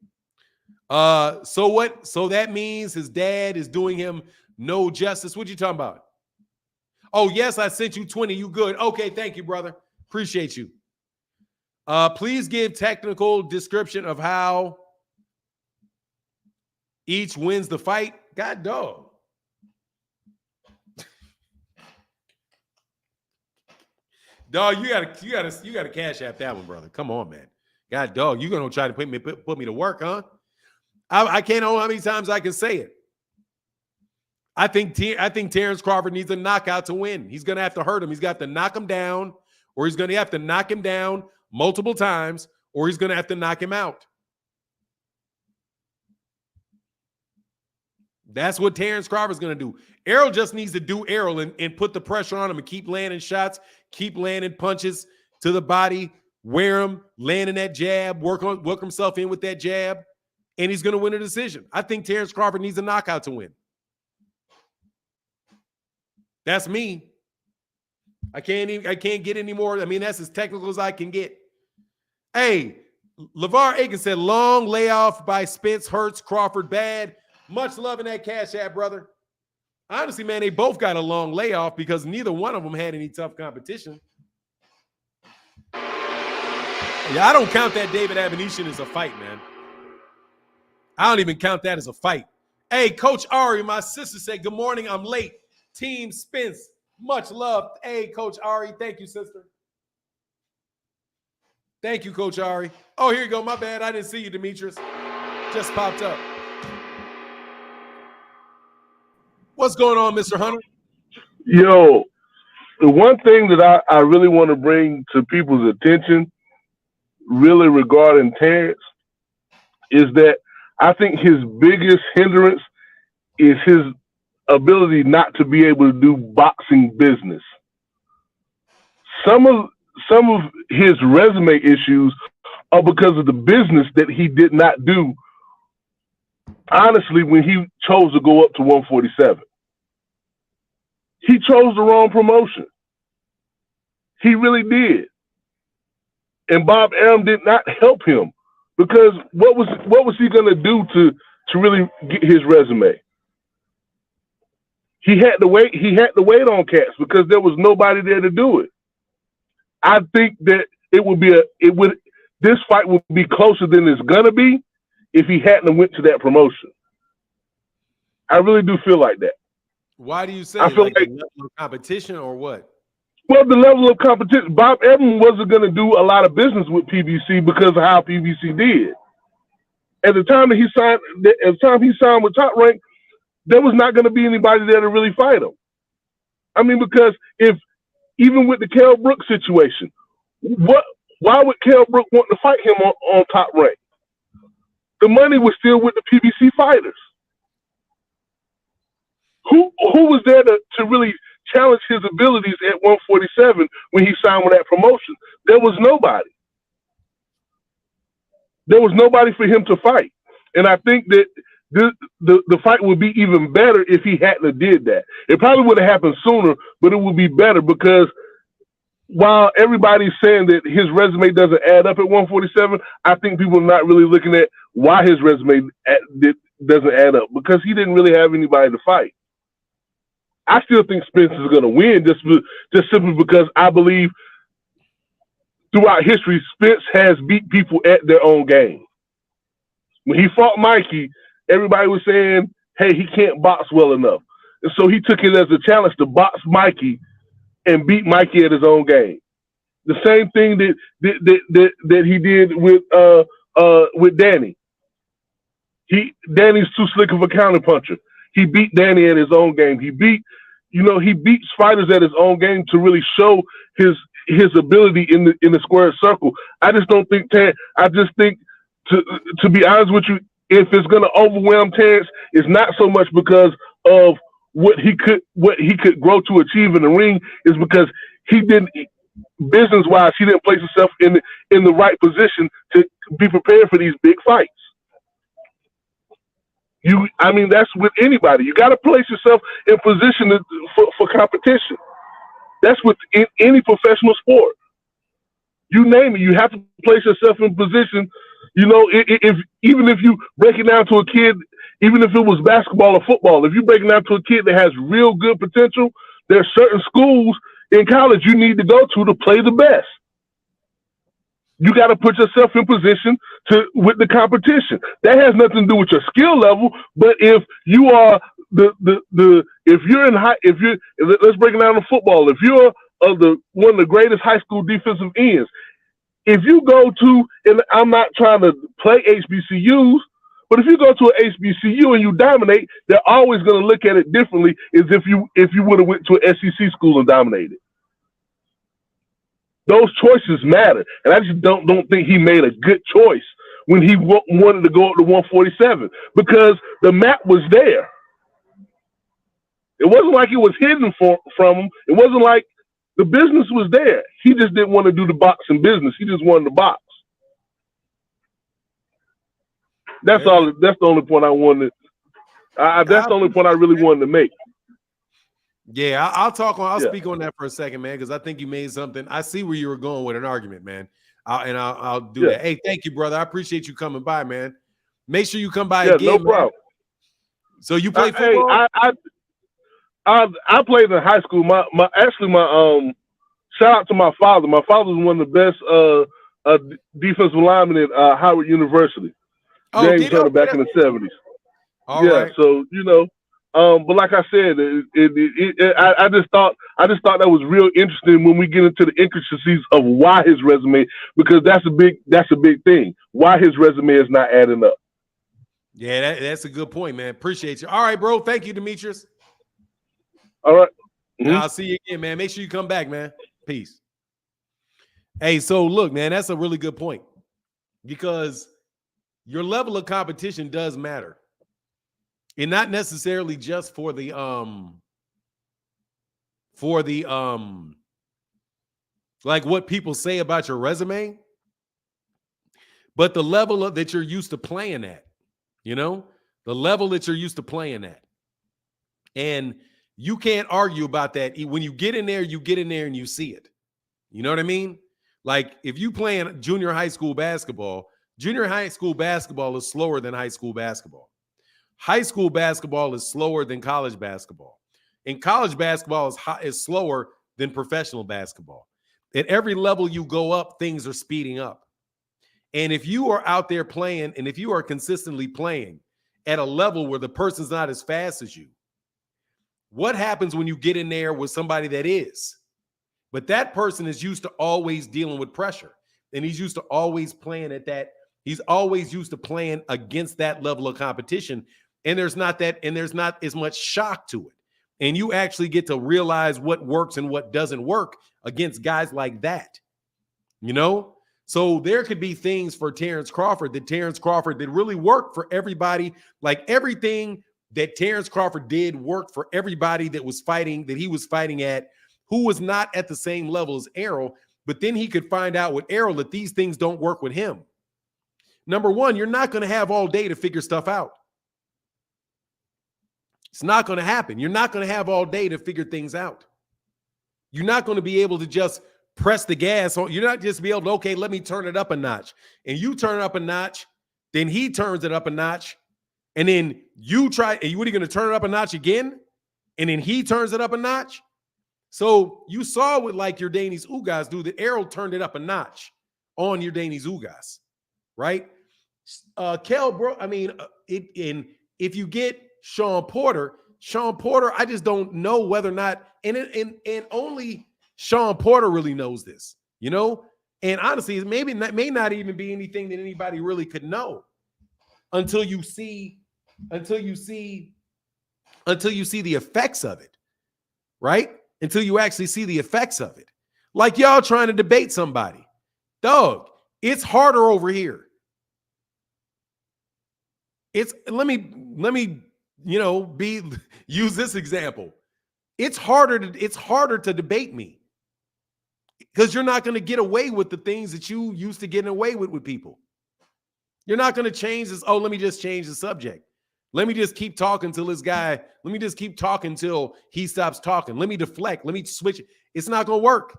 So what? So that means his dad is doing him no justice. What you talking about? Oh, yes, I sent you 20. You good. Okay, thank you, brother. Appreciate you. Please give technical description of how each wins the fight. God dog. Dog, you gotta cash app that one, brother. Come on, man. God dog, you gonna try to put me to work, huh? I can't know how many times I can say it. I think Terence Crawford needs a knockout to win. He's gonna have to hurt him. He's got to knock him down, or he's gonna have to knock him down multiple times, or he's gonna have to knock him out. That's what Terence Crawford's going to do. Errol just needs to do Errol and put the pressure on him and keep landing shots, keep landing punches to the body, wear him, landing that jab, work himself in with that jab, and he's going to win a decision. I think Terence Crawford needs a knockout to win. That's me. I can't get any more. I mean, that's as technical as I can get. Hey, LeVar Aiken said, long layoff by Spence hurts Crawford bad. Much love in that cash app, brother. Honestly, man, they both got a long layoff because neither one of them had any tough competition. Yeah, I don't count that David Abination as a fight, man. I don't even count that as a fight. Hey, Coach Ari, my sister said, good morning, I'm late. Team Spence, much love. Hey, Coach Ari, thank you, sister. Thank you, Coach Ari. Oh, here you go. My bad. I didn't see you, Demetrius. Just popped up. What's going on, Mr. Hunter? Yo, the one thing that I really want to bring to people's attention, really regarding Terence, is that I think his biggest hindrance is his ability not to be able to do boxing business. Some of his resume issues are because of the business that he did not do honestly, when he chose to go up to 147. He chose the wrong promotion. He really did. And Bob Arum did not help him because what was he going to do to really get his resume? He had to wait. He had to wait on cats because there was nobody there to do it. I think that this fight would be closer than it's gonna be if he hadn't went to that promotion. I really do feel like that. Why do you say I feel like like the level of competition or what? well, the level of competition. Bob Evans wasn't going to do a lot of business with PBC because of how PBC did. At the time that he signed with Top Rank, there was not going to be anybody there to really fight him. I mean, because even with the Kell Brooks situation, why would Kell Brooks want to fight him on Top Rank? The money was still with the PBC fighters. Who was there to really challenge his abilities at 147 when he signed with that promotion? There was nobody. There was nobody for him to fight. And I think that the fight would be even better if he hadn't did that. It probably would have happened sooner, but it would be better because while everybody's saying that his resume doesn't add up at 147, I think people are not really looking at why his resume doesn't add up because he didn't really have anybody to fight. I still think Spence is going to win just simply because I believe throughout history, Spence has beat people at their own game. When he fought Mikey, everybody was saying, hey, he can't box well enough. And so he took it as a challenge to box Mikey and beat Mikey at his own game. The same thing that he did with Danny. Danny's too slick of a counterpuncher. He beat Danny at his own game. He beats fighters at his own game to really show his ability in the square circle. I just don't think I just think to be honest with you, if it's going to overwhelm Terence, it's not so much because of what he could grow to achieve in the ring, is because he didn't business wise he didn't place himself in the right position to be prepared for these big fights. That's with anybody. You got to place yourself in position for competition. That's with any professional sport. You name it, you have to place yourself in position. Even if you break it down to a kid, even if it was basketball or football, if you break it down to a kid that has real good potential, there are certain schools in college you need to go to play the best. You got to put yourself in position with the competition. That has nothing to do with your skill level. But if you are let's break it down to football. If you're one of the greatest high school defensive ends, if you go to, and I'm not trying to play HBCUs, but if you go to an HBCU and you dominate, they're always going to look at it differently as if you would have went to an SEC school and dominated. Those choices matter, and I just don't think he made a good choice when he wanted to go up to 147 because the map was there. It wasn't like it was hidden from him. It wasn't like the business was there. He just didn't want to do the boxing business. He just wanted to box. That's all. That's the only point I wanted. That's the only point I really wanted to make. Yeah, I'll speak on that for a second, man, because I think you made something. I see where you were going with an argument, man. I'll do that. Hey, thank you, brother. I appreciate you coming by, man. Make sure you come by again. No problem. Man. So you play football? Hey, I played in high school. My shout out to my father. My father was one of the best defensive linemen at Howard University. James Hunter back in the 70s. All right. So but like I said, I just thought that was real interesting when we get into the intricacies of why his resume, because that's a big thing. Why his resume is not adding up. Yeah, that's a good point, man. Appreciate you. All right, bro. Thank you, Demetrius. All right. Mm-hmm. I'll see you again, man. Make sure you come back, man. Peace. Hey, so look, man, that's a really good point because your level of competition does matter. And not necessarily just for the like what people say about your resume, but the level that you're used to playing at, the level that you're used to playing at. And you can't argue about that. When you get in there and you see it. You know what I mean? Like if you playing junior high school basketball is slower than high school basketball. High school basketball is slower than college basketball. And college basketball is slower than professional basketball. At every level you go up, things are speeding up. And if you are out there playing, and if you are consistently playing at a level where the person's not as fast as you, what happens when you get in there with somebody that is? But that person is used to always dealing with pressure. And he's used to always playing at that. He's always used to playing against that level of competition. And there's not as much shock to it. And you actually get to realize what works and what doesn't work against guys like that. You know? So there could be things for Terence Crawford that really worked for everybody. Like everything that Terence Crawford did worked for everybody that he was fighting at, who was not at the same level as Errol. But then he could find out with Errol that these things don't work with him. Number one, you're not going to have all day to figure stuff out. It's not going to happen. You're not going to have all day to figure things out. You're not going to be able to just press the gas. You're not just be able to, okay, let me turn it up a notch. And you turn it up a notch, then he turns it up a notch. And then you try, and what are you going to turn it up a notch again? And then he turns it up a notch. So you saw with like your Danny's Ugas do that Errol turned it up a notch on your Danny's Ugas, right? Kel, bro, I mean, if you get Sean Porter, I just don't know whether or not, and only Sean Porter really knows this, you know? And honestly, it may not even be anything that anybody really could know until you see the effects of it, right? Until you actually see the effects of it. Like y'all trying to debate somebody. Dog, it's harder over here. Let me use this example. It's harder to debate me because you're not going to get away with the things that you used to getting away with people. You're not going to change this. Oh, let me just change the subject. Let me just keep talking till let me just keep talking till he stops talking. Let me deflect. Let me switch. It's not going to work.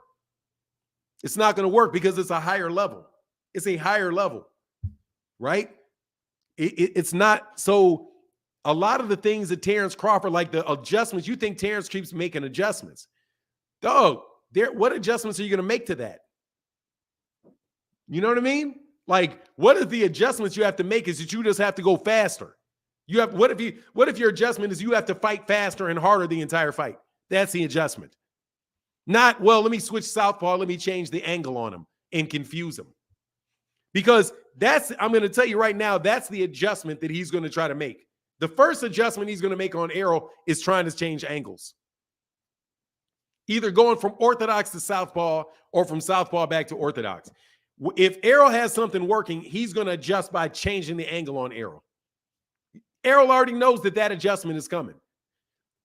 It's not going to work because it's a higher level. It's a higher level, right? It's not. So a lot of the things that Terence Crawford, like the adjustments, you think Terence keeps making adjustments. Dog, what adjustments are you going to make to that? You know what I mean? Like, what is the adjustments you have to make is that you just have to go faster. What if your adjustment is you have to fight faster and harder the entire fight? That's the adjustment. Not, well, let me switch southpaw, let me change the angle on him and confuse him. Because I'm going to tell you right now, that's the adjustment that he's going to try to make. The first adjustment he's going to make on Errol is trying to change angles. Either going from orthodox to southpaw or from southpaw back to orthodox. If Errol has something working, he's going to adjust by changing the angle on Errol. Errol already knows that adjustment is coming.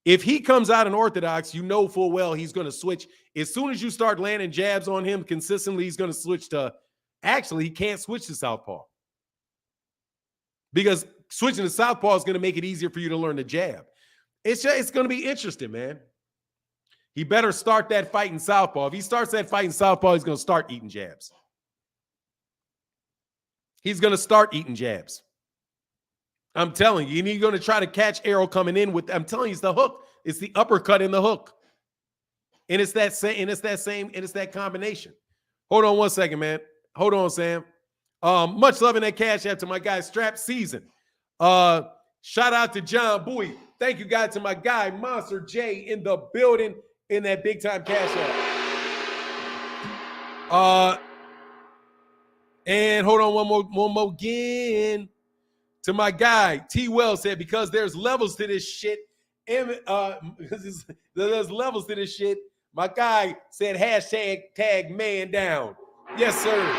If he comes out in orthodox, you know full well he's going to switch. As soon as you start landing jabs on him consistently, he's going to switch to, actually, he can't switch to southpaw. Because switching to southpaw is going to make it easier for you to learn the jab. It's going to be interesting, man. He better start that fight in southpaw. If he starts that fight in southpaw, he's going to start eating jabs. He's going to start eating jabs. I'm telling you, and you're going to try to catch Errol coming in with, I'm telling you, it's the hook. It's the uppercut in the hook. And it's that combination. Hold on one second, man. Hold on, Sam. Much love in that cash app to my guy, Strap Season. Shout out to John Bowie. Thank you, guys, to my guy, Monster J, in the building in that big time cash app. And hold on one more again. To my guy, T. Well said, because there's levels to this shit. There's levels to this shit. My guy said #tag man down. Yes, sir.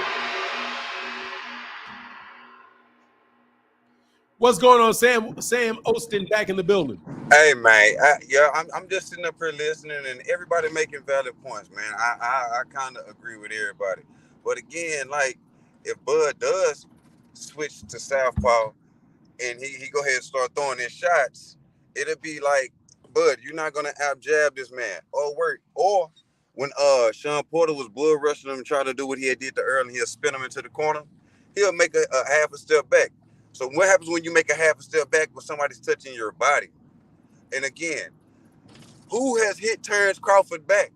What's going on, Sam? Sam Osteen back in the building. Hey man, I'm just sitting up here listening, and everybody making valid points, man. I kind of agree with everybody, but again, like if Bud does switch to southpaw, and he go ahead and start throwing his shots, it'll be like, bud, you're not gonna out jab this man. Or work. Or when Sean Porter was bull rushing him and trying to do what he had did to Earl, and he'll spin him into the corner, he'll make a half a step back. So what happens when you make a half a step back when somebody's touching your body? And again, who has hit Terence Crawford back?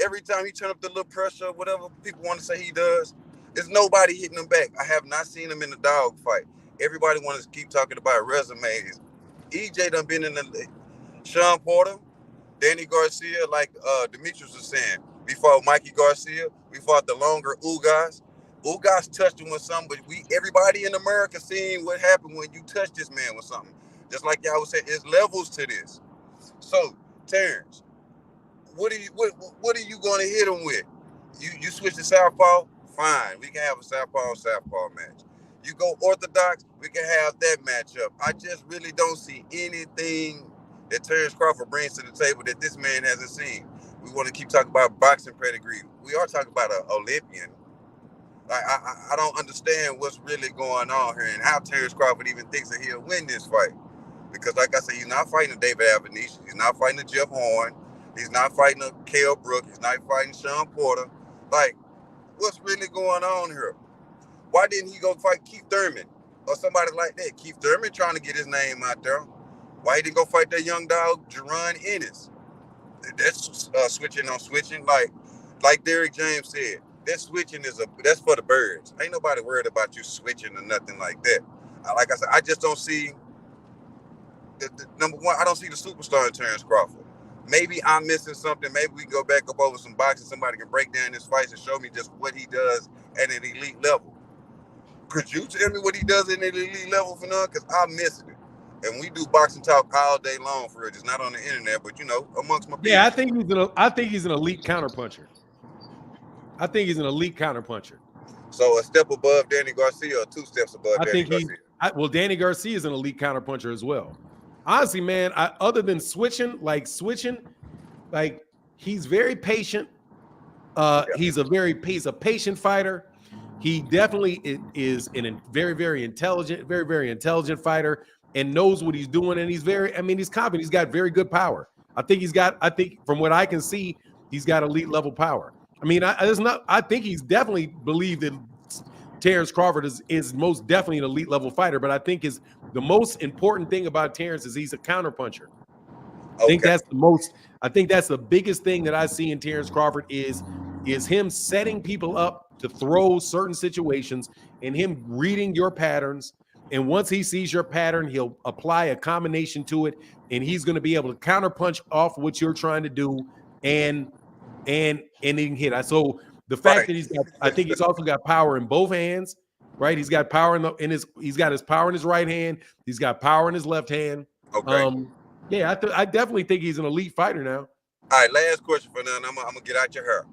Every time he turn up the little pressure, whatever people want to say he does, there's nobody hitting him back. I have not seen him in a dog fight. Everybody wants to keep talking about resumes. EJ done been in the Sean Porter, Danny Garcia, like Demetrius was saying. We fought Mikey Garcia. We fought the longer Ugas. Ugas touched him with something, but everybody in America seen what happened when you touch this man with something. Just like y'all was saying, there's levels to this. So, Terence, what are you going to hit him with? You switch to southpaw, fine. We can have a southpaw match. You go orthodox, we can have that matchup. I just really don't see anything that Terence Crawford brings to the table that this man hasn't seen. We want to keep talking about boxing pedigree. We are talking about an Olympian. I don't understand what's really going on here and how Terence Crawford even thinks that he'll win this fight. Because like I said, he's not fighting a David Avenisha. He's not fighting a Jeff Horn. He's not fighting a Kell Brook. He's not fighting Sean Porter. Like, what's really going on here? Why didn't he go fight Keith Thurman or somebody like that? Keith Thurman trying to get his name out there. Why he didn't go fight that young dog, Jerron Ennis? That's switching on switching. Like Derrick James said, that switching that's for the birds. Ain't nobody worried about you switching or nothing like that. Like I said, I just don't see the number one. I don't see the superstar in Terence Crawford. Maybe I'm missing something. Maybe we go back up over some boxing. Somebody can break down his fights and show me just what he does at an elite level. Could you tell me what he does at an elite level for now? Because I'm missing it. And we do boxing talk all day long for it. It's not on the internet, but amongst my people. Yeah, I think he's an elite counterpuncher. I think he's an elite counterpuncher. So a step above Danny Garcia or 2 steps above Danny Garcia? Danny Garcia is an elite counterpuncher as well. Honestly, man, other than switching, he's very patient. He's a patient fighter. He definitely is a very, very intelligent fighter and knows what he's doing. And he's confident. He's got very good power. I think from what I can see, he's got elite level power. I mean, I think he's definitely believed that Terence Crawford is most definitely an elite level fighter, but I think the most important thing about Terence is he's a counterpuncher. Okay. I think that's the biggest thing that I see in Terence Crawford is him setting people up to throw certain situations and him reading your patterns. And once he sees your pattern, he'll apply a combination to it, and he's going to be able to counterpunch off what you're trying to do, and he can hit. So the fact that I think he's also got power in both hands, right? He's got power he's got his power in his right hand. He's got power in his left hand. Okay. I definitely think he's an elite fighter now. All right, last question for now. I'm gonna get out your hair.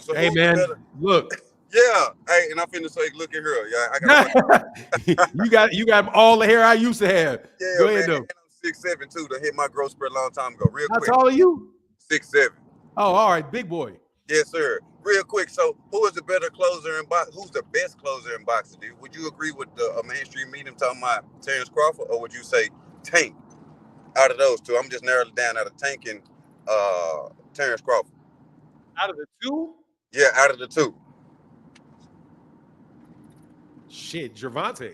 So hey man, look. Yeah. Hey, and I'm finna say, look at her. Yeah, I got you got all the hair I used to have. Yeah, go ahead, though. And I'm 6'7" too. To hit my growth spurt a long time ago. Real quick. How tall are you? 6'7". Oh, all right, big boy. Yes, sir. Real quick. So, who is the better closer in boxing? Who's the best closer in boxing? Dude? Would you agree with the mainstream medium talking about Terence Crawford, or would you say Tank? Out of those two, I'm just narrowing it down out of Tank and Terence Crawford. Out of the two? Yeah, out of the two. Shit, Gervonta.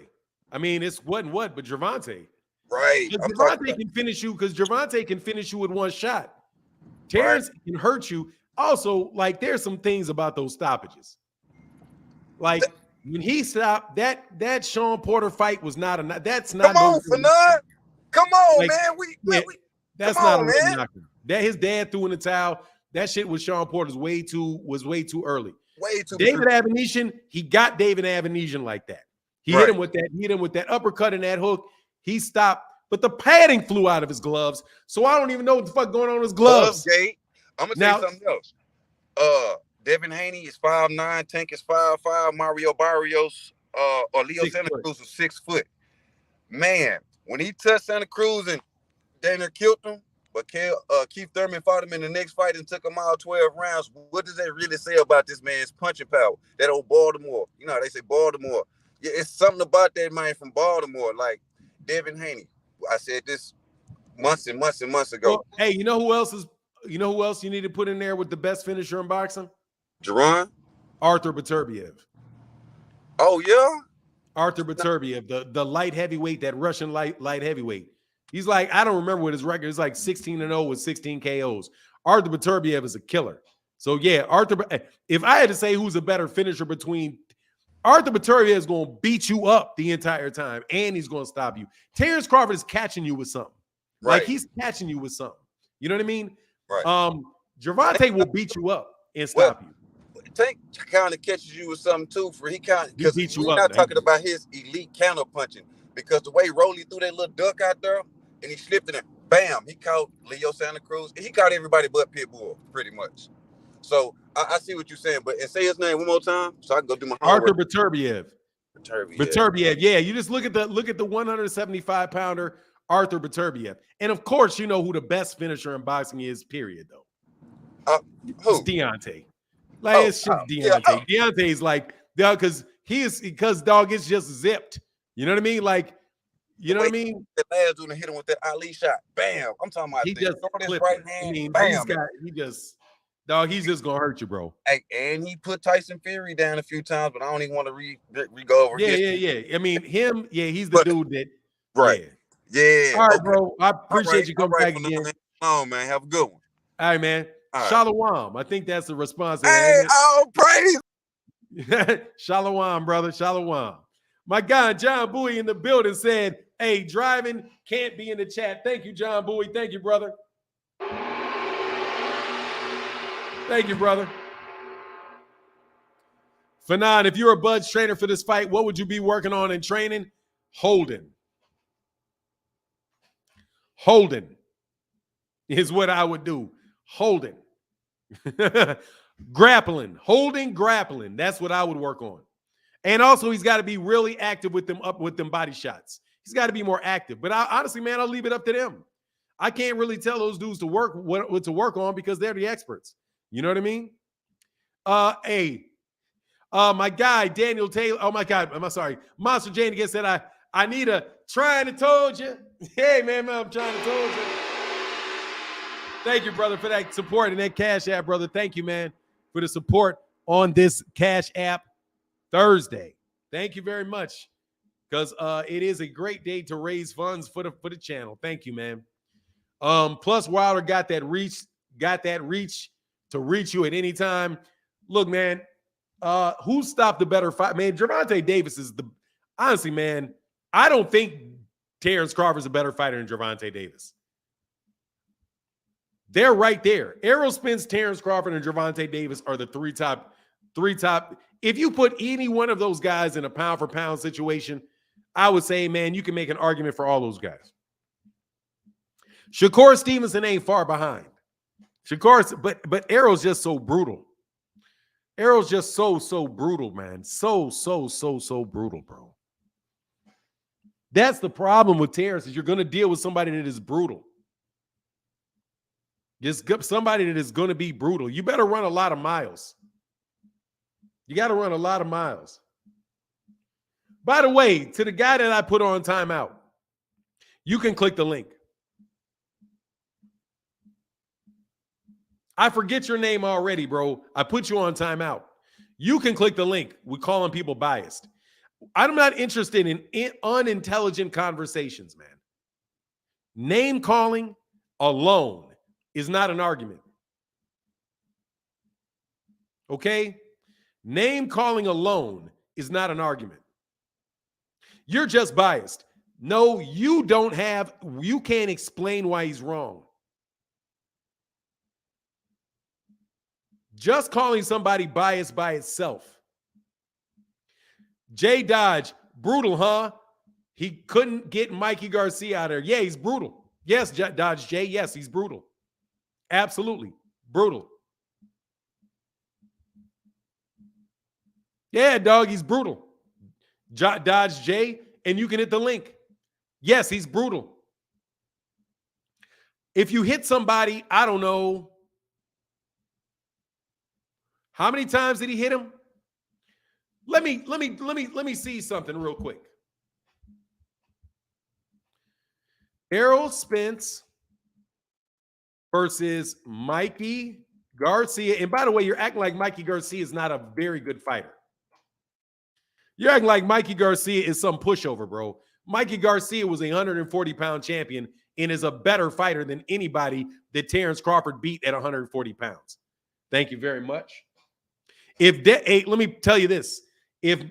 I mean, it's what, but Gervonta. Right. Gervonta can finish you because Gervonta can finish you with one shot. Terence can hurt you. Also, there's some things about those stoppages. When he stopped, that Sean Porter fight was not a. That's not. Come on, Fanad. Come on, man. That's not a man. Knocker. That his dad threw in the towel. That shit with Sean Porter was way too early. Way too. David Avenishan, he got David Avenishan like that. He hit him with that uppercut and that hook. He stopped, but the padding flew out of his gloves. So I don't even know what the fuck going on with his gloves. Gate. I'm gonna tell you something else. Devin Haney is 5'9", Tank is 5'5", Mario Barrios, or Leo Santa Cruz was 6 foot. Man, when he touched Santa Cruz and Dana killed him, but Keith Thurman fought him in the next fight and took him all 12 rounds. What does that really say about this man's punching power? That old Baltimore. You know how they say Baltimore. Yeah, it's something about that man from Baltimore. Like, Devin Haney. I said this months and months and months ago. Well, hey, you know who else you need to put in there with the best finisher in boxing? Jerron? Arthur Beterbiev. Oh, yeah? Arthur Beterbiev, the light heavyweight, that Russian light heavyweight. He's like, I don't remember what his record is, like 16-0 with 16 KOs. Arthur Beterbiev is a killer. So yeah, if I had to say who's a better finisher between, Arthur Beterbiev is going to beat you up the entire time, and he's going to stop you. Terence Crawford is catching you with something. Right. Like, he's catching you with something. You know what I mean? Right. Gervonta will beat you up and stop you. Tank kind of catches you with something too. Because beats you we're up, not man. talking about his elite counter punching, because the way Rolly threw that little duck out there and he slipped in it, bam, he caught Leo Santa Cruz. He caught everybody but Pitbull, pretty much. So I see what you're saying, but and say his name one more time so I can go do my homework. Arthur Beterbiev. Beterbiev, yeah. You just look at the 175-pounder Arthur Beterbiev, and of course you know who the best finisher in boxing is. Period, though. Who? It's Deontay. Like, it's just Deontay. Yeah, Deontay's like, because dog, it's just zipped. You know what I mean? Like, you know what I mean? The last dude hit him with that Ali shot. Bam. I'm talking about he just his right hand. I mean, bam. He's just gonna hurt you, bro. Hey, and he put Tyson Fury down a few times, but I don't even want to re-go over Yeah. I mean, he's the dude that. Right. Yeah. All right, bro. I appreciate you coming back again. Oh, man. Have a good one. All right, man. All right. Shalom. I think that's the response. Hey, praise. Shalom, brother. Shalom. My guy, John Bowie, in the building said, hey, driving can't be in the chat. Thank you, John Bowie. Thank you, brother. Thank you, brother. Fanon, if you're a Bud's trainer for this fight, what would you be working on in training? Holding is what I would do. Holding. Grappling. That's what I would work on. And also, he's got to be really active with them body shots. He's got to be more active. But honestly, man, I'll leave it up to them. I can't really tell those dudes to work what to work on because they're the experts. You know what I mean? My guy, Daniel Taylor. Oh my God, I'm sorry. Monster Jane again said, I need a trying to told you. Hey man, I'm trying to told you. Thank you, brother, for that support and that Cash App, brother. Thank you, man, for the support on this Cash App Thursday. Thank you very much. Because it is a great day to raise funds for the channel. Thank you, man. Plus Wilder got that reach to reach you at any time. Look, man, who stopped the better fight? Man, Gervonta Davis is honestly, man, I don't think Terence Crawford's a better fighter than Gervonta Davis. They're right there. Errol, Spence, Terence Crawford, and Gervonta Davis are the three top. If you put any one of those guys in a pound for pound situation, I would say, man, you can make an argument for all those guys. Shakur Stevenson ain't far behind. But Errol's just so brutal. Errol's just so brutal, man. So brutal, bro. That's the problem with Terence, is you're going to deal with somebody that is brutal. Just somebody that is going to be brutal. You better run a lot of miles. You got to run a lot of miles. By the way, to the guy that I put on timeout, you can click the link. I forget your name already, bro. I put you on timeout. You can click the link. We're calling people biased. I'm not interested in unintelligent conversations, man. Name calling alone is not an argument. Okay? Name calling alone is not an argument. You're just biased. No, you can't explain why he's wrong. Just calling somebody biased by itself. Jay Dodge, brutal, huh? He couldn't get Mikey Garcia out of there. Yeah, he's brutal. Yes, Dodge Jay, yes, he's brutal. Absolutely, brutal. Yeah, dog, he's brutal. Dodge J, and you can hit the link. Yes, he's brutal. If you hit somebody, I don't know. How many times did he hit him? Let me see something real quick. Errol Spence versus Mikey Garcia. And by the way, you're acting like Mikey Garcia is not a very good fighter. You're acting like Mikey Garcia is some pushover, bro. Mikey Garcia was a 140-pound champion and is a better fighter than anybody that Terence Crawford beat at 140 pounds. Thank you very much. Let me tell you this. If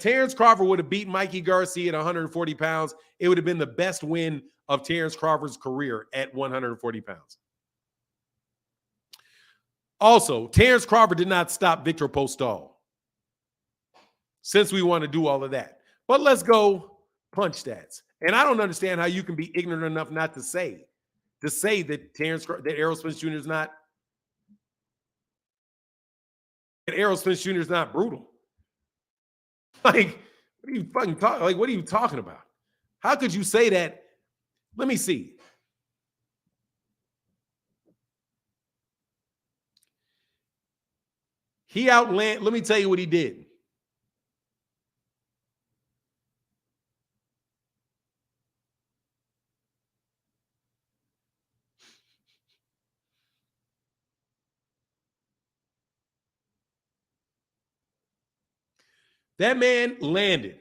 Terence Crawford would have beat Mikey Garcia at 140 pounds, it would have been the best win of Terence Crawford's career at 140 pounds. Also, Terence Crawford did not stop Victor Postol, since we want to do all of that. But let's go punch stats. And I don't understand how you can be ignorant enough not to say that Errol Spence Jr. is not brutal. Like, what are you fucking talking? Like, what are you talking about? How could you say that? Let me see. Let me tell you what he did. That man landed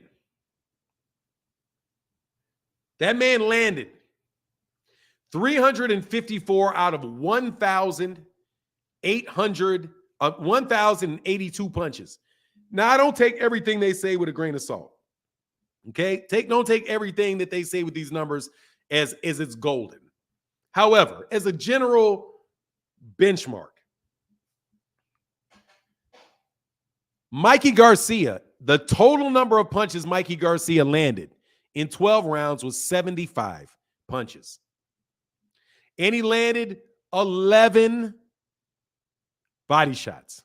354 out of 1,082 punches. Now, I don't take everything they say with a grain of salt. Okay? Don't take everything that they say with these numbers as it's golden. However, as a general benchmark, Mikey Garcia, the total number of punches Mikey Garcia landed in 12 rounds was 75 punches. And he landed 11 body shots.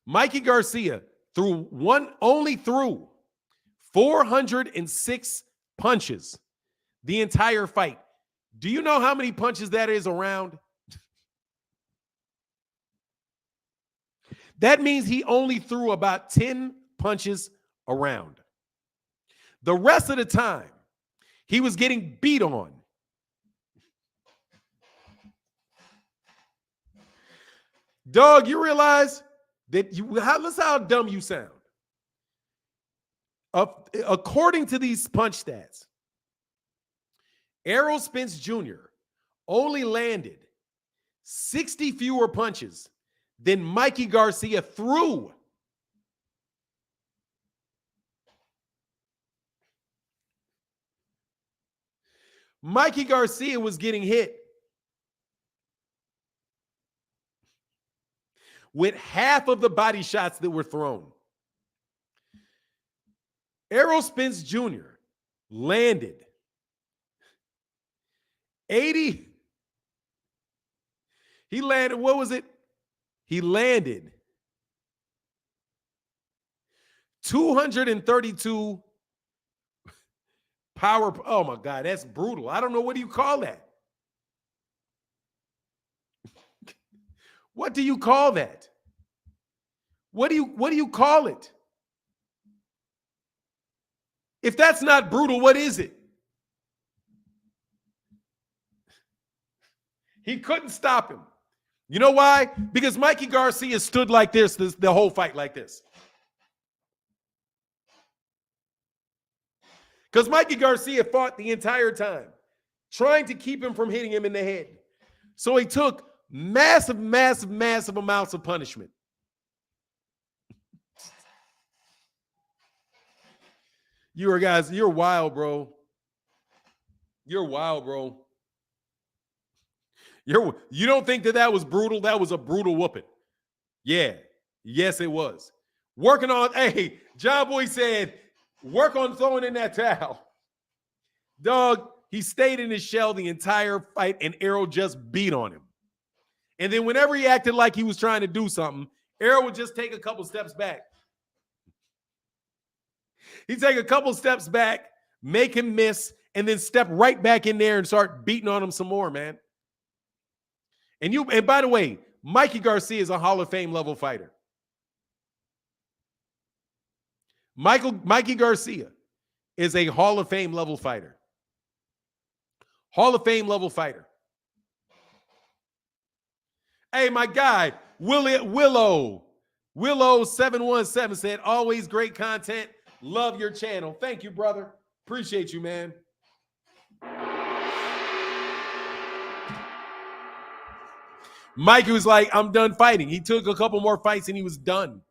Mikey Garcia only threw 406 punches the entire fight. Do you know how many punches that is around? That means he only threw about 10 punches around. The rest of the time, he was getting beat on. Dog, you realize that listen how dumb you sound. According to these punch stats, Errol Spence Jr. only landed 60 fewer punches than Mikey Garcia threw. Mikey Garcia was getting hit with half of the body shots that were thrown. Errol Spence Jr. landed 80. He landed, what was it? He landed 232 power. Oh my God, that's brutal. I don't know. What do you call that? What do you call that? What do you call it? If that's not brutal, what is it? He couldn't stop him. You know why? Because Mikey Garcia stood like this the whole fight like this. Because Mikey Garcia fought the entire time, trying to keep him from hitting him in the head. So he took massive amounts of punishment. You're wild, bro. You're wild, bro. You don't think that was brutal? That was a brutal whooping. Yeah. Yes, it was. Working on, hey, John Boy said, work on throwing in that towel. Dog, he stayed in his shell the entire fight, and Errol just beat on him. And then whenever he acted like he was trying to do something, Errol would just take a couple steps back. He'd take a couple steps back, make him miss, and then step right back in there and start beating on him some more, man. And by the way, Mikey Garcia is a Hall of Fame level fighter. Mikey Garcia is a Hall of Fame level fighter. Hall of Fame level fighter. Hey, my guy, Willow 717 said, always great content. Love your channel. Thank you, brother. Appreciate you, man. Mikey was like, I'm done fighting. He took a couple more fights and he was done.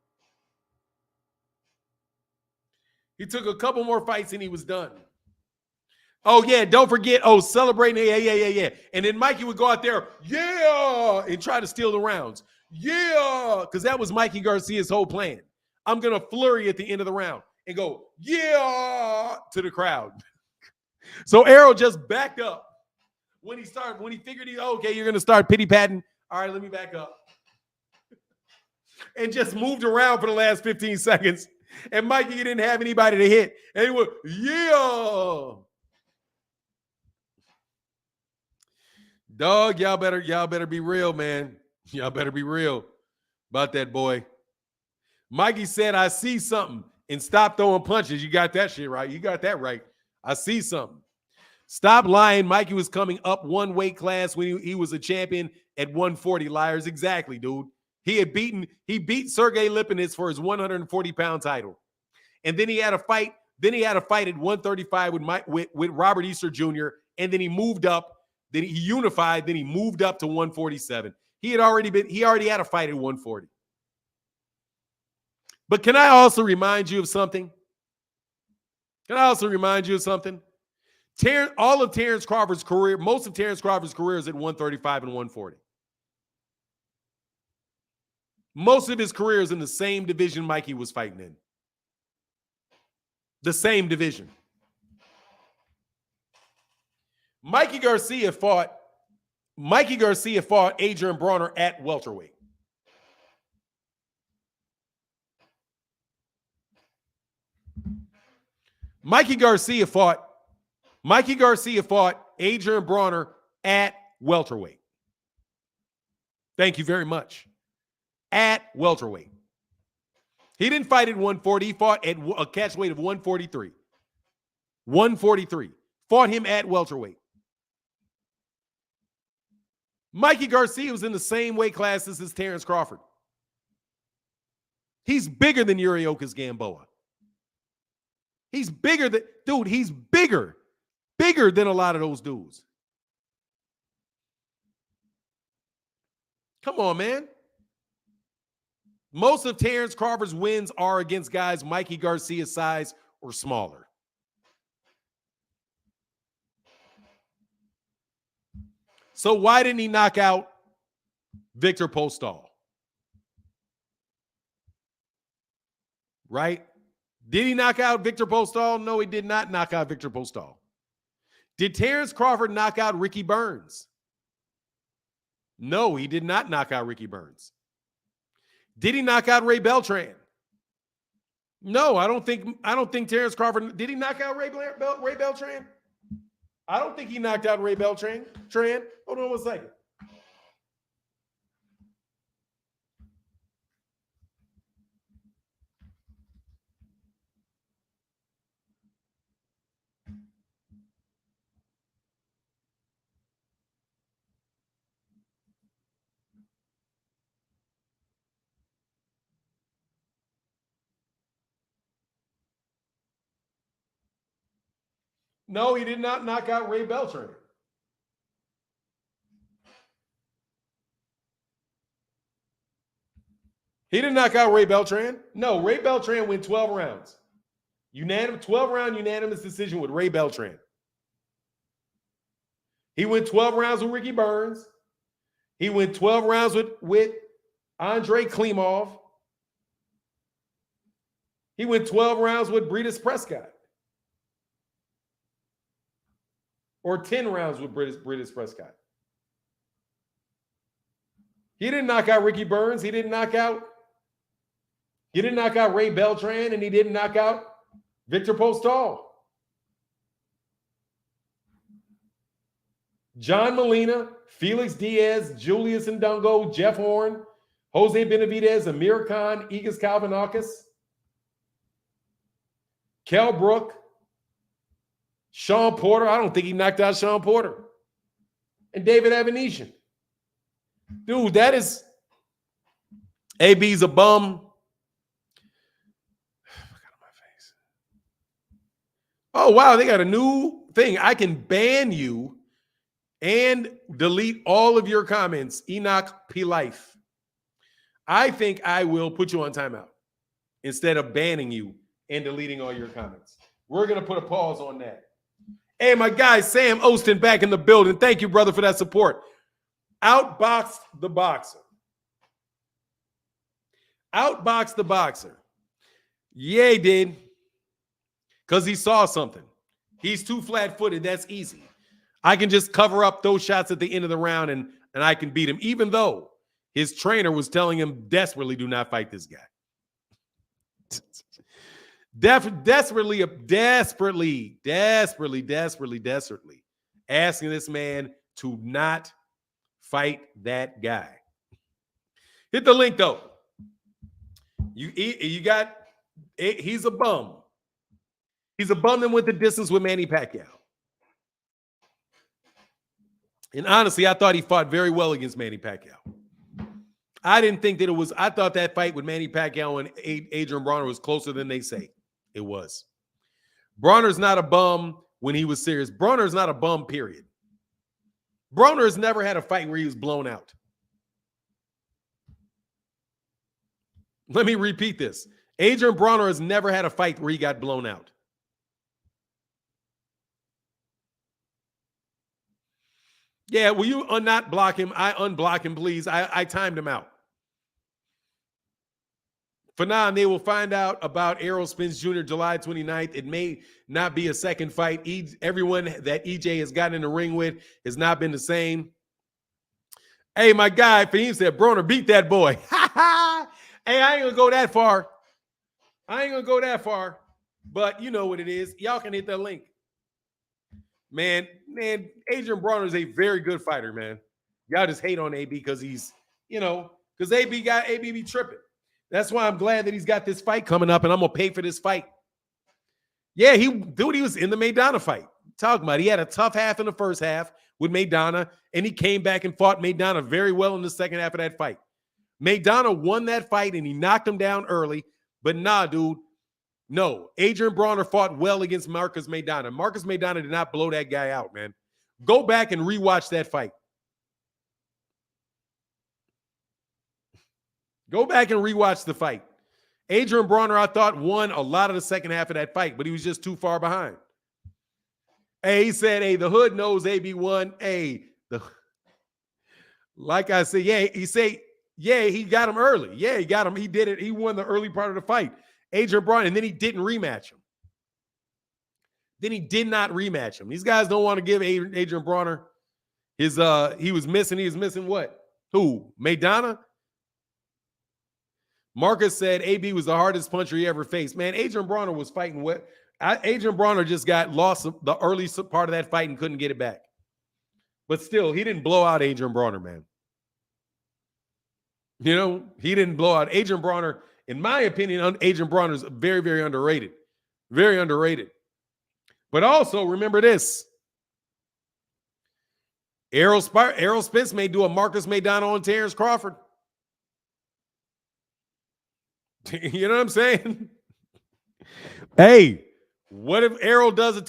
He took a couple more fights and he was done. Oh, yeah, don't forget. Oh, celebrating. Yeah. And then Mikey would go out there, yeah, and try to steal the rounds. Yeah, because that was Mikey Garcia's whole plan. I'm going to flurry at the end of the round and go, yeah, to the crowd. So Errol just backed up. When he figured okay, you're going to start pity-patting. All right, let me back up. And just moved around for the last 15 seconds. And Mikey didn't have anybody to hit. And he went, yeah. Dog, y'all better be real, man. Y'all better be real about that boy. Mikey said, I see something, and stop throwing punches. You got that shit right. You got that right. I see something. Stop lying. Mikey was coming up one weight class when he was a champion at 140. Liars. Exactly, dude. He beat Sergey Lipinets for his 140-pound title. And then he had a fight. Then he had a fight at 135 with Robert Easter Jr. And then he moved up. Then he unified. Then he moved up to 147. He already had a fight at 140. But can I also remind you of something? All of Terence Crawford's career, most of Terence Crawford's career is at 135 and 140. Most of his career is in the same division Mikey was fighting in. The same division. Mikey Garcia fought Adrian Bronner at welterweight. Mikey Garcia fought Adrian Bronner at welterweight. Thank you very much. At welterweight. He didn't fight at 140. He fought at a catch weight of 143. 143. Fought him at welterweight. Mikey Garcia was in the same weight classes as Terence Crawford. He's bigger than Yuriorkis Gamboa. He's bigger than a lot of those dudes. Come on, man. Most of Terence Crawford's wins are against guys Mikey Garcia's size or smaller. So why didn't he knock out Victor Postol? Right? Did he knock out Victor Postol? No, he did not knock out Victor Postol. Did Terence Crawford knock out Ricky Burns? No, he did not knock out Ricky Burns. Did he knock out Ray Beltran? No, I don't think Terence Crawford. Did he knock out Ray Beltran? I don't think he knocked out Ray Beltran. Hold on one second. No, he did not knock out Ray Beltran. He didn't knock out Ray Beltran. No, Ray Beltran went 12 rounds. 12-round unanimous decision with Ray Beltran. He went 12 rounds with Ricky Burns. He went 12 rounds with Andre Klimov. He went 12 rounds with Britas Prescott. Or 10 rounds with Britas Prescott. He didn't knock out Ricky Burns. He didn't knock out Ray Beltran, and he didn't knock out Victor Postol. John Molina, Felix Diaz, Julius Ndungo, Jeff Horn, Jose Benavidez, Amir Khan, Igas Kalvanakis, Kell Brook, Sean Porter, I don't think he knocked out Sean Porter. And David Evanesian. Dude, that is AB's a bum. Oh, wow, they got a new thing. I can ban you and delete all of your comments. Enoch P. Life. I think I will put you on timeout instead of banning you and deleting all your comments. We're going to put a pause on that. Hey, my guy, Sam Ostin back in the building. Thank you, brother, for that support. Outboxed the boxer. Outboxed the boxer. Yeah, he did. Because he saw something. He's too flat-footed. That's easy. I can just cover up those shots at the end of the round and I can beat him, even though his trainer was telling him desperately, do not fight this guy. Desperately asking this man to not fight that guy. Hit the link, though. You got, he's a bum. He's a bum that went the distance with Manny Pacquiao. And honestly, I thought he fought very well against Manny Pacquiao. I didn't think that it was, I thought that fight with Manny Pacquiao and Adrian Bronner was closer than they say it was. Bronner's not a bum when he was serious. Bronner's not a bum, period. Bronner has never had a fight where he was blown out. Let me repeat this. Adrian Bronner has never had a fight where he got blown out. Yeah, will you not block him? I unblock him, please. I timed him out. For now, they will find out about Errol Spence Jr. July 29th. It may not be a second fight. Everyone that EJ has gotten in the ring with has not been the same. Hey, my guy, Fahim said, Bronner, beat that boy. Hey, I ain't going to go that far. But you know what it is. Y'all can hit that link. Man, Adrian Bronner is a very good fighter, man. Y'all just hate on AB because he's, because AB be tripping. That's why I'm glad that he's got this fight coming up, and I'm going to pay for this fight. Yeah, he was in the Maidana fight. Talking about he had a tough half in the first half with Maidana, and he came back and fought Maidana very well in the second half of that fight. Maidana won that fight, and he knocked him down early. But nah, dude, no. Adrian Bronner fought well against Marcus Maidana. Marcus Maidana did not blow that guy out, man. Go back and rewatch that fight. Go back and rewatch the fight. Adrian Bronner, I thought, won a lot of the second half of that fight, but he was just too far behind. Hey, he said, hey, the hood knows AB won. Hey, like I said, yeah, he got him early. Yeah, he got him. He did it. He won the early part of the fight. Adrian Bronner, and then he didn't rematch him. Then he did not rematch him. These guys don't want to give Adrian Bronner his, he was missing what? Who? Maidana? Marcus said AB was the hardest puncher he ever faced. Man, Adrian Bronner was fighting what? Adrian Bronner just got lost the early part of that fight and couldn't get it back. But still, he didn't blow out Adrian Bronner, man. He didn't blow out Adrian Bronner. In my opinion, Adrian Bronner is very, very underrated. Very underrated. But also, remember this. Errol Spence may do a Marcus Maidana on Terence Crawford. You know what I'm saying? Hey, what if Errol does a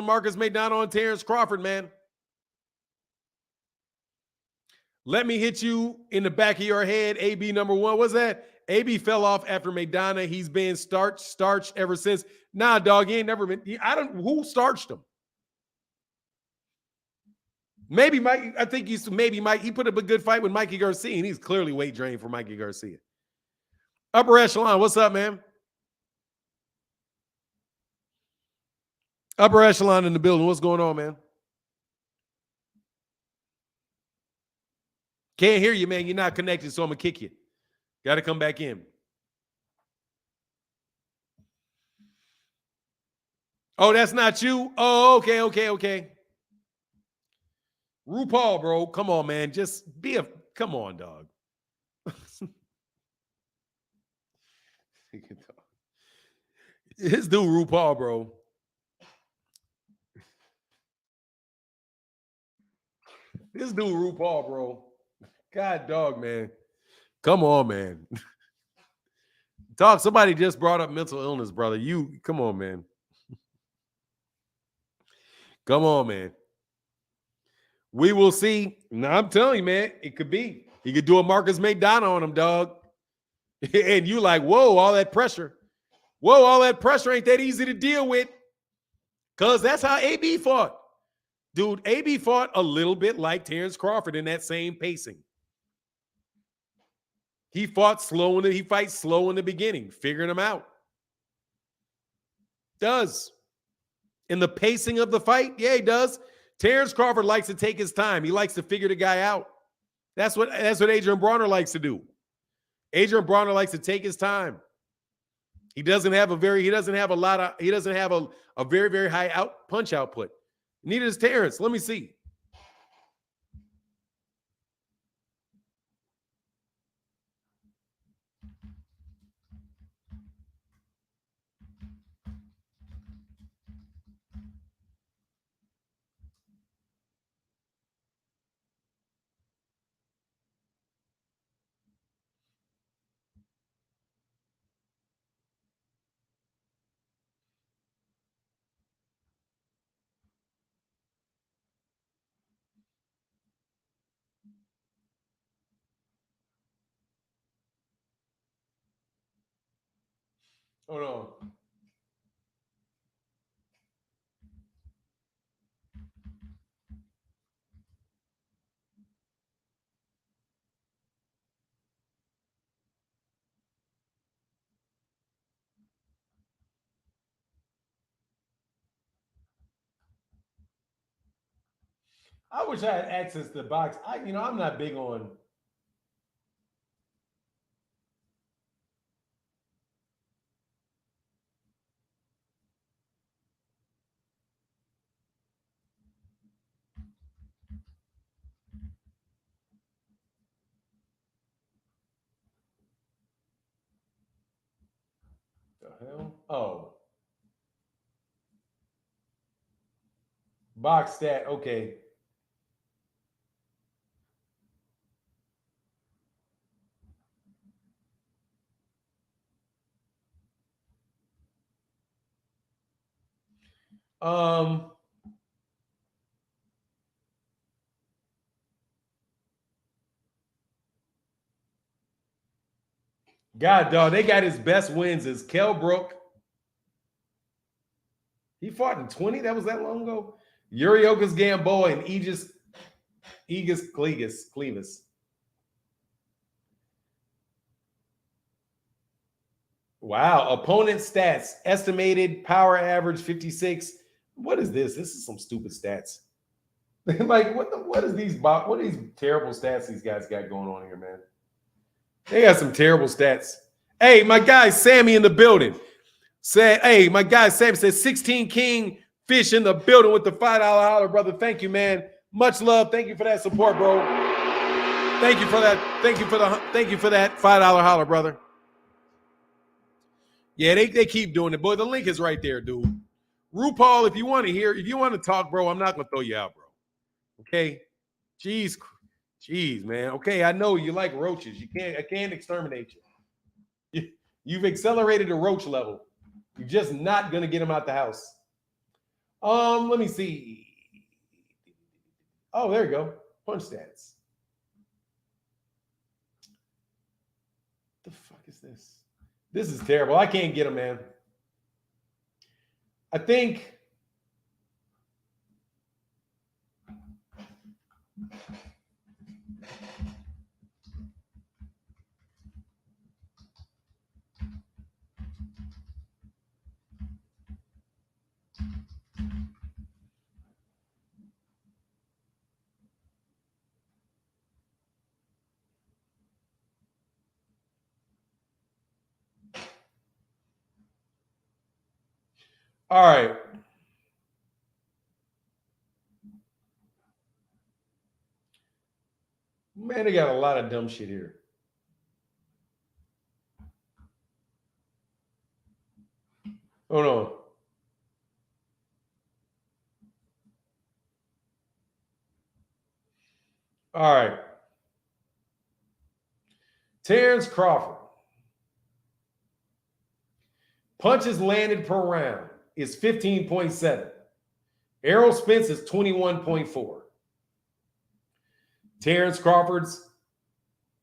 Marcus Maidana on Terence Crawford, man? Let me hit you in the back of your head. AB number one. What's that? AB fell off after Maidana. He's been starched ever since. Nah, dog, he ain't never been. Who starched him? Maybe Mike. I think Mike. He put up a good fight with Mikey Garcia, and he's clearly weight drained for Mikey Garcia. Upper Echelon, what's up, man? Upper Echelon in the building. What's going on, man? Can't hear you, man. You're not connected, so I'm going to kick you. Got to come back in. Oh, that's not you? Oh, okay. RuPaul, bro. Come on, man. Just come on, dog. His dude RuPaul, bro. This dude RuPaul, bro. God dog, man. Come on, man. Dog, somebody just brought up mental illness, brother. You come on, man. Come on, man. We will see. No, I'm telling you, man, it could be. He could do a Marcus McDonough on him, dog. And you like, whoa, all that pressure. Whoa, all that pressure ain't that easy to deal with. Because that's how AB fought. Dude, AB fought a little bit like Terence Crawford in that same pacing. He fought slow in he fights slow in the beginning, figuring him out. Does. In the pacing of the fight, yeah, he does. Terence Crawford likes to take his time. He likes to figure the guy out. That's what Adrian Bronner likes to do. Adrian Bronner likes to take his time. He doesn't have a very very high punch output. Neither does Terence. Let me see. Hold on. I wish I had access to the box. I'm not big on. The hell? Oh. Box stat. Okay. Um. God, dog, they got his best wins as Kell Brook. He fought in 20. That was that long ago. Uriokas Gamboa and Aegis Clevis. Wow. Opponent stats. Estimated power average 56. What is this? This is some stupid stats. Like, what are these terrible stats these guys got going on here, man? They got some terrible stats. Hey, my guy Sammy in the building. My guy Sammy says 16 King Fish in the building with the $5 holler, brother. Thank you, man. Much love. Thank you for that support, bro. Thank you for that. Thank you for that $5 holler, brother. Yeah, they keep doing it, boy. The link is right there, dude. RuPaul, if you want to talk, bro, I'm not gonna throw you out, bro. Okay, jeez, man. Okay, I know you like roaches. I can't exterminate you. You've accelerated the roach level. You're just not gonna get them out the house. Let me see. Oh, there you go. Punch stats. The fuck is this? This is terrible. I can't get him, man. I think. All right. Man, they got a lot of dumb shit here. Hold on. All right. Terence Crawford. Punches landed per round is 15.7. Errol Spence is 21.4. Terence Crawford's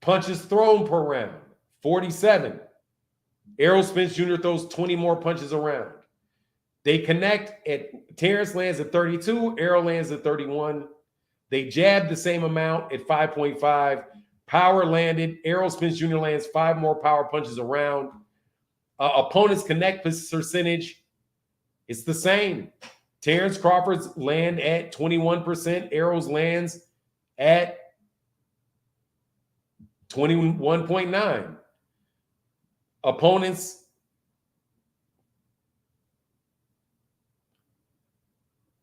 punches thrown per round, 47. Errol Spence Jr. throws 20 more punches around. They connect at Terence lands at 32, Errol lands at 31. They jab the same amount at 5.5. Power landed. Errol Spence Jr. lands 5 more power punches around. Opponents connect percentage, it's the same. Terence Crawford's land at 21%. Errol's lands at 21.9. Opponents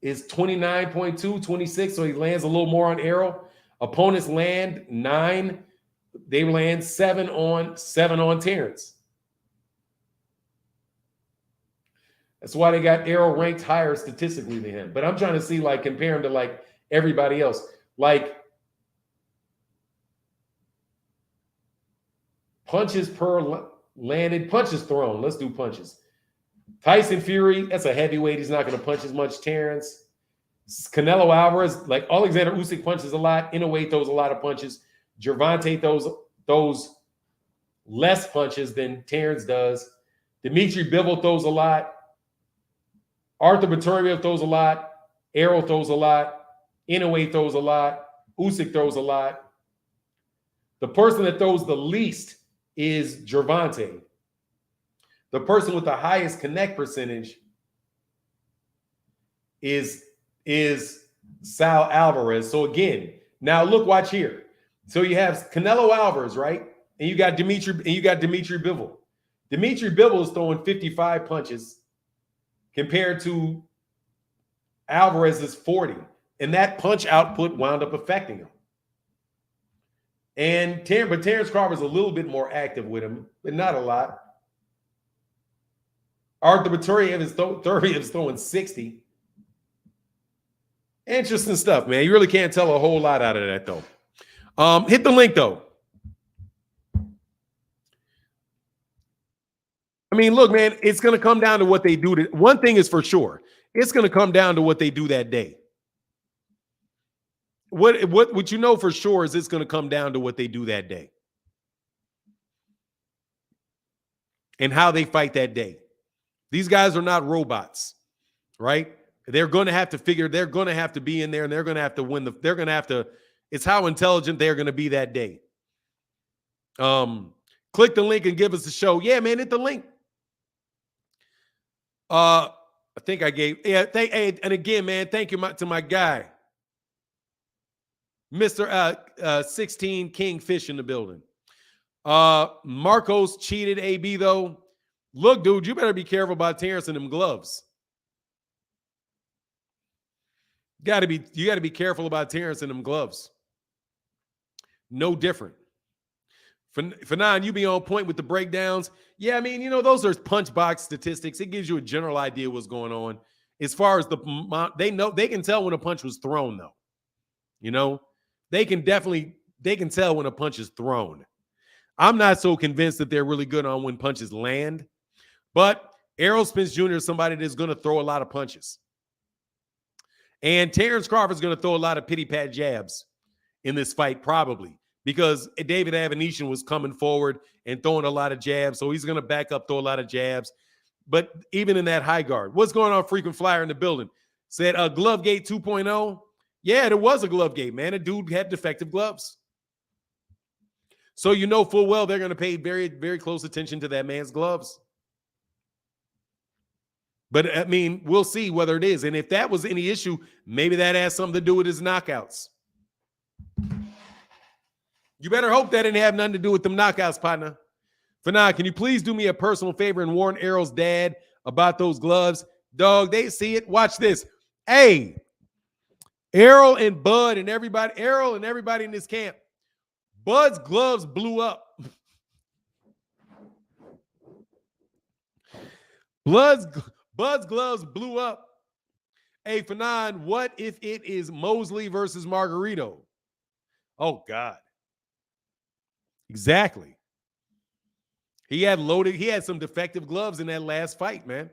is 29.2, 26, so he lands a little more on Errol. Opponents land 9. They land 7 on Terence. That's why they got Errol ranked higher statistically than him. But I'm trying to see, like, compare him to, like, everybody else. Like, punches per landed, punches thrown. Let's do punches. Tyson Fury, that's a heavyweight. He's not going to punch as much. Terence. Canelo Alvarez, like Alexander Usyk punches a lot. Inoue throws a lot of punches. Gervonta throws less punches than Terence does. Dimitri Bivol throws a lot. Arthur Beterbiev throws a lot. Errol throws a lot. Inoue throws a lot. Usyk throws a lot. The person that throws the least is Gervonta. The person with the highest connect percentage is Sal Alvarez. So again, now look, watch here. So you have Canelo Alvarez, right? And you got Dimitri Bivol. Dimitri Bivol is throwing 55 punches compared to Alvarez's 40. And that punch output wound up affecting him. But Terence Crawford's a little bit more active with him, but not a lot. Arthur Beterbiev is throwing 60. Interesting stuff, man. You really can't tell a whole lot out of that, though. Hit the link, though. I mean, look, man, it's going to come down to what they do. One thing is for sure. It's going to come down to what they do that day. What you know for sure is it's going to come down to what they do that day and how they fight that day. These guys are not robots, right? They're going to have to figure, they're going to have to be in there, and they're going to have to win it's how intelligent they're going to be that day. Click the link and give us a show. Yeah, man, hit the link. I think I gave, and again, man, thank you to my guy, Mr. 16 Kingfish in the building. Marcos cheated AB, though. Look, dude, you better be careful about Terence and them gloves. You got to be careful about Terence and them gloves. No different. Fanon, you be on point with the breakdowns. Yeah, I mean, those are punch box statistics. It gives you a general idea what's going on. As far as they can tell when a punch was thrown, though. They can tell when a punch is thrown. I'm not so convinced that they're really good on when punches land. But Errol Spence Jr. is somebody that's going to throw a lot of punches. And Terence Crawford's going to throw a lot of pity-pat jabs in this fight, probably, because David Avanesyan was coming forward and throwing a lot of jabs. So he's going to back up, throw a lot of jabs. But even in that high guard, what's going on, frequent flyer in the building? Said Glovegate 2.0. Yeah, there was a Glovegate, man. A dude had defective gloves. So full well they're going to pay very, very close attention to that man's gloves. But, I mean, we'll see whether it is. And if that was any issue, maybe that has something to do with his knockouts. You better hope that didn't have nothing to do with them knockouts, partner. Fanon, can you please do me a personal favor and warn Errol's dad about those gloves? Dog, they see it. Watch this. Hey, Errol and everybody in this camp, Bud's gloves blew up. Bud's gloves blew up. Hey, Fanon, what if it is Mosley versus Margarito? Oh God. Exactly. He had some defective gloves in that last fight, man.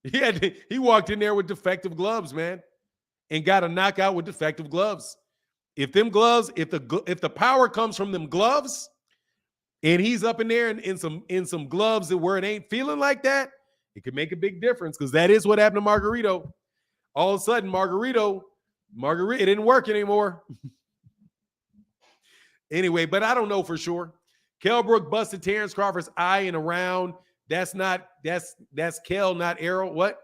He walked in there with defective gloves, man, and got a knockout with defective gloves. If them gloves, if the power comes from them gloves, and he's up in there in some gloves that where it ain't feeling like that, it could make a big difference, because that is what happened to Margarito. All of a sudden, Margarito, it didn't work anymore. Anyway, but I don't know for sure. Kell Brook busted Terence Crawford's eye in a round. That's Kell, not Errol. What?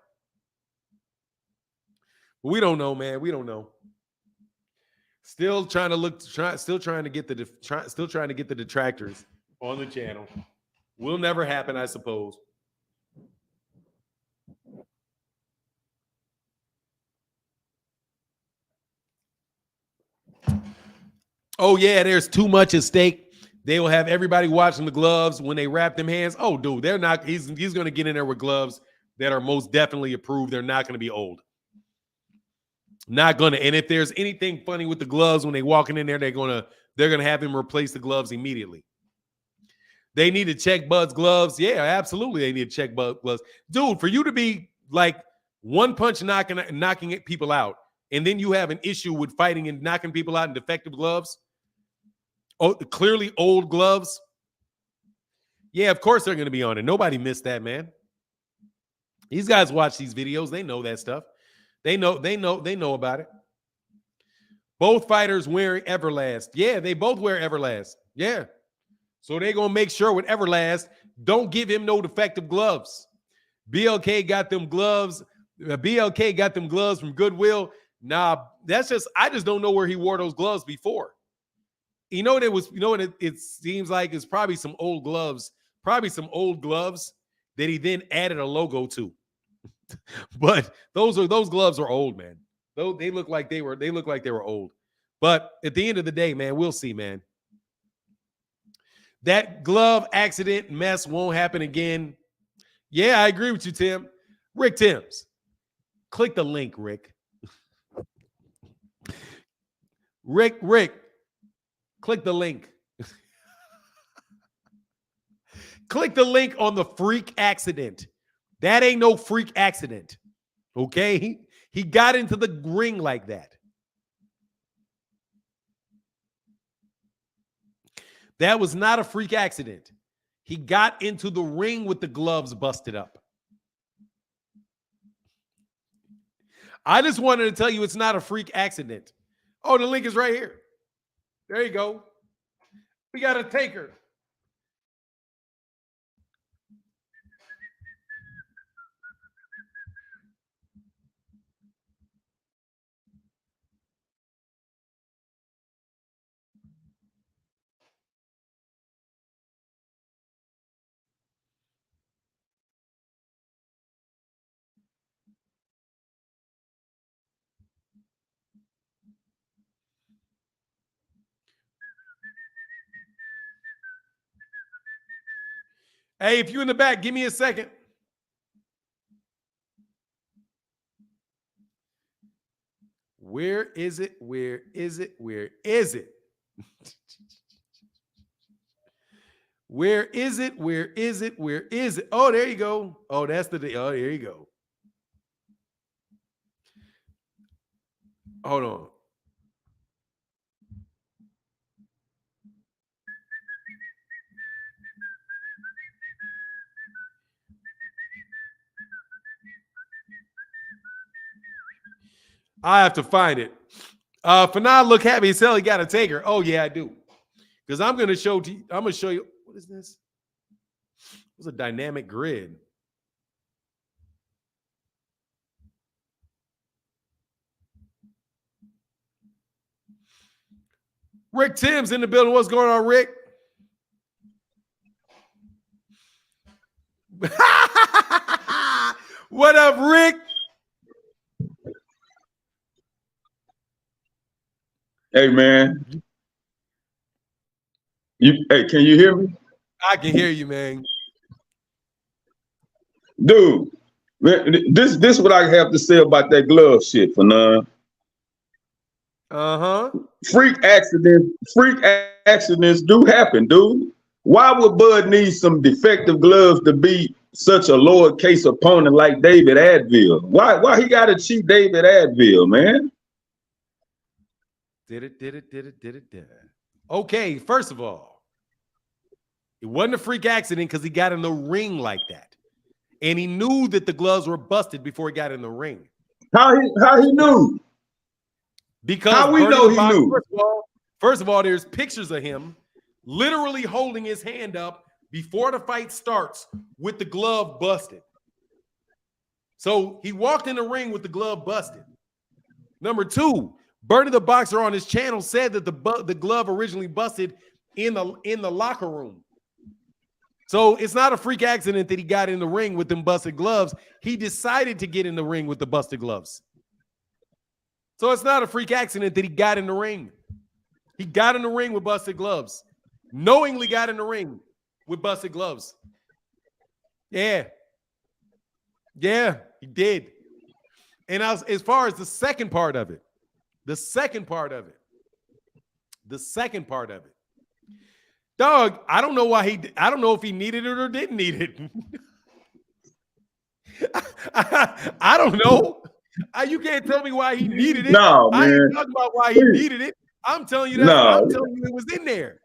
We don't know, man. We don't know. Still trying to get the detractors on the channel. Will never happen, I suppose. Oh yeah, there's too much at stake. They will have everybody watching the gloves when they wrap them hands. Oh, dude, they're not. He's going to get in there with gloves that are most definitely approved. They're not going to be old. Not going to. And if there's anything funny with the gloves when they walking in there, they're going to have him replace the gloves immediately. They need to check Bud's gloves. Yeah, absolutely. They need to check Bud's gloves. Dude, for you to be like one punch knocking people out, and then you have an issue with fighting and knocking people out in defective gloves. Oh, clearly old gloves. Yeah, of course they're going to be on it. Nobody missed that, man. These guys watch these videos. They know that stuff. They know about it. Both fighters wearing Everlast. Yeah, they both wear Everlast. Yeah. So they're going to make sure with Everlast, don't give him no defective gloves. BLK got them gloves. BLK got them gloves from Goodwill. Nah, I just don't know where he wore those gloves before. You know what it seems like is probably some old gloves that he then added a logo to. But those gloves are old, man. They look like they were old. But at the end of the day, man, we'll see, man. That glove accident mess won't happen again. Yeah, I agree with you, Tim. Rick Timms. Click the link, Rick. Rick. Click the link. Click the link on the freak accident. That ain't no freak accident. Okay? He got into the ring like that. That was not a freak accident. He got into the ring with the gloves busted up. I just wanted to tell you it's not a freak accident. Oh, the link is right here. There you go. We got a taker. Hey, if you're in the back, give me a second. Where is it? Where is it? Where is it? Where is it? Where is it? Where is it? Oh, there you go. Oh, that's the day. Oh, there you go. Hold on. I have to find it. Fanad look happy as hell. He got a taker. Oh yeah, I do. Because I'm gonna show you. What is this? It's a dynamic grid. Rick Timms in the building. What's going on, Rick? What up, Rick? Hey man, hey, can you hear me? I can hear you, man. Dude, this is what I have to say about that glove shit, Fanon. Freak accidents do happen, dude. Why would Bud need some defective gloves to beat such a lowercase opponent like David Adville? Why he got to cheat David Adville, man? Did it. Okay, first of all, it wasn't a freak accident because he got in the ring like that. And he knew that the gloves were busted before he got in the ring. How he knew? Because how we know he knew? First of all, there's pictures of him literally holding his hand up before the fight starts with the glove busted. So he walked in the ring with the glove busted. Number two, Bernie the Boxer on his channel said that the glove originally busted in the locker room. So it's not a freak accident that he got in the ring with them busted gloves. He decided to get in the ring with the busted gloves. So it's not a freak accident that he got in the ring. He got in the ring with busted gloves. Knowingly got in the ring with busted gloves. Yeah, he did. And as far as the second part of it, dog, I don't know if he needed it or didn't need it. I don't know. You can't tell me why he needed it. No, man. I ain't talking about why he needed it. I'm telling you that. No. I'm telling you it was in there.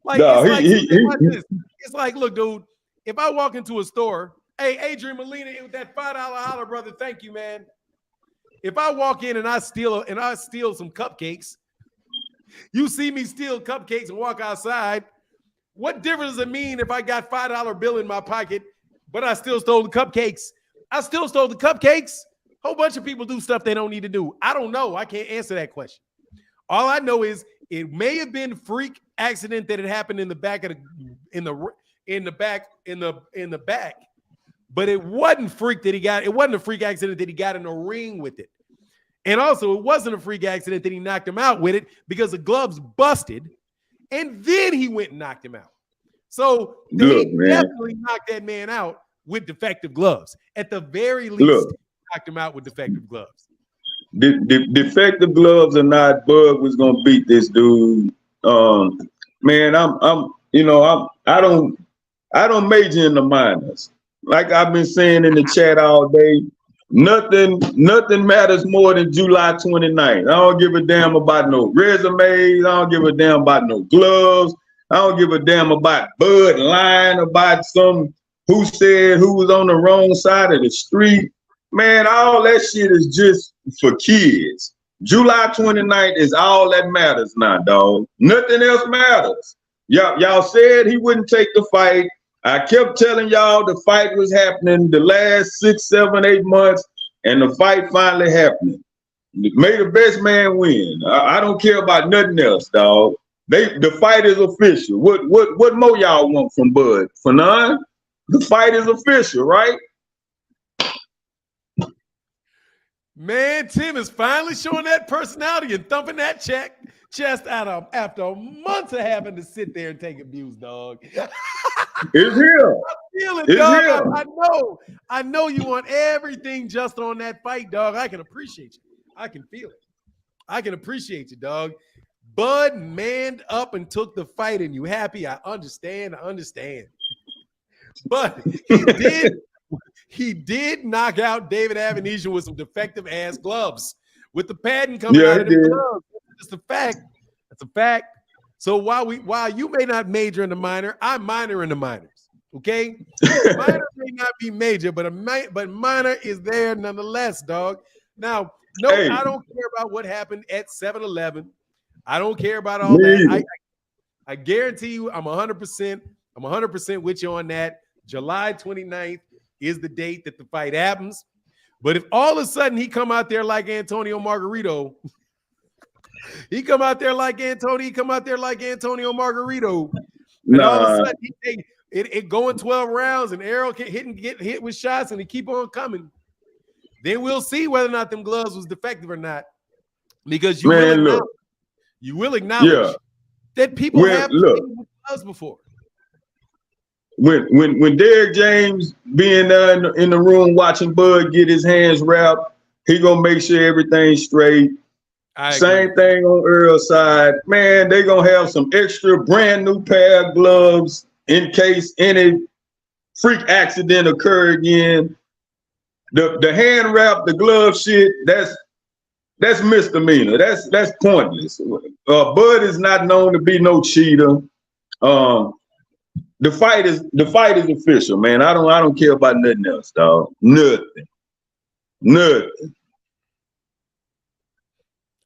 Like, no, it's like, look, dude, if I walk into a store, hey, Adrian Molina, with that $5 holler, brother, thank you, man. If I walk in and I steal some cupcakes, you see me steal cupcakes and walk outside, what difference does it mean if I got $5 bill in my pocket, but I still stole the cupcakes? I still stole the cupcakes. A whole bunch of people do stuff they don't need to do. I don't know. I can't answer that question. All I know is it may have been freak accident that it happened in the back of the back, but it wasn't freak that he got. It wasn't a freak accident that he got in the ring with it. And also, it wasn't a freak accident that he knocked him out with it because the gloves busted, and then he went and knocked him out. So they definitely knocked that man out with defective gloves. At the very least, knocked him out with defective gloves. Defective gloves or not, Bud was gonna beat this dude. Man, I don't major in the minors. Like I've been saying in the chat all day. Nothing matters more than July 29th. I don't give a damn about no resumes. I don't give a damn about no gloves. I don't give a damn about Bud lying about who said who was on the wrong side of the street. Man, all that shit is just for kids. July 29th is all that matters now, dog. Nothing else matters. Y'all said he wouldn't take the fight. I kept telling y'all the fight was happening the last 6, 7, 8 months, and the fight finally happened. May the best man win. I don't care about nothing else, dog. The fight is official. What more y'all want from Bud? For none? The fight is official, right? Man, Tim is finally showing that personality and thumping that chest out after months of having to sit there and take abuse, dog. It's real. I feel it, dog. I know you want everything just on that fight, dog. I can appreciate you. I can feel it. I can appreciate you, dog. Bud manned up and took the fight, and you happy. I understand. But he did knock out David Avenesian with some defective ass gloves. With the padding coming out of the gloves. It's a fact. That's a fact. So while you may not major in the minor, I minor in the minors. Okay? Minor may not be major, but minor is there nonetheless, dog. Now, I don't care about what happened at 7-Eleven. I don't care about all that. I guarantee you I'm 100% with you on that. July 29th is the date that the fight happens. But if all of a sudden he come out there like Antonio Margarito, and all of a sudden it going 12 rounds and Errol get hit with shots and he keep on coming, then we'll see whether or not them gloves was defective or not. Because you will acknowledge that people have seen gloves before. When Derrick James being there in the room watching Bud get his hands wrapped, he gonna make sure everything's straight. Same thing on Errol's side. Man, they're going to have some extra brand new pair of gloves in case any freak accident occur again. The hand wrap, the glove shit, that's misdemeanor. That's pointless. Bud is not known to be no cheater. The fight is official, man. I don't care about nothing else, dog. Nothing.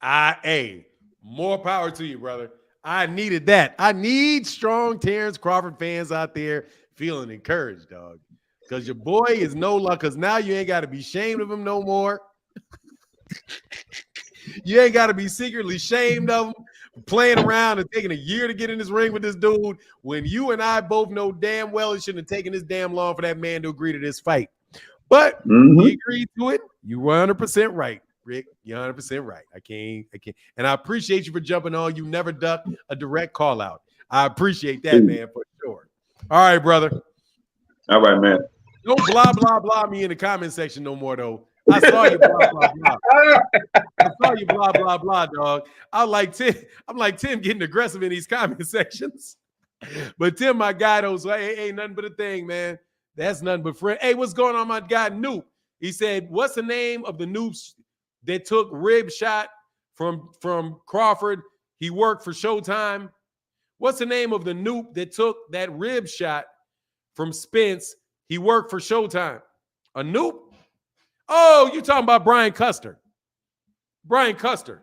Hey, more power to you, brother. I needed that. I need strong Terence Crawford fans out there feeling encouraged, dog. Because your boy is no luck. Because now you ain't got to be ashamed of him no more. You ain't got to be secretly ashamed of him playing around and taking a year to get in this ring with this dude when you and I both know damn well it shouldn't have taken this damn long for that man to agree to this fight. But he agreed to it. You were 100% right, Rick. You're 100% right. I can't. And I appreciate you for jumping on. You never duck a direct call out. I appreciate that, man, for sure. All right, brother. All right, man. Don't blah, blah, blah me in the comment section no more, though. I saw you blah, blah, blah. I saw you blah, blah, blah, dog. I'm like Tim getting aggressive in these comment sections. But Tim, my guy, though, so ain't nothing but a thing, man. That's nothing but friend. Hey, what's going on, my guy, Noop? He said, what's the name of the Noops that took rib shot from Crawford? He worked for Showtime. What's the name of the Noop that took that rib shot from Spence? He worked for Showtime. A Noop? Oh, you talking about Brian Custer. Brian Custer.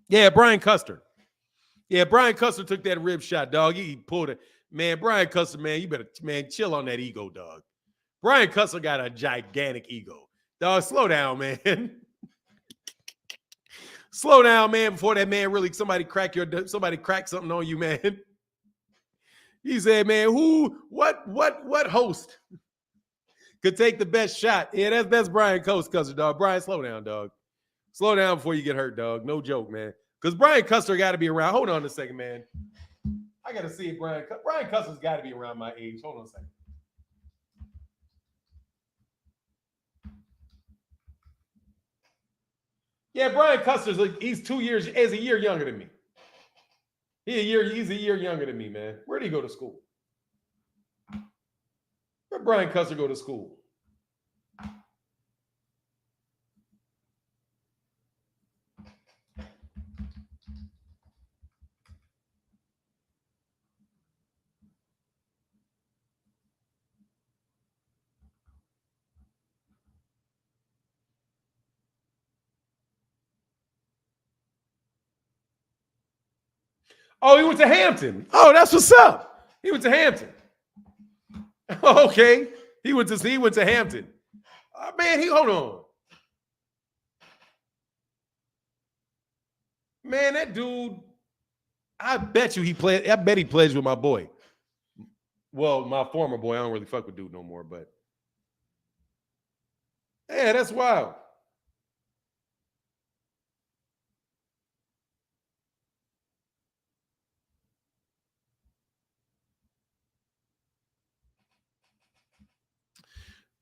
Yeah, Brian Custer. Yeah, Brian Custer took that rib shot, dog. He pulled it. Man, Brian Custer, man, you better, man, chill on that ego, dog. Brian Custer got a gigantic ego. Dog, slow down, man. Slow down, man, before that man really, somebody crack something on you, man. He said, man, what host could take the best shot? Yeah, that's Brian Custer, dog. Brian, slow down, dog. Slow down before you get hurt, dog. No joke, man. Because Brian Custer got to be around. Hold on a second, man. I got to see if Brian Custer's got to be around my age. Hold on a second. Yeah, Brian Custer's he's a year younger than me. He's a year younger than me, man. Where did he go to school? Where Brian Custer go to school? Oh, he went to Hampton. Oh, that's what's up. He went to Hampton. Okay. He went to Hampton. Man, hold on. Man, that dude, I bet he pledged with my boy. Well, my former boy. I don't really fuck with dude no more, but yeah, that's wild.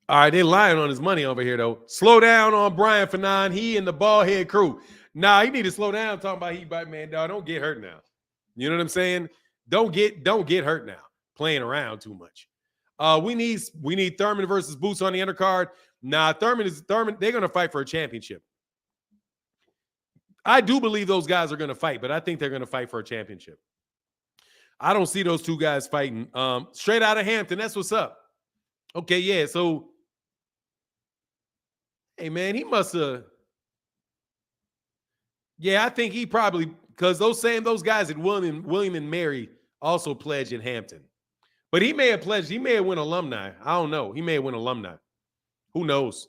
All right, they lying on his money over here, though. Slow down on Brian Fanon. He and the ballhead crew. Nah, he need to slow down talking about man, dog. Don't get hurt now. You know what I'm saying? Don't get hurt now. Playing around too much. We need Thurman versus Boots on the undercard. Nah, Thurman. They're gonna fight for a championship. I do believe those guys are gonna fight, but I think they're gonna fight for a championship. I don't see those two guys fighting. Straight out of Hampton. That's what's up. Okay, yeah. So. Hey, man, he must have. Yeah, I think he probably, because those guys at William and Mary also pledged in Hampton. But he may have pledged, he may have went alumni. I don't know. He may have went alumni. Who knows?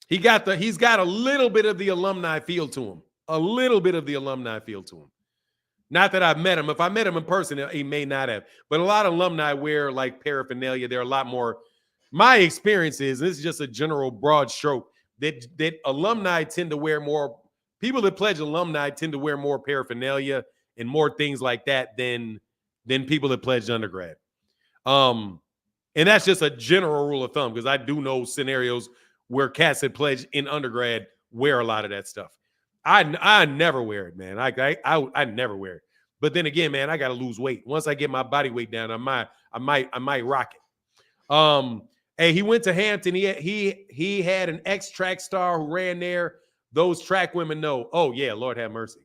He's got a little bit of the alumni feel to him. A little bit of the alumni feel to him. Not that I've met him. If I met him in person, he may not have. But a lot of alumni wear like paraphernalia. They're a lot more. My experience is, this is just a general broad stroke, that alumni tend to wear more, people that pledge alumni tend to wear more paraphernalia and more things like that than people that pledge undergrad. And that's just a general rule of thumb, because I do know scenarios where cats that pledge in undergrad wear a lot of that stuff. I never wear it, man. I never wear it. But then again, man, I got to lose weight. Once I get my body weight down, I might rock it. Hey, he went to Hampton. He had an ex-track star who ran there. Those track women know. Oh yeah, Lord have mercy.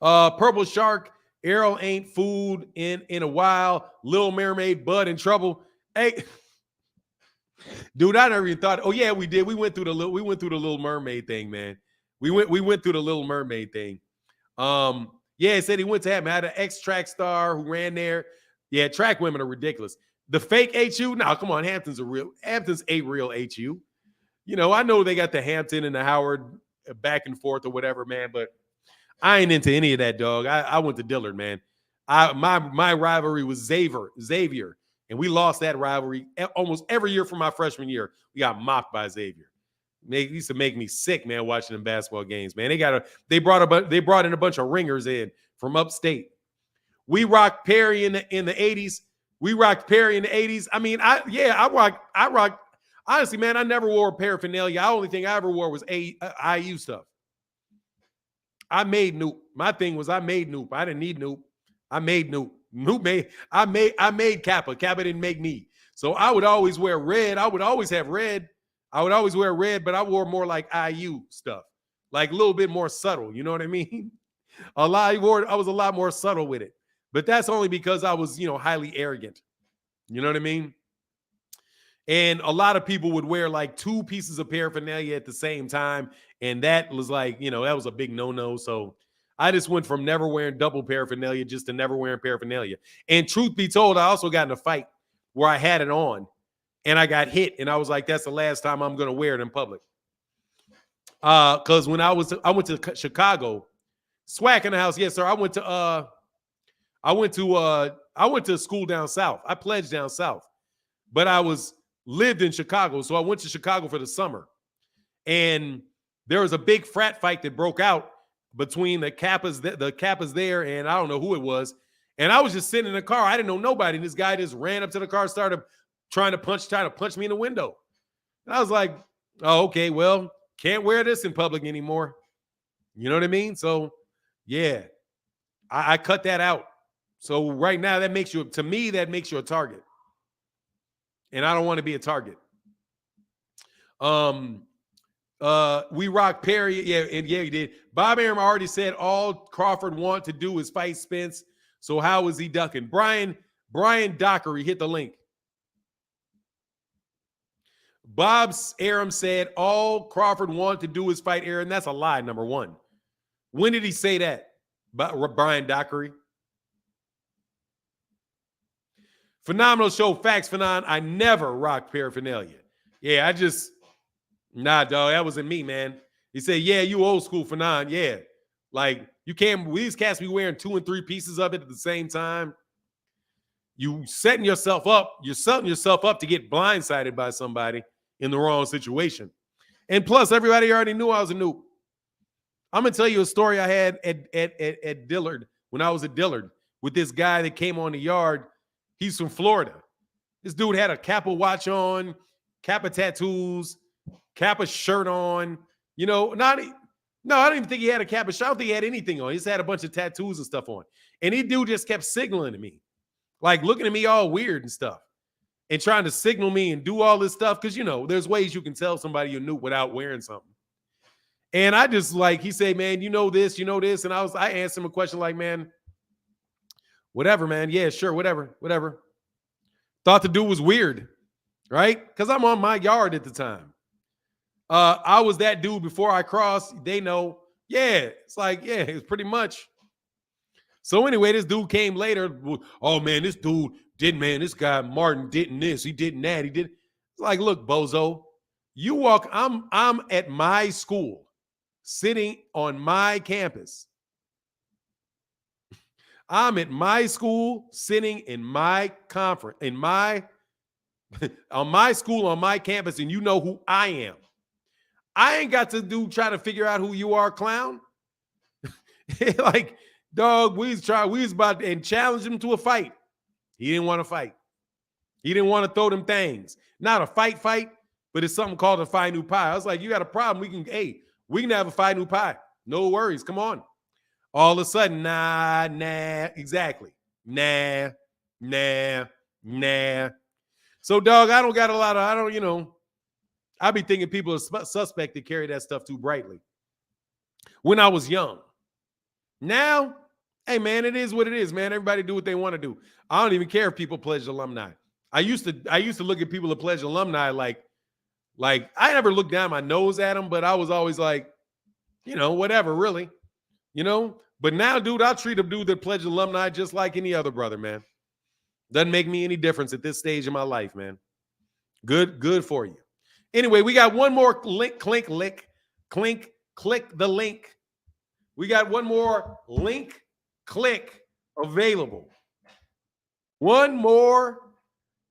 Purple Shark, Errol ain't food in a while. Little Mermaid, Bud in trouble. Hey, dude, I never even thought. Oh yeah, we did. We went through the Little Mermaid thing, man. We went through the Little Mermaid thing. Yeah, he said he went to Hampton. Had an ex-track star who ran there. Yeah, track women are ridiculous. The fake HU? No, come on. Hampton's a real HU. You know, I know they got the Hampton and the Howard back and forth or whatever, man, but I ain't into any of that, dog. I went to Dillard, man. My rivalry was Xavier, and we lost that rivalry almost every year from my freshman year. We got mopped by Xavier. It used to make me sick, man, watching them basketball games, man. They brought in a bunch of ringers in from upstate. We rocked Perry in the 80s. We rocked Perry in the 80s. I mean, I rocked. Honestly, man, I never wore paraphernalia. The only thing I ever wore was IU stuff. I made Noop. My thing was I made Noop. I didn't need Noop. I made Noop. I made Kappa. Kappa didn't make me. So I would always wear red. I would always have red. I would always wear red, but I wore more like IU stuff, like a little bit more subtle. You know what I mean? I was a lot more subtle with it, but that's only because I was, highly arrogant. You know what I mean? And a lot of people would wear like 2 pieces of paraphernalia at the same time, and that was like, that was a big no-no. So I just went from never wearing double paraphernalia just to never wearing paraphernalia. And truth be told, I also got in a fight where I had it on. And I got hit, and I was like, "That's the last time I'm going to wear it in public." Because when I went to Chicago, swag in the house. Yes, sir. I went to school down south. I pledged down south, but I lived in Chicago, so I went to Chicago for the summer. And there was a big frat fight that broke out between the Kappas there, and I don't know who it was. And I was just sitting in the car. I didn't know nobody. And this guy just ran up to the car, started trying to punch me in the window. And I was like, oh, okay, well, can't wear this in public anymore. You know what I mean? So, yeah, I cut that out. So right now, that makes you a target. And I don't want to be a target. We rock Perry. Yeah, and yeah, he did. Bob Arum already said all Crawford wanted to do is fight Spence. So how is he ducking? Brian Dockery hit the link. Bob Arum said all Crawford wanted to do is fight Aaron. That's a lie, number one. When did he say that? Brian Dockery. Phenomenal show. Facts, Phenon. I never rocked paraphernalia. Yeah, nah, dog. That wasn't me, man. He said, yeah, you old school, Phenon. Yeah. Like, you can't, these cats be wearing 2 and 3 pieces of it at the same time. You're setting yourself up to get blindsided by somebody in the wrong situation. And plus, everybody already knew I was a noob. I'm going to tell you a story I had at Dillard when I was at Dillard with this guy that came on the yard. He's from Florida. This dude had a Kappa watch on, Kappa tattoos, Kappa shirt on. No, I don't even think he had a Kappa shirt. I don't think he had anything on. He just had a bunch of tattoos and stuff on. And he dude just kept signaling to me, like looking at me all weird and stuff and trying to signal me and do all this stuff. Because, there's ways you can tell somebody you're new without wearing something. And I just he said, man, this. And I asked him a question like, man, whatever, man. Yeah, sure. Whatever. Thought the dude was weird, right? Because I'm on my yard at the time. I was that dude before I crossed. They know. Yeah, it's like, yeah, it's pretty much. So anyway, this dude came later. Oh, man, this dude this guy Martin didn't this. He didn't that. He did. It's like, look, bozo, you walk. I'm at my school, sitting on my campus. I'm at my school, sitting in my conference, on my school, on my campus, and you know who I am. I ain't got to try to figure out who you are, clown. Like, dog, we was about to challenge him to a fight. He didn't want to fight. He didn't want to throw them things. Not a fight, but it's something called a fight new pie. I was like, you got a problem? We can have a fight new pie. No worries. Come on. All of a sudden, nah, exactly. Nah. So, dog, I don't got a lot of, I be thinking people are suspect to carry that stuff too brightly. When I was young. Now, hey, man, it is what it is, man. Everybody do what they want to do. I don't even care if people pledge alumni. I used to look at people that pledge alumni like I never looked down my nose at them, but I was always like, whatever, really, But now, dude, I'll treat a dude that pledged alumni just like any other brother, man. Doesn't make me any difference at this stage of my life, man. Good for you. Anyway, we got one more link, click the link. We got one more link, click available. One more,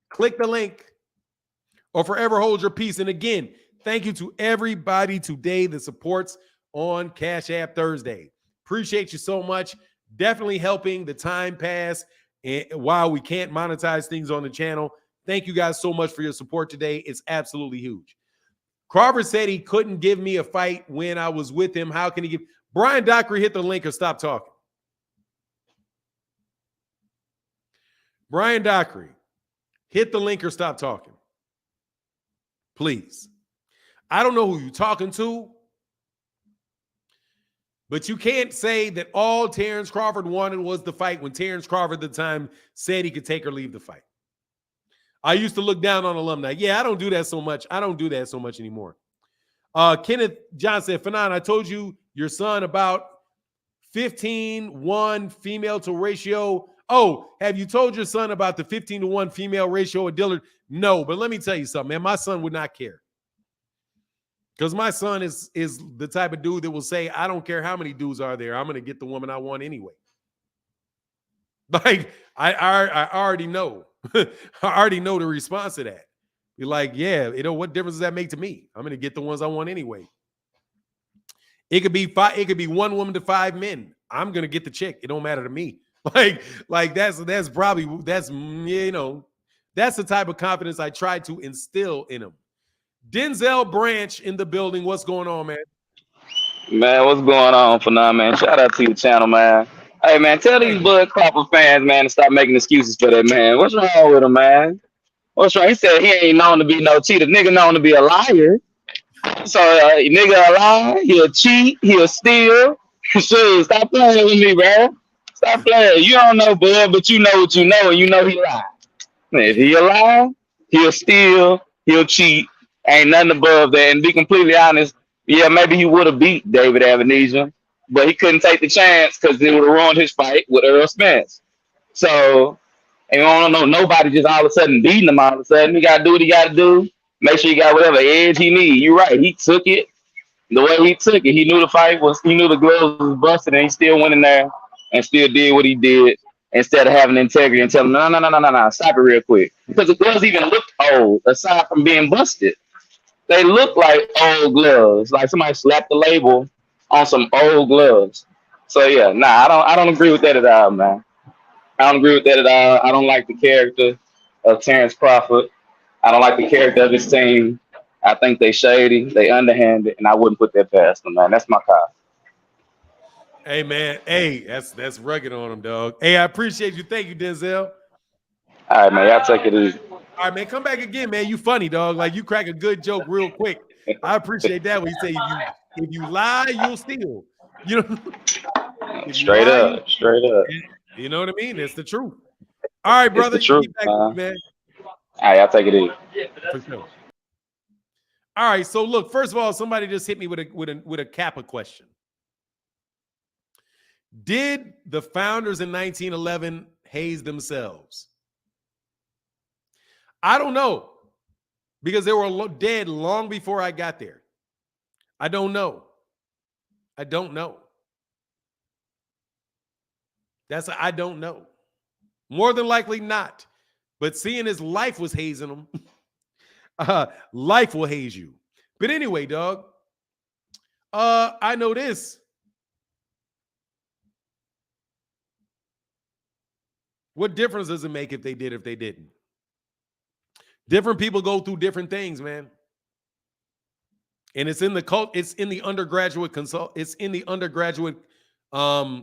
click the link or forever hold your peace. And again, thank you to everybody today that supports on Cash App Thursday. Appreciate you so much. Definitely helping the time pass while we can't monetize things on the channel. Thank you guys so much for your support today. It's absolutely huge. Crawford said he couldn't give me a fight when I was with him. How can he give? Brian Dockery, hit the link or stop talking. Brian Dockery, hit the link or stop talking. Please. I don't know who you're talking to, but you can't say that all Terence Crawford wanted was the fight when Terence Crawford at the time said he could take or leave the fight. I used to look down on alumni. Yeah, I don't do that so much. I don't do that so much anymore. Kenneth John said, Fanon, I told you your son about 15-1 female to ratio. Oh, have you told your son about the 15-1 female ratio at Dillard? No, but let me tell you something, man. My son would not care. Because my son is the type of dude that will say, I don't care how many dudes are there. I'm going to get the woman I want anyway. Like, I already know. I already know the response to that. You're like, yeah, what difference does that make to me? I'm going to get the ones I want anyway. It could be one woman to 5 men. I'm going to get the chick. It don't matter to me. Like that's the type of confidence I try to instill in him. Denzel Branch in the building. What's going on, man? Man, what's going on, Fanon, man? Shout out to your channel, man. Hey, man, tell these Bud Crawford fans, man, to stop making excuses for that, man. What's wrong with him, man? What's wrong? He said he ain't known to be no cheater. Nigga known to be a liar. So, nigga a liar, he'll cheat, he'll steal. Shit, stop playing with me, bro. Stop playing. You don't know Bud, but you know what you know, and you know he lied. If he a liar, he'll steal, he'll cheat. Ain't nothing above that. And to be completely honest, yeah, maybe he would have beat David Avenesian, but he couldn't take the chance because it would have ruined his fight with Errol Spence. So, and I don't know nobody just all of a sudden beating him all of a sudden. He got to do what he got to do. Make sure he got whatever edge he need. You're right. He took it the way he took it. He knew he knew the gloves was busted, and he still went in there and still did what he did instead of having integrity and telling him, no, stop it real quick. Because the gloves even looked old aside from being busted. They look like old gloves, like somebody slapped the label on some old gloves. So yeah, I don't agree with that at all, man. I don't agree with that at all. I don't like the character of Terence Crawford. I don't like the character of his team. I think they shady, they underhanded, and I wouldn't put that past them, man. That's my call. Hey, man. Hey, that's rugged on him, dog. Hey, I appreciate you. Thank you, Denzel. All right, man. Y'all take it easy. All right, man. Come back again, man. You funny, dog. Like, you crack a good joke real quick. I appreciate that when you say if you lie, you'll steal. You know, Straight up. You know what I mean? It's the truth. All right, brother. It's the truth, back, man. All right, y'all take it easy. For sure. All right. So look, first of all, somebody just hit me with a Kappa question. Did the founders in 1911 haze themselves? I don't know, because they were dead long before I got there. I don't know. I don't know. I don't know. More than likely not. But seeing his life was hazing him, life will haze you. But anyway, dog, I know this. What difference does it make if they did, if they didn't? Different people go through different things, man. And it's in the it's in the undergraduate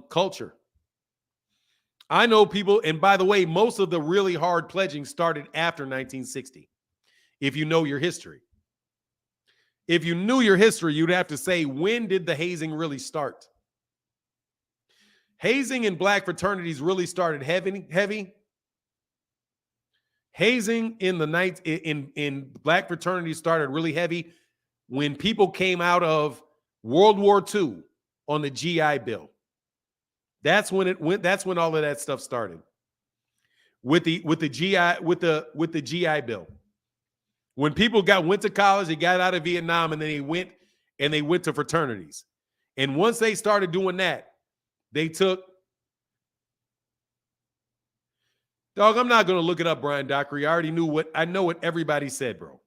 culture. I know people, and by the way, most of the really hard pledging started after 1960. If you know your history. If you knew your history, you'd have to say, when did the hazing really start? Hazing in black fraternities really started heavy. Hazing in the night in black fraternities started really heavy when people came out of World War II on the GI Bill. That's when it went. That's when all of that stuff started. With the GI Bill. When people went to college, they got out of Vietnam, and then they went to fraternities. And once they started doing that, they took. Dog, I'm not going to look it up, Brian Dockery. I know what everybody said, bro.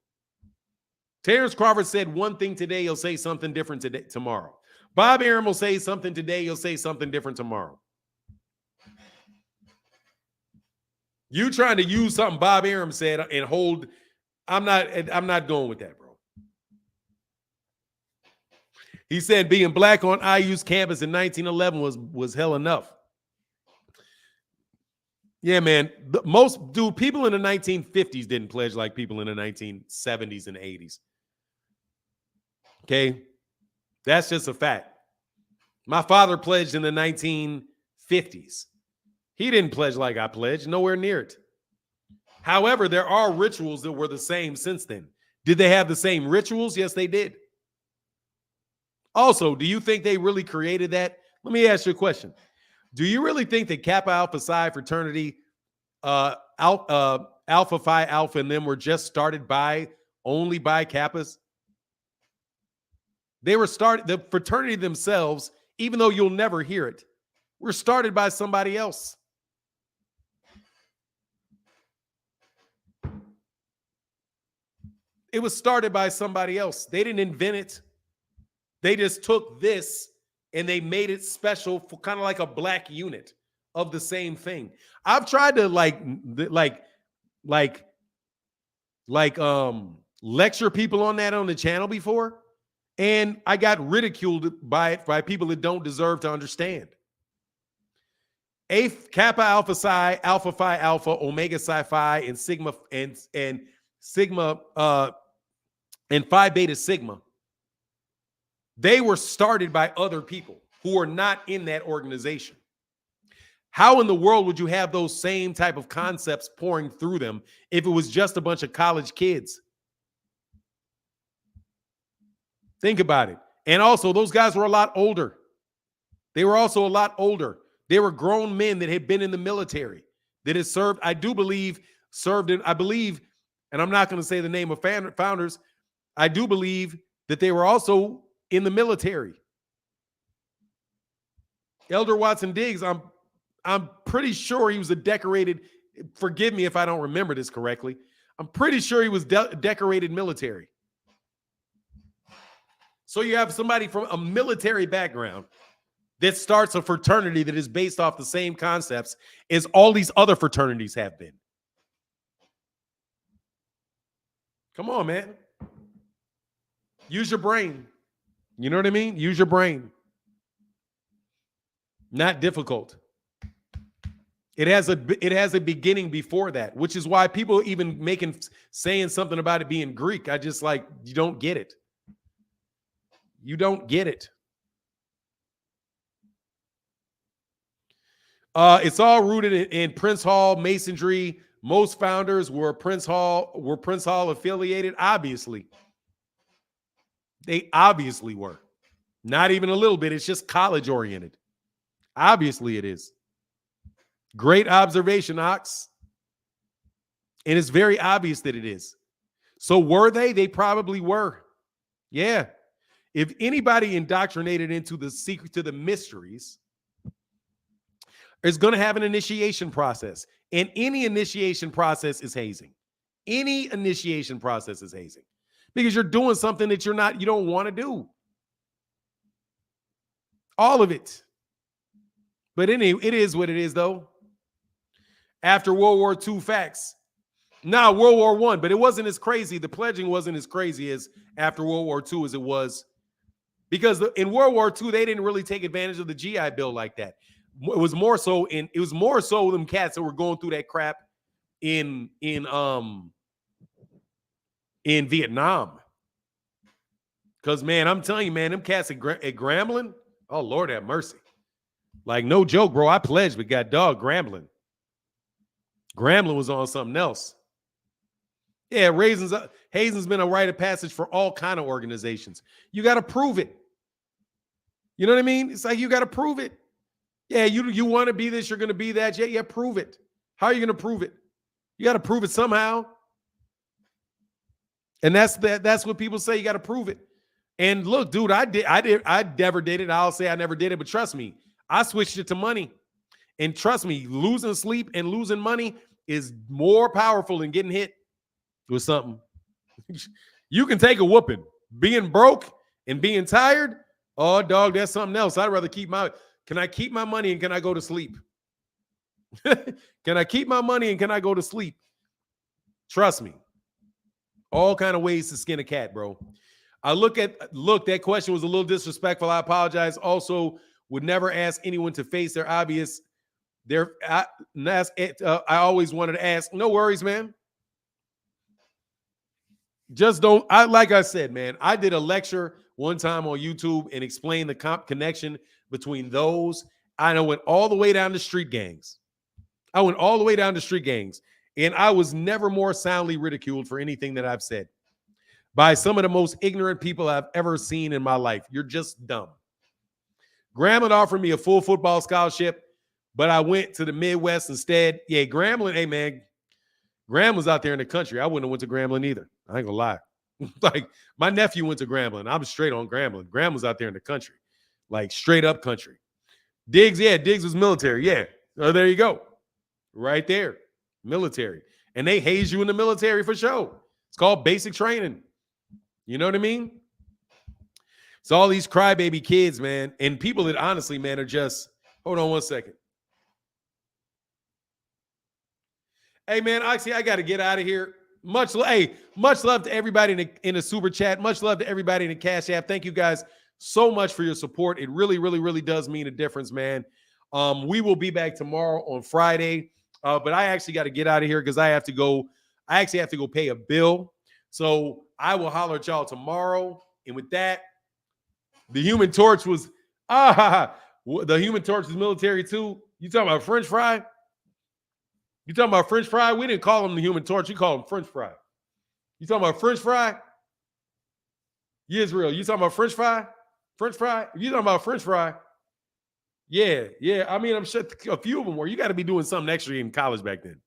Terence Crawford said one thing today, he'll say something different tomorrow. Bob Arum will say something today, he'll say something different tomorrow. You trying to use something Bob Arum said and hold, I'm not going with that, bro. He said being black on IU's campus in 1911 was hell enough. Yeah, man. People in the 1950s didn't pledge like people in the 1970s and 80s. Okay? That's just a fact. My father pledged in the 1950s. He didn't pledge like I pledged, nowhere near it. However, there are rituals that were the same since then. Did they have the same rituals? Yes, they did. Also, do you think they really created that? Let me ask you a question. Do you really think that Kappa Alpha Psi fraternity, Alpha Phi Alpha and them were just started only by Kappas? They were started, the fraternity themselves, even though you'll never hear it, were started by somebody else. It was started by somebody else. They didn't invent it. They just took this and they made it special for kind of like a black unit of the same thing. I've tried to lecture people on that on the channel before, and I got ridiculed by people that don't deserve to understand. Kappa Alpha Psi, Alpha Phi Alpha, Omega Psi Phi, and Sigma and Sigma and Phi Beta Sigma. They were started by other people who are not in that organization. How in the world would you have those same type of concepts pouring through them if it was just a bunch of college kids? Think about it. And also, those guys were a lot older. They were also a lot older. They were grown men that had been in the military, that had served, and I'm not going to say the name of founders, I do believe that they were also in the military. Elder Watson Diggs, I'm pretty sure he was a decorated, forgive me if I don't remember this correctly, I'm pretty sure he was decorated military. So you have somebody from a military background that starts a fraternity that is based off the same concepts as all these other fraternities have been. Come on, man. Use your brain. You know what I mean? Use your brain. Not difficult. It has a beginning before that, which is why people even saying something about it being Greek. I just you don't get it. You don't get it. It's all rooted in Prince Hall Masonry. Most founders were Prince Hall affiliated. Obviously, they obviously were. Not even a little bit. It's just college oriented. Obviously, it is. Great observation, Ox. And it's very obvious that it is. So were they? They probably were. Yeah. If anybody indoctrinated into the secret to the mysteries is going to have an initiation process. And any initiation process is hazing. Any initiation process is hazing. Because you're doing something that you don't want to do. All of it. But it is what it is, though. After World War II facts, Nah, World War I, but it wasn't as crazy. The pledging wasn't as crazy as after World War II as it was, because in World War II they didn't really take advantage of the GI Bill like that. It was more so them cats that were going through that crap in Vietnam. Because, man, I'm telling you, man, them cats at Grambling, oh, Lord have mercy. Like, no joke, bro. I pledged, but got dog Grambling. Grambling was on something else. Yeah, Hazen's been a rite of passage for all kind of organizations. You got to prove it. You know what I mean? It's like you got to prove it. Yeah, you want to be this, you're going to be that. Yeah, prove it. How are you going to prove it? You got to prove it somehow. And that's what people say. You got to prove it. And look, dude, I never did it. I'll say I never did it, but trust me, I switched it to money. And trust me, losing sleep and losing money is more powerful than getting hit with something. You can take a whooping. Being broke and being tired, oh, dog, that's something else. I'd rather can I keep my money and can I go to sleep? Can I keep my money and can I go to sleep? Trust me. All kind of ways to skin a cat, bro. Look, that question was a little disrespectful. I apologize. Also, would never ask anyone to face their obvious. I always wanted to ask. No worries, man. Just don't. Like I said, man, I did a lecture one time on YouTube and explained the connection between those. I went all the way down to street gangs. And I was never more soundly ridiculed for anything that I've said by some of the most ignorant people I've ever seen in my life. You're just dumb. Grambling offered me a full football scholarship, but I went to the Midwest instead. Yeah, Grambling, hey, man, Grambling's out there in the country. I wouldn't have went to Grambling either. I ain't gonna lie. Like, my nephew went to Grambling. I'm straight on Grambling. Grambling's out there in the country, like straight up country. Diggs was military. Yeah, oh, there you go. Right there, military. And they haze you in the military for sure. It's called basic training. You know what I mean? It's all these crybaby kids, man. And people that honestly, man, are just, hold on one second. Hey, man, actually, I got to get out of here. Much love to everybody in the super chat. Much love to everybody in the Cash App. Thank you guys so much for your support. It really, really, really does mean a difference, man. We will be back tomorrow on Friday. But I actually got to get out of here because I actually have to go pay a bill. So I will holler at y'all tomorrow. And with that, the Human Torch was military too. You talking about French fry? We didn't call him the Human Torch. You call him French fry. You talking about French fry? Israel, you talking about French fry? French fry? If you talking about French fry, yeah. I mean, I'm sure a few of them were. You got to be doing something extra in college back then.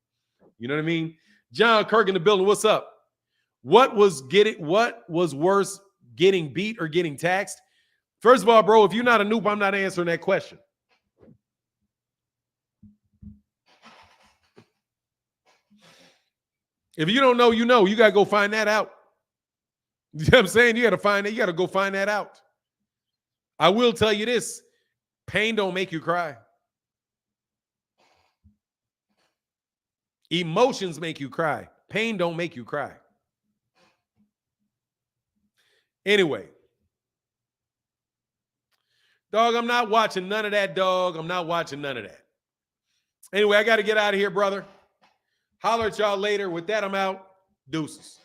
You know what I mean? John Kirk in the building. What's up? What was worse, getting beat or getting taxed? First of all, bro, if you're not a noob, I'm not answering that question. If you don't know, you know. You got to go find that out. You know what I'm saying? You got to find that. You got to go find that out. I will tell you this. Pain don't make you cry. Emotions make you cry. Pain don't make you cry. Anyway. Dog, I'm not watching none of that, dog. I'm not watching none of that. Anyway, I got to get out of here, brother. Holler at y'all later. With that, I'm out. Deuces.